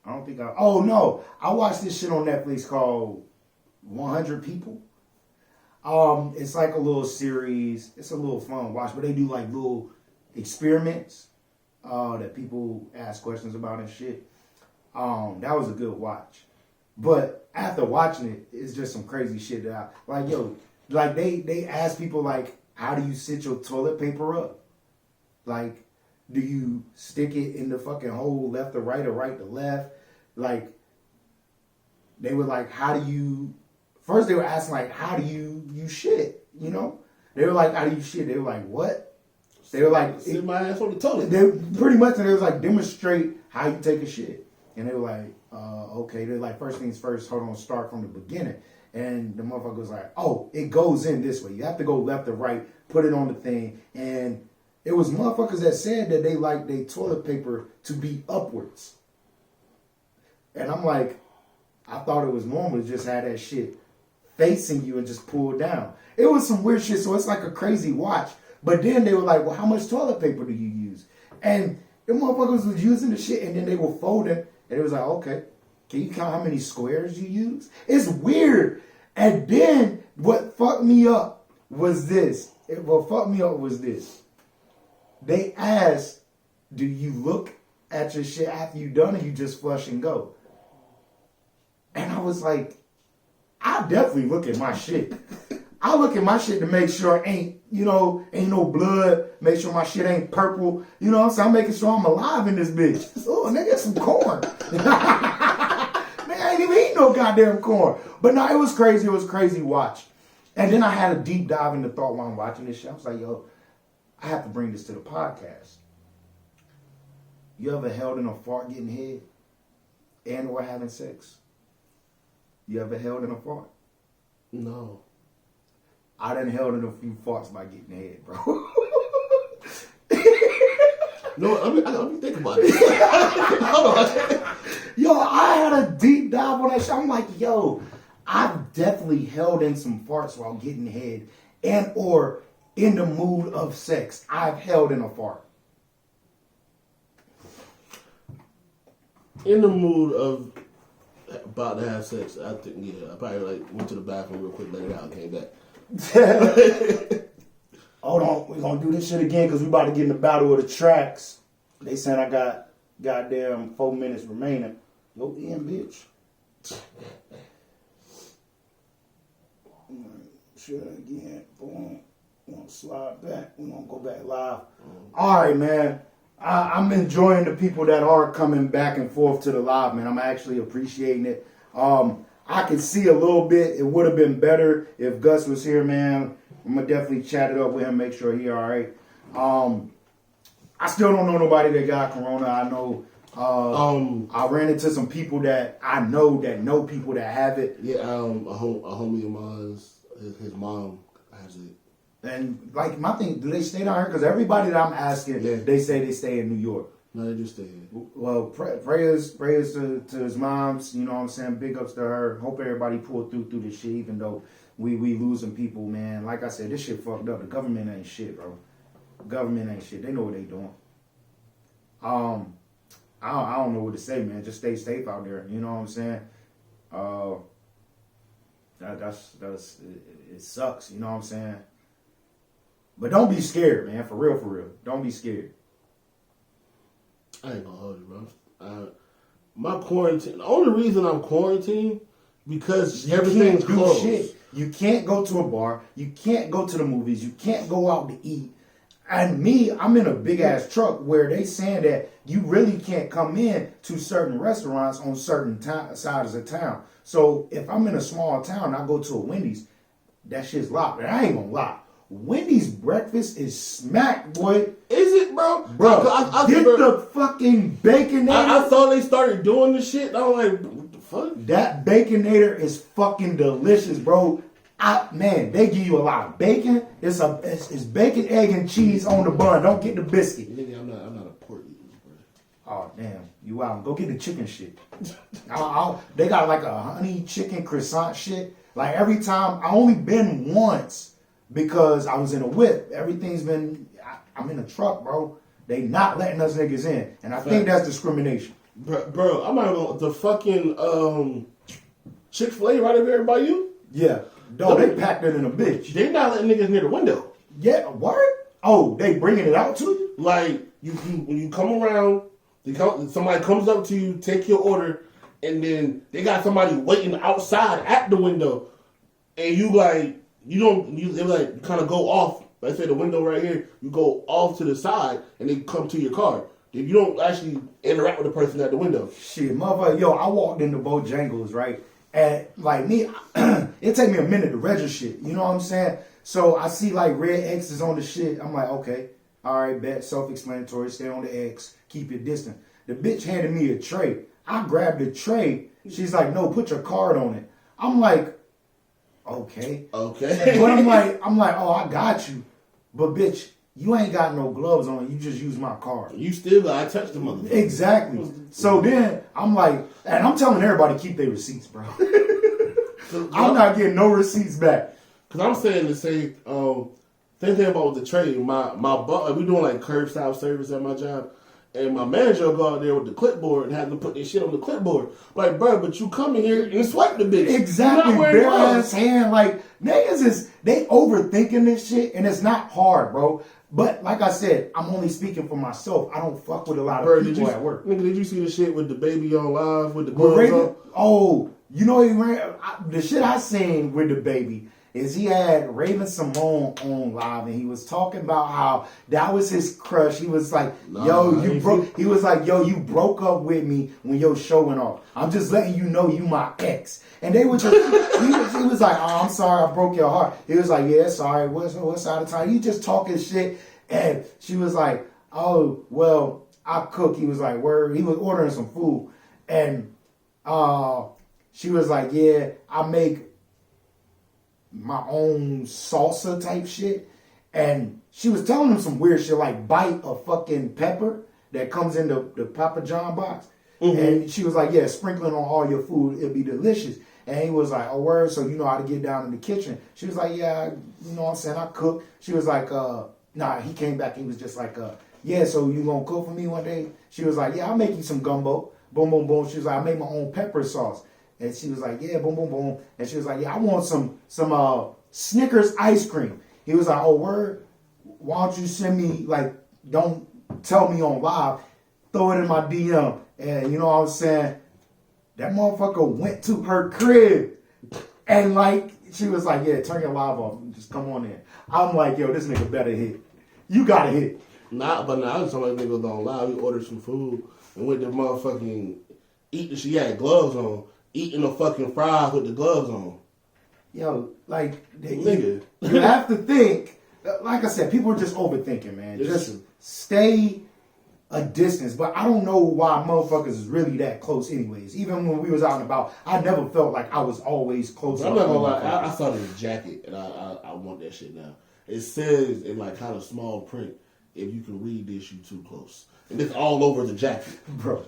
don't think I. Oh no, I watched this shit on Netflix called 100 People. It's like a little series. It's a little fun watch, but they do like little experiments that people ask questions about and shit. That was a good watch. But after watching it, it's just some crazy shit that I like. Yo, like they ask people like, how do you sit your toilet paper up? Like, do you stick it in the fucking hole left to right or right to left? Like, they were like, how do you? First they were asking like, how do you shit? You know? They were like, how do you shit? They were like, what? They were like, sit my ass on the toilet. They pretty much, and they was like, demonstrate how you take a shit. And they were like, okay. They're like, first things first, hold on, start from the beginning. And the motherfucker was like, oh, it goes in this way. You have to go left to right, put it on the thing. And it was motherfuckers that said that they like their toilet paper to be upwards. And I'm like, I thought it was normal to just have that shit facing you and just pull down. It was some weird shit, so it's like a crazy watch. But then they were like, well, how much toilet paper do you use? And the motherfuckers was using the shit, and then they were folding, and it was like, okay, can you count how many squares you use? It's weird. And then what fucked me up was this. They asked, do you look at your shit after you done, or you just flush and go? And I was like, I definitely look at my shit. I look at my shit to make sure ain't no blood, make sure my shit ain't purple. You know what I'm saying? I'm making sure I'm alive in this bitch. Oh, nigga, some corn. Nigga, I ain't even eating no goddamn corn. But no, it was crazy. It was a crazy watch. And then I had a deep dive into thought while I'm watching this shit. I was like, yo, I have to bring this to the podcast. You ever held in a fart getting head and or having sex? You ever held in a fart? No. I done held in a few farts by getting head, bro. No, let me think about it. Hold on. Yo, I had a deep dive on that shit. I'm like, yo, I've definitely held in some farts while getting head and or in the mood of sex. I've held in a fart. In the mood of about to have sex, I think, yeah, I probably like went to the bathroom real quick, let it out, and came back. Hold on, we're gonna do this shit again because we about to get in the battle of the tracks. They saying I got goddamn 4 minutes remaining. Go in, bitch. Shit again. Boom. We're gonna slide back. We're gonna go back live. All right, man. I'm enjoying the people that are coming back and forth to the live, man. I'm actually appreciating it. I can see a little bit. It would have been better if Gus was here, man. I'm gonna definitely chat it up with him, make sure he all right. I still don't know nobody that got corona. I know. I ran into some people that I know that know people that have it. Yeah, a homie of mine's, his mom has it. And like my thing, do they stay down here? Because everybody that I'm asking, yeah, they say they stay in New York. No, they just stay here. Well, prayers to his moms. You know what I'm saying? Big ups to her. Hope everybody pulled through this shit, even though we losing people, man. Like I said, this shit fucked up. The government ain't shit, bro. Government ain't shit. They know what they doing. I don't know what to say, man. Just stay safe out there. You know what I'm saying? It sucks. You know what I'm saying? But don't be scared, man. For real. Don't be scared. I ain't gonna hold you, bro. My quarantine. The only reason I'm quarantined because everything's closed. Shit. You can't go to a bar. You can't go to the movies. You can't go out to eat. And me, I'm in a big ass truck where they saying that you really can't come in to certain restaurants on certain sides of town. So if I'm in a small town, I go to a Wendy's, that shit's locked. And I ain't gonna lie. Wendy's breakfast is smack, boy. Is it, bro? Bro, get the fucking Baconator. I thought they started doing this shit. I'm like, what the fuck? That Baconator is fucking delicious, bro. Man, they give you a lot of bacon. It's bacon, egg, and cheese on the bun. Don't get the biscuit. Nigga, I'm not a pork eater, bro. Oh damn, you out? Go get the chicken shit. They got like a honey chicken croissant shit. Like every time, I only been once because I was in a whip. Everything's been. I'm in a truck, bro. They not letting us niggas in, and I think that's discrimination. Bro, I'm not going the fucking Chick-fil-A right over there by you. Yeah, no, they packed it in a bitch. They not letting niggas near the window. Yeah, what? Oh, they bringing it out to you? Like you when you come around. Somebody comes up to you, take your order, and then they got somebody waiting outside at the window, and you like you kind of go off. Let's say the window right here, you go off to the side, and they come to your car. If you don't actually interact with the person at the window. Shit, motherfucker, yo, I walked into Bojangles, right, and like me, it take me a minute to register shit. You know what I'm saying? So I see like red X's on the shit. I'm like, okay, all right, bet, self-explanatory. Stay on the X. Keep it distant. The bitch handed me a tray. I grabbed the tray. She's like, no, put your card on it. I'm like, okay. Okay. But I'm like, oh, I got you. But bitch, you ain't got no gloves on. You just use my card. You still got to touch the motherfucker. Exactly. So then I'm like, and I'm telling everybody to keep their receipts, bro. I'm not getting no receipts back. Because I'm saying the same thing about the tray. My boss, we doing like curbside service at my job. And my manager will go out there with the clipboard and have to put this shit on the clipboard. Like, bro, but you come in here and swipe the bitch. Exactly, bare ass hand. Like, niggas they overthinking this shit, and it's not hard, bro. But like I said, I'm only speaking for myself. I don't fuck with a lot of people at work. Nigga, did you see the shit with the baby on live with the gloves on? Oh, you know the shit I seen with the baby is he had Raven Simone on live, and he was talking about how that was his crush. He was like, He was like, yo, you broke up with me when your show went off. I'm just letting you know you my ex. And they were just, he was like, oh, I'm sorry, I broke your heart. He was like, yeah, sorry, what side of time? You just talking shit. And she was like, oh, well, I cook. He was like, word. He was ordering some food. And she was like, yeah, I make my own salsa type shit. And she was telling him some weird shit like bite a fucking pepper that comes in the Papa John box. Mm-hmm. And she was like, yeah, sprinkling on all your food, it'll be delicious. And he was like, oh, word, so you know how to get down in the kitchen. She was like, yeah, you know what I'm saying, I cook. She was like, nah, he came back, he was just like, yeah, so you gonna cook for me one day? She was like, yeah, I'll make you some gumbo. Boom, boom, boom. She was like, I make my own pepper sauce. And she was like, yeah, boom, boom, boom. And she was like, yeah, I want some Snickers ice cream. He was like, oh, word, why don't you send me, like, don't tell me on live, throw it in my DM. And you know what I'm saying? That motherfucker went to her crib. And, like, she was like, yeah, turn your live off. Just come on in. I'm like, yo, this nigga better hit. You gotta hit. But I was telling niggas on live, we ordered some food and went to motherfucking eat the shit. He had gloves on. Eating the fucking fries with the gloves on. Yo, like, nigga, you have to think, like I said, people are just overthinking, man. Just stay a distance. But I don't know why motherfuckers is really that close anyways. Even when we was out and about, I never felt like I was always close. I'm not gonna lie, I saw this jacket, and I want that shit now. It says in like kind of small print, if you can read this, you too close. And it's all over the jacket. Bro,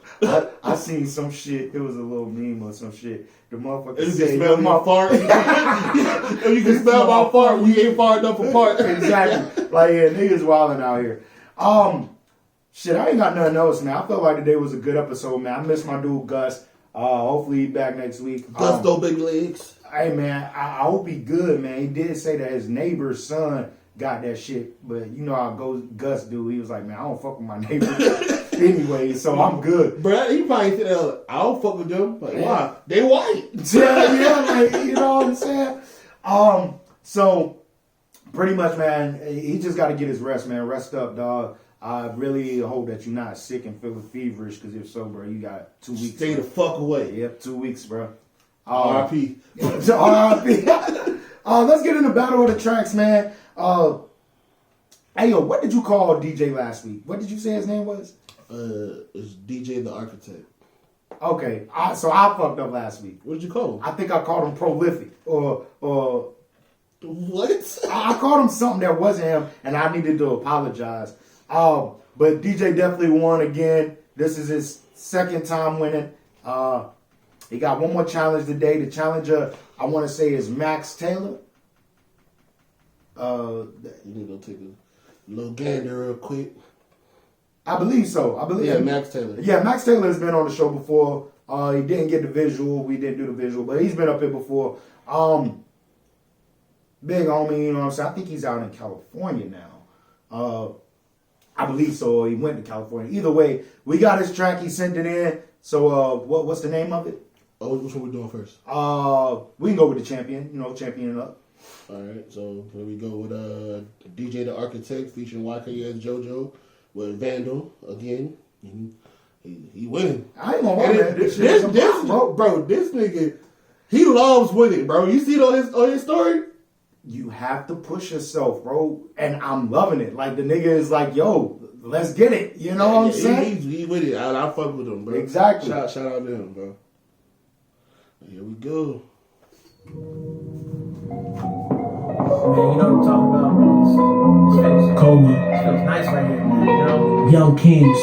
I seen some shit. It was a little meme or some shit. The motherfucker you can smell my fart. If you can smell my fart, we ain't far enough apart. Exactly. Like, yeah, niggas wilding out here. Shit, I ain't got nothing else, man. I felt like today was a good episode, man. I miss my dude, Gus. Hopefully he back next week. Gusto big legs. Hey, man, I hope he good, man. He did say that his neighbor's son got that shit, but you know how Gus do. He was like, man, I don't fuck with my neighbor anyway, so I'm good. Bro, he probably said, I don't fuck with them. Like, why? They white. Yeah, like, you know what I'm saying? So pretty much, man, he just got to get his rest, man. Rest up, dog. I really hope that you're not sick and feeling feverish, because if so, bro, you got 2 weeks. Stay the fuck away. Yep, 2 weeks, bro. R.I.P. R.I.P. Let's get into Battle of the Tracks, man. Hey, yo, what did you call DJ last week? What did you say his name was? It's DJ the Architect. Okay, so I fucked up last week. What did you call him? I think I called him Prolific, or what? I called him something that wasn't him, and I needed to apologize. But DJ definitely won again. This is his second time winning. He got one more challenge today. The challenger, I want to say, is Max Taylor. You need to go take a little gander real quick. I believe so. Yeah, Max Taylor. Yeah, Max Taylor has been on the show before. He didn't get the visual. We didn't do the visual, but he's been up here before. Big homie, you know what I'm saying? I think he's out in California now. I believe so. He went to California. Either way, we got his track. He sent it in. So what's the name of it? Oh, which one we doing first? We can go with the champion. You know, champion up. All right, so here we go with DJ the Architect featuring YKS JoJo with Vandal again. He winning. I ain't gonna lie, man. This nigga, he loves winning, bro. You see it on his story? You have to push yourself, bro. And I'm loving it. Like, the nigga is like, yo, let's get it. You know what I'm saying? He with it. I fuck with him, bro. Exactly. Shout out to him, bro. Here we go. Man, you know what I'm talking about, bro. This feels Coma. This feels nice right here, man. You know? Young Kings.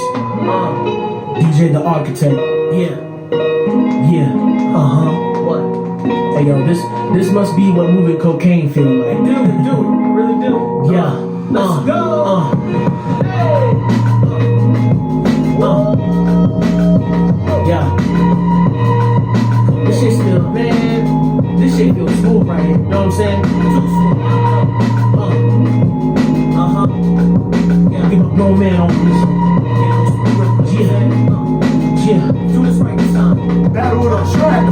DJ the Architect. Yeah. Yeah. What? Hey yo, this must be what moving cocaine feel like. Dude, really do. Yeah. Let's go. Hey. Yeah. This shit still, man. This shit feels smooth right here. You know what I'm saying? Too smooth. Yeah. Give a grown man on this. Yeah. Do this right this time. Battle with a track.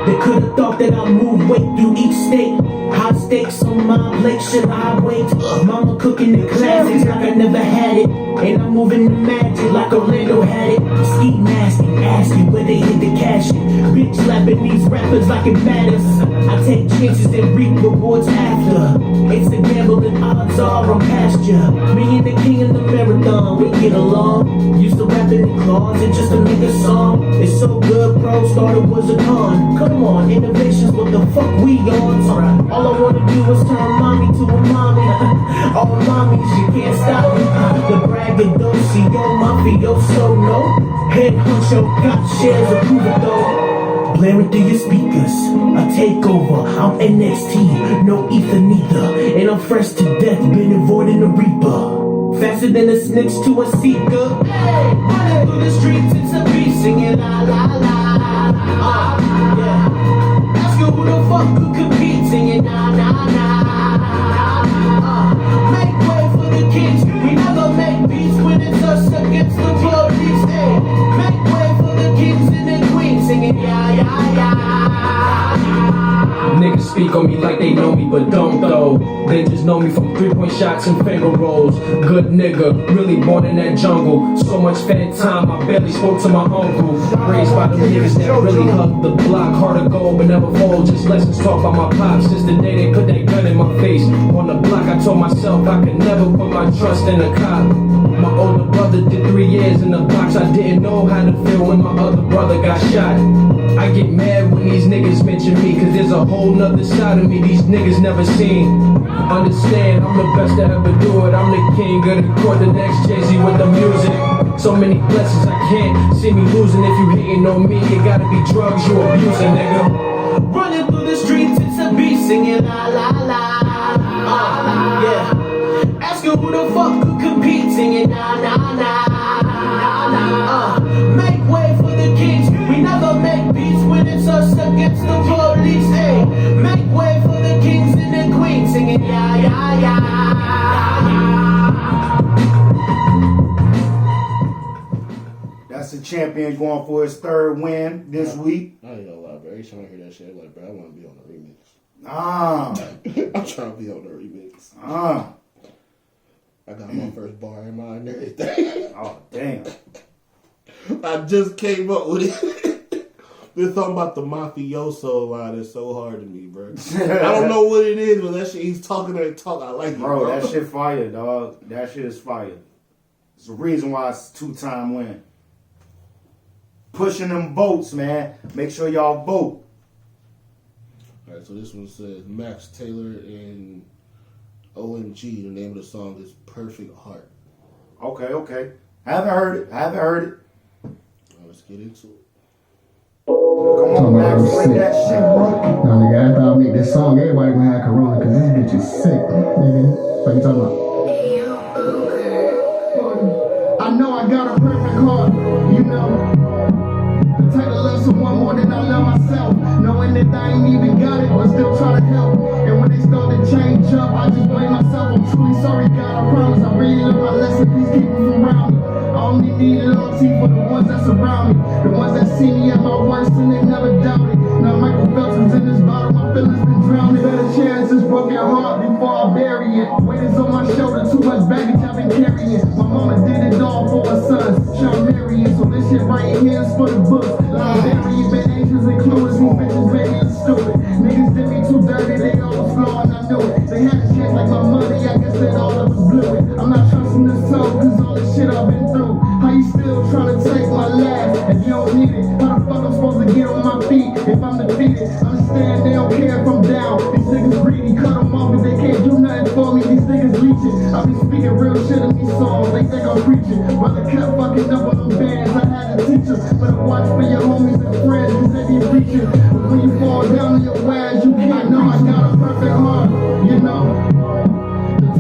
They could've thought that I'd move weight through each state. High stakes on my plate, should I wait? Mama cooking the classics like I never had it. And I'm moving the magic like Orlando had it. Ski nasty, asking where they hit the cash in. Bitch slapping these rappers like it matters. I take chances and reap rewards after. It's a gamble and odds are on pasture. Me and the king in the marathon, we get along. Used to rap in the closet just to make a song. It's so good, bro, started was a con. Come on, innovations, what the fuck we on? All I wanna do is turn mommy to a mommy. All mommies, you can't stop me. The braggadocio, mafioso, no. Head honcho, got shares of proof it though. Blaring through your speakers, a takeover. I'm NXT, no ether neither. And I'm fresh to death, been avoiding the reaper. Faster than a snitch to a seeker. Hey, running through the streets, it's a beat singing la la la. Yeah. Ask you who the fuck could compete, singing na na na. Make way for the kings. We never make beats when it's us against the police. Hey, make way for the kings and the queens, singing yeah yeah yeah. Niggas speak on me like they know me, but don't though. They just know me from 3-point shots and finger rolls. Good nigga, really born in that jungle. So much fed time, I barely spoke to my uncle. Raised by the niggas that really hug the block. Hard to go, but never fold. Just lessons taught by my pops. Since the day they put that gun in my face. On the block, I told myself I could never put my trust in a cop. My older brother did 3 years in the box. I didn't know how to feel when my other brother got shot. I get mad when these niggas mention me, cause there's a whole nother side of me these niggas never seen. Understand, I'm the best to ever do it. I'm the king of the court, the next Jay-Z with the music. So many blessings, I can't see me losing. If you hating on me, it gotta be drugs you abusing, nigga. Running through the streets, it's a beat singing la la la. Yeah. Ask her who the fuck could compete, singing na na na. Make way for the kings. We never make beats when it's us against the police. Hey, make way for the kings and the queens, singing yeah yeah yeah. That's the champion going for his third win this week. I ain't gonna lie, bro. Every time I hear that shit, I'm like, bro, I want to be on the remix. Ah. I'm trying to be on the remix. Ah. I got my first bar in mind and everything. Oh, damn. I just came up with it. This something about the mafioso line is so hard to me, bro. I don't know what it is, but that shit, he's talking that talk. I like it, Bro, that shit fire, dog. That shit is fire. It's the reason why it's a 2-time win. Pushing them votes, man. Make sure y'all vote. All right, so this one says Max Taylor and OMG. The name of the song is Perfect Heart. Okay. Haven't heard it. get into it. Come on, Max, play that shit, bro. No, nigga, after I make this song, everybody gonna have corona, cause this bitch is sick, nigga. What you talking about? I know I got a perfect heart, you know. The type to love someone more than I love myself. Knowing that I ain't even got it, but still try to help. And when they start to change up, I just blame myself. I'm truly sorry, God, I promise. I really learned my lesson, please keep it from around me. I only need loyalty for the ones that surround me. The ones that see me at my worst and they never doubt it. Now Michael Phelps is in this bottle, my feelings been drowning. Better chances, broken heart before I bury it. Weight is on my shoulder, too much baggage I've been carrying. My mama did it all for her sons, Sean Marion. So this shit right here is for the books. Like burying bad angels and clueless, these bitches made me stupid. Niggas did me too dirty, they always flaw and I knew it. They had a chance like my money, I guess that all of us blew it. I'm not trusting this soul, cause all the shit I've been through. How you still trying to take my life if you don't need it? How the fuck I'm supposed to get on my feet if I'm defeated? Understand they don't care if I'm down. These niggas greedy, cut them off if they can't do nothing for me. These niggas leeching. I be speaking real shit in these songs, they think I'm preaching. Brother kept fucking up on them bands, I had to teach them. Better watch for your homies and friends, cause they be reaching. But when you fall down on your ass, you can't know I got a perfect heart, you know.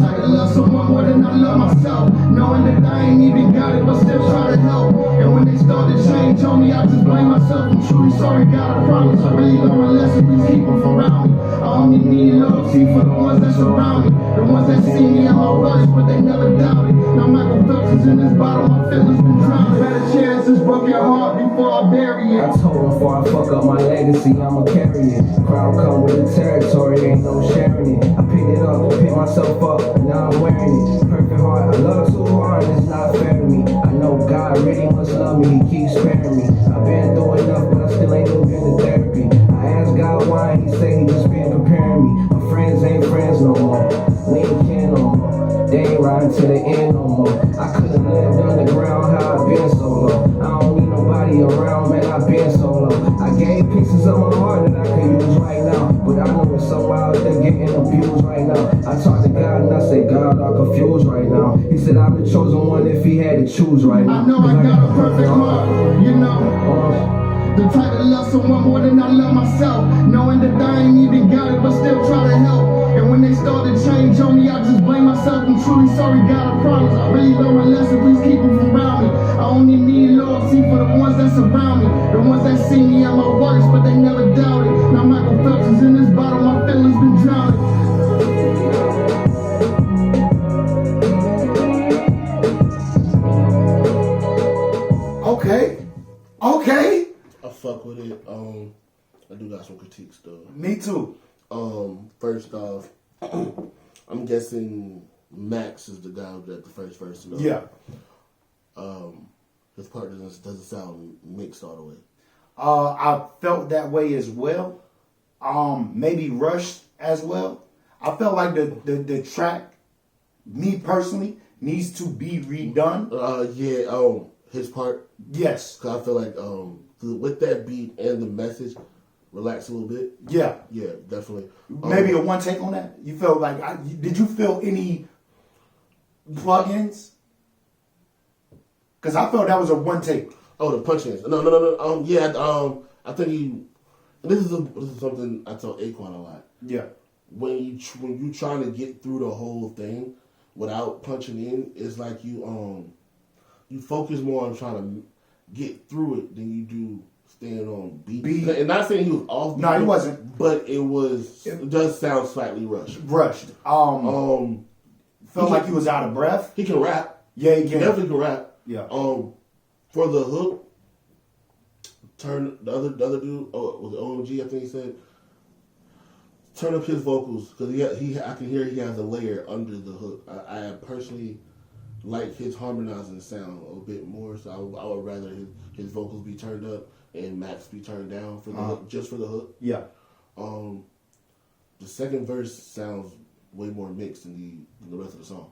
I love someone more than I love myself. Knowing that I ain't even got it, but still try to help. And when they start to change on me, I just blame myself. I'm truly sorry, God, I promise. I really learned my lesson, please keep them from around me. I only need loyalty for the ones that surround me. The ones that see me at my worst, but they never doubt it. Now Michael Phelps is in this bottle, my feelings been drowning. Better chances, broke your heart before I bury it. I told him before I fuck up my legacy, I'ma carry it. Crown come with the territory, ain't no sharing it. I picked it up, picked myself up, now I'm wearing it. Perfect heart, I love too hard, it's not fair to me. I know God really must love me, he keeps sparing me. I've been through enough, but I still ain't even been to therapy. I asked God why, and he say he just been preparing me. My friends ain't friends no more, we ain't kin no more. They ain't riding to the end no more. I could've lived underground, how I been so low. I don't need nobody around, man, I been so low. I gave pieces of my heart that I could use right now, but I know it's someone out there getting abused right now. I talked to God and I said, God, I'm confused right now. He said, I'm the chosen one if he had to choose right now. I know I got a perfect heart, you know. The type to love someone more than I love myself. Knowing that I ain't even got it, but still try to help. And when they start to change on me, I just blame myself. I'm truly sorry, God, I promise. I really learned my lesson, please keep them from around me. I only need loyalty for the ones that surround me. The ones that see me at my worst, but they never doubt it. Now Michael Phelps is in this bottle, my feelings been drowning. Okay. I fuck with it. I do got some critiques though. Me too. First off, I'm guessing Max is the guy who did the first verse. You know? Yeah. His part doesn't sound mixed all the way. I felt that way as well. Maybe rushed as well. I felt like the track, me personally, needs to be redone. His part. Yes. Cause I feel like with that beat and the message, relax a little bit. Yeah. Yeah, definitely. Maybe a one take on that. You felt like did you feel any plugins? Because I felt that was a one take. Oh, the punch-ins. No. I think this is something I tell Aquan a lot. Yeah. When you trying to get through the whole thing without punching in, it's like you focus more on trying to get through it than you do staying on beat. And not saying he was off beat. No, he wasn't. But it does sound slightly rushed. Felt like he was out of breath. He can rap. Yeah, he can. Definitely can rap. Yeah. For the hook, turn the other dude, was it OMG, I think he said, turn up his vocals, because I can hear he has a layer under the hook. I personally like his harmonizing sound a bit more, so I would rather his vocals be turned up and Max be turned down for the hook, just for the hook. Yeah. The second verse sounds way more mixed than the rest of the song.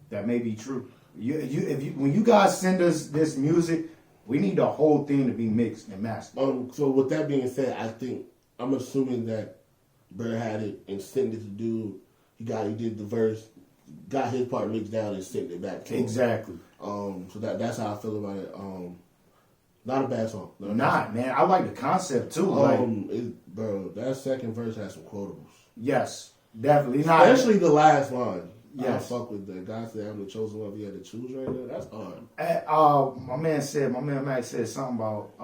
That may be true. When you guys send us this music, we need the whole thing to be mixed and mastered. So with that being said, I'm assuming that Bear had it and sent it to dude. He did the verse, got his part mixed down and sent it back to him. Exactly. So that's how I feel about it. Not a bad song. Man. I like the concept too. Bro, that second verse has some quotables. Yes, definitely. Especially the last line. Yes. I fuck with that. God said I'm the chosen one. If you had to choose right now, that's hard. My man Max said something about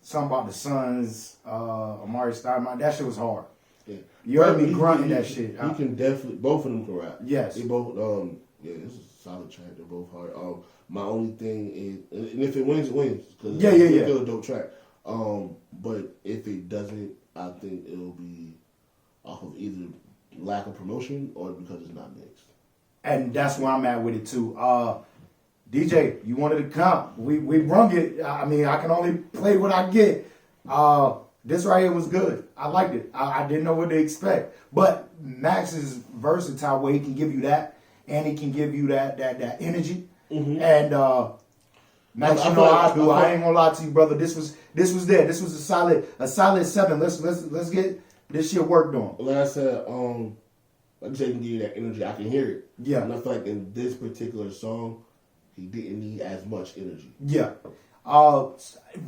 the Suns, Amari Stoudemire. That shit was hard. Yeah. You heard me grunting that shit. He can definitely, both of them can rap. Yes. They both, it's a solid track. They're both hard. My only thing is, and if it wins, it wins. Cause it's still a dope track. But if it doesn't, I think it'll be off of either lack of promotion or because it's not mixed. And that's where I'm at with it too. DJ, you wanted to come. We brung it. I mean, I can only play what I get. This right here was good. I liked it. I didn't know what to expect. But Max is versatile where he can give you that and he can give you that energy. Mm-hmm. And Max, you know how I do. I ain't gonna lie to you, brother. This was there. This was a solid 7. Let's get this shit worked on. Like I said, like I said, he can give you that energy. I can hear it. Yeah. And I feel like in this particular song, he didn't need as much energy. Yeah. I'm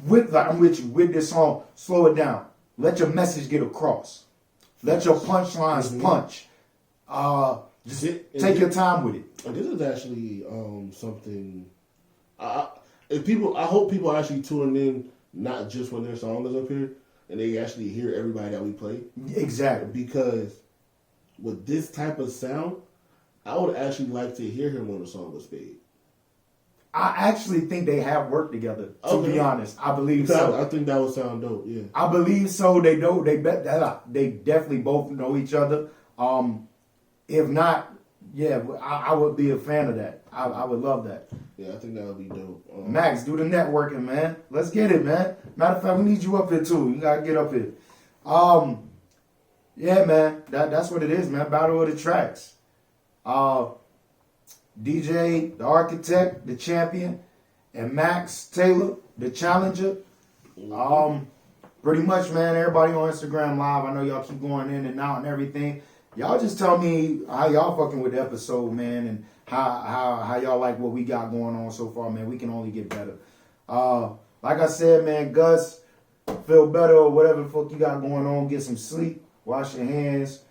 with you. With this song, slow it down. Let your message get across. Let your punchlines punch. Just take your time with it. This is actually something. I hope people actually tune in, not just when their song is up here, and they actually hear everybody that we play. Exactly. Because with this type of sound, I would actually like to hear him when the song was played. I actually think they have worked together. To be honest, I believe so. I think that would sound dope. Yeah, I believe so. They know. They definitely both know each other. If not, yeah, I would be a fan of that. I would love that. Yeah, I think that would be dope. Max, do the networking, man. Let's get it, man. Matter of fact, we need you up here too. You gotta get up here. Yeah, man. That's what it is, man. Battle of the Tracks. DJ, the architect, the champion, and Max Taylor, the challenger. Pretty much, man, everybody on Instagram Live, I know y'all keep going in and out and everything. Y'all just tell me how y'all fucking with the episode, man, and how y'all like what we got going on so far, man. We can only get better. Like I said, man, Gus, feel better or whatever the fuck you got going on. Get some sleep, wash your hands,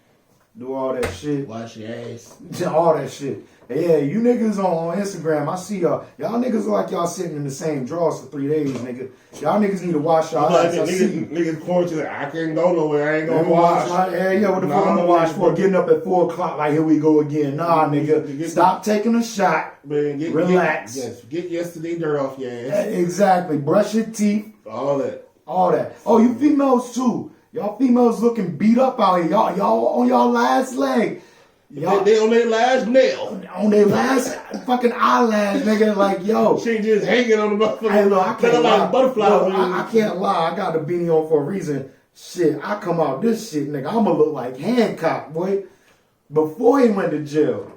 do all that shit. Wash your ass. All that shit. Yeah, you niggas on Instagram, I see y'all. Y'all niggas look like y'all sitting in the same drawers for 3 days, nigga. Y'all niggas need to wash y'all ass. Niggas quarantine, I can't go nowhere. I ain't gonna wash. What the fuck I'm gonna wash for? Getting up at 4 o'clock, like, here we go again. Nah, nigga. Stop taking a shot. Man, relax. Get yesterday dirt off your ass. Exactly. Brush your teeth. All that. Oh, you females too. Y'all females looking beat up out here. Y'all on y'all last leg. They on their last nail. On their last fucking eyelash, nigga. Like, yo. She just hanging on the motherfucker. Hey, look, I can't lie. Like butterfly. I can't lie. I got a beanie on for a reason. Shit, I come out this shit, nigga. I'ma look like Hancock, boy. Before he went to jail.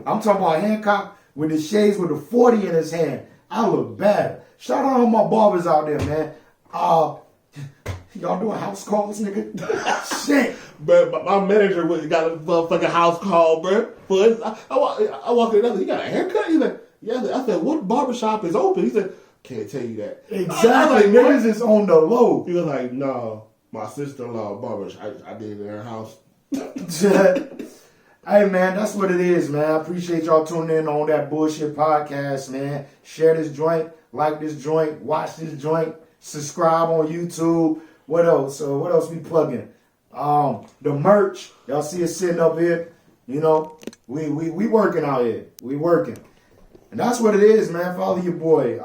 I'm talking about Hancock with the shades with the 40 in his hand. I look bad. Shout out to all my barbers out there, man. Y'all doing house calls, nigga? Shit. But my manager got a motherfucking house call, bro. I walked in, he got a haircut? He's like, yeah. I said, what barbershop is open? He said, can't tell you that. Exactly. Niggas is on the low. He was like, no, my sister-in-law barbershop. I did it in her house. Hey, man, that's what it is, man. I appreciate y'all tuning in on that bullshit podcast, man. Share this joint, like this joint, watch this joint, subscribe on YouTube. What else? What else we plugging? The merch. Y'all see us sitting up here. You know, we working out here. We working. And that's what it is, man. Follow your boy.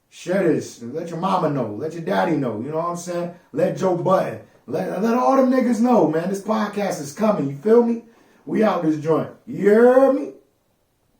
Share this. Let your mama know. Let your daddy know. You know what I'm saying? Let Joe Button. Let all them niggas know, man. This podcast is coming. You feel me? We out this joint. You hear me?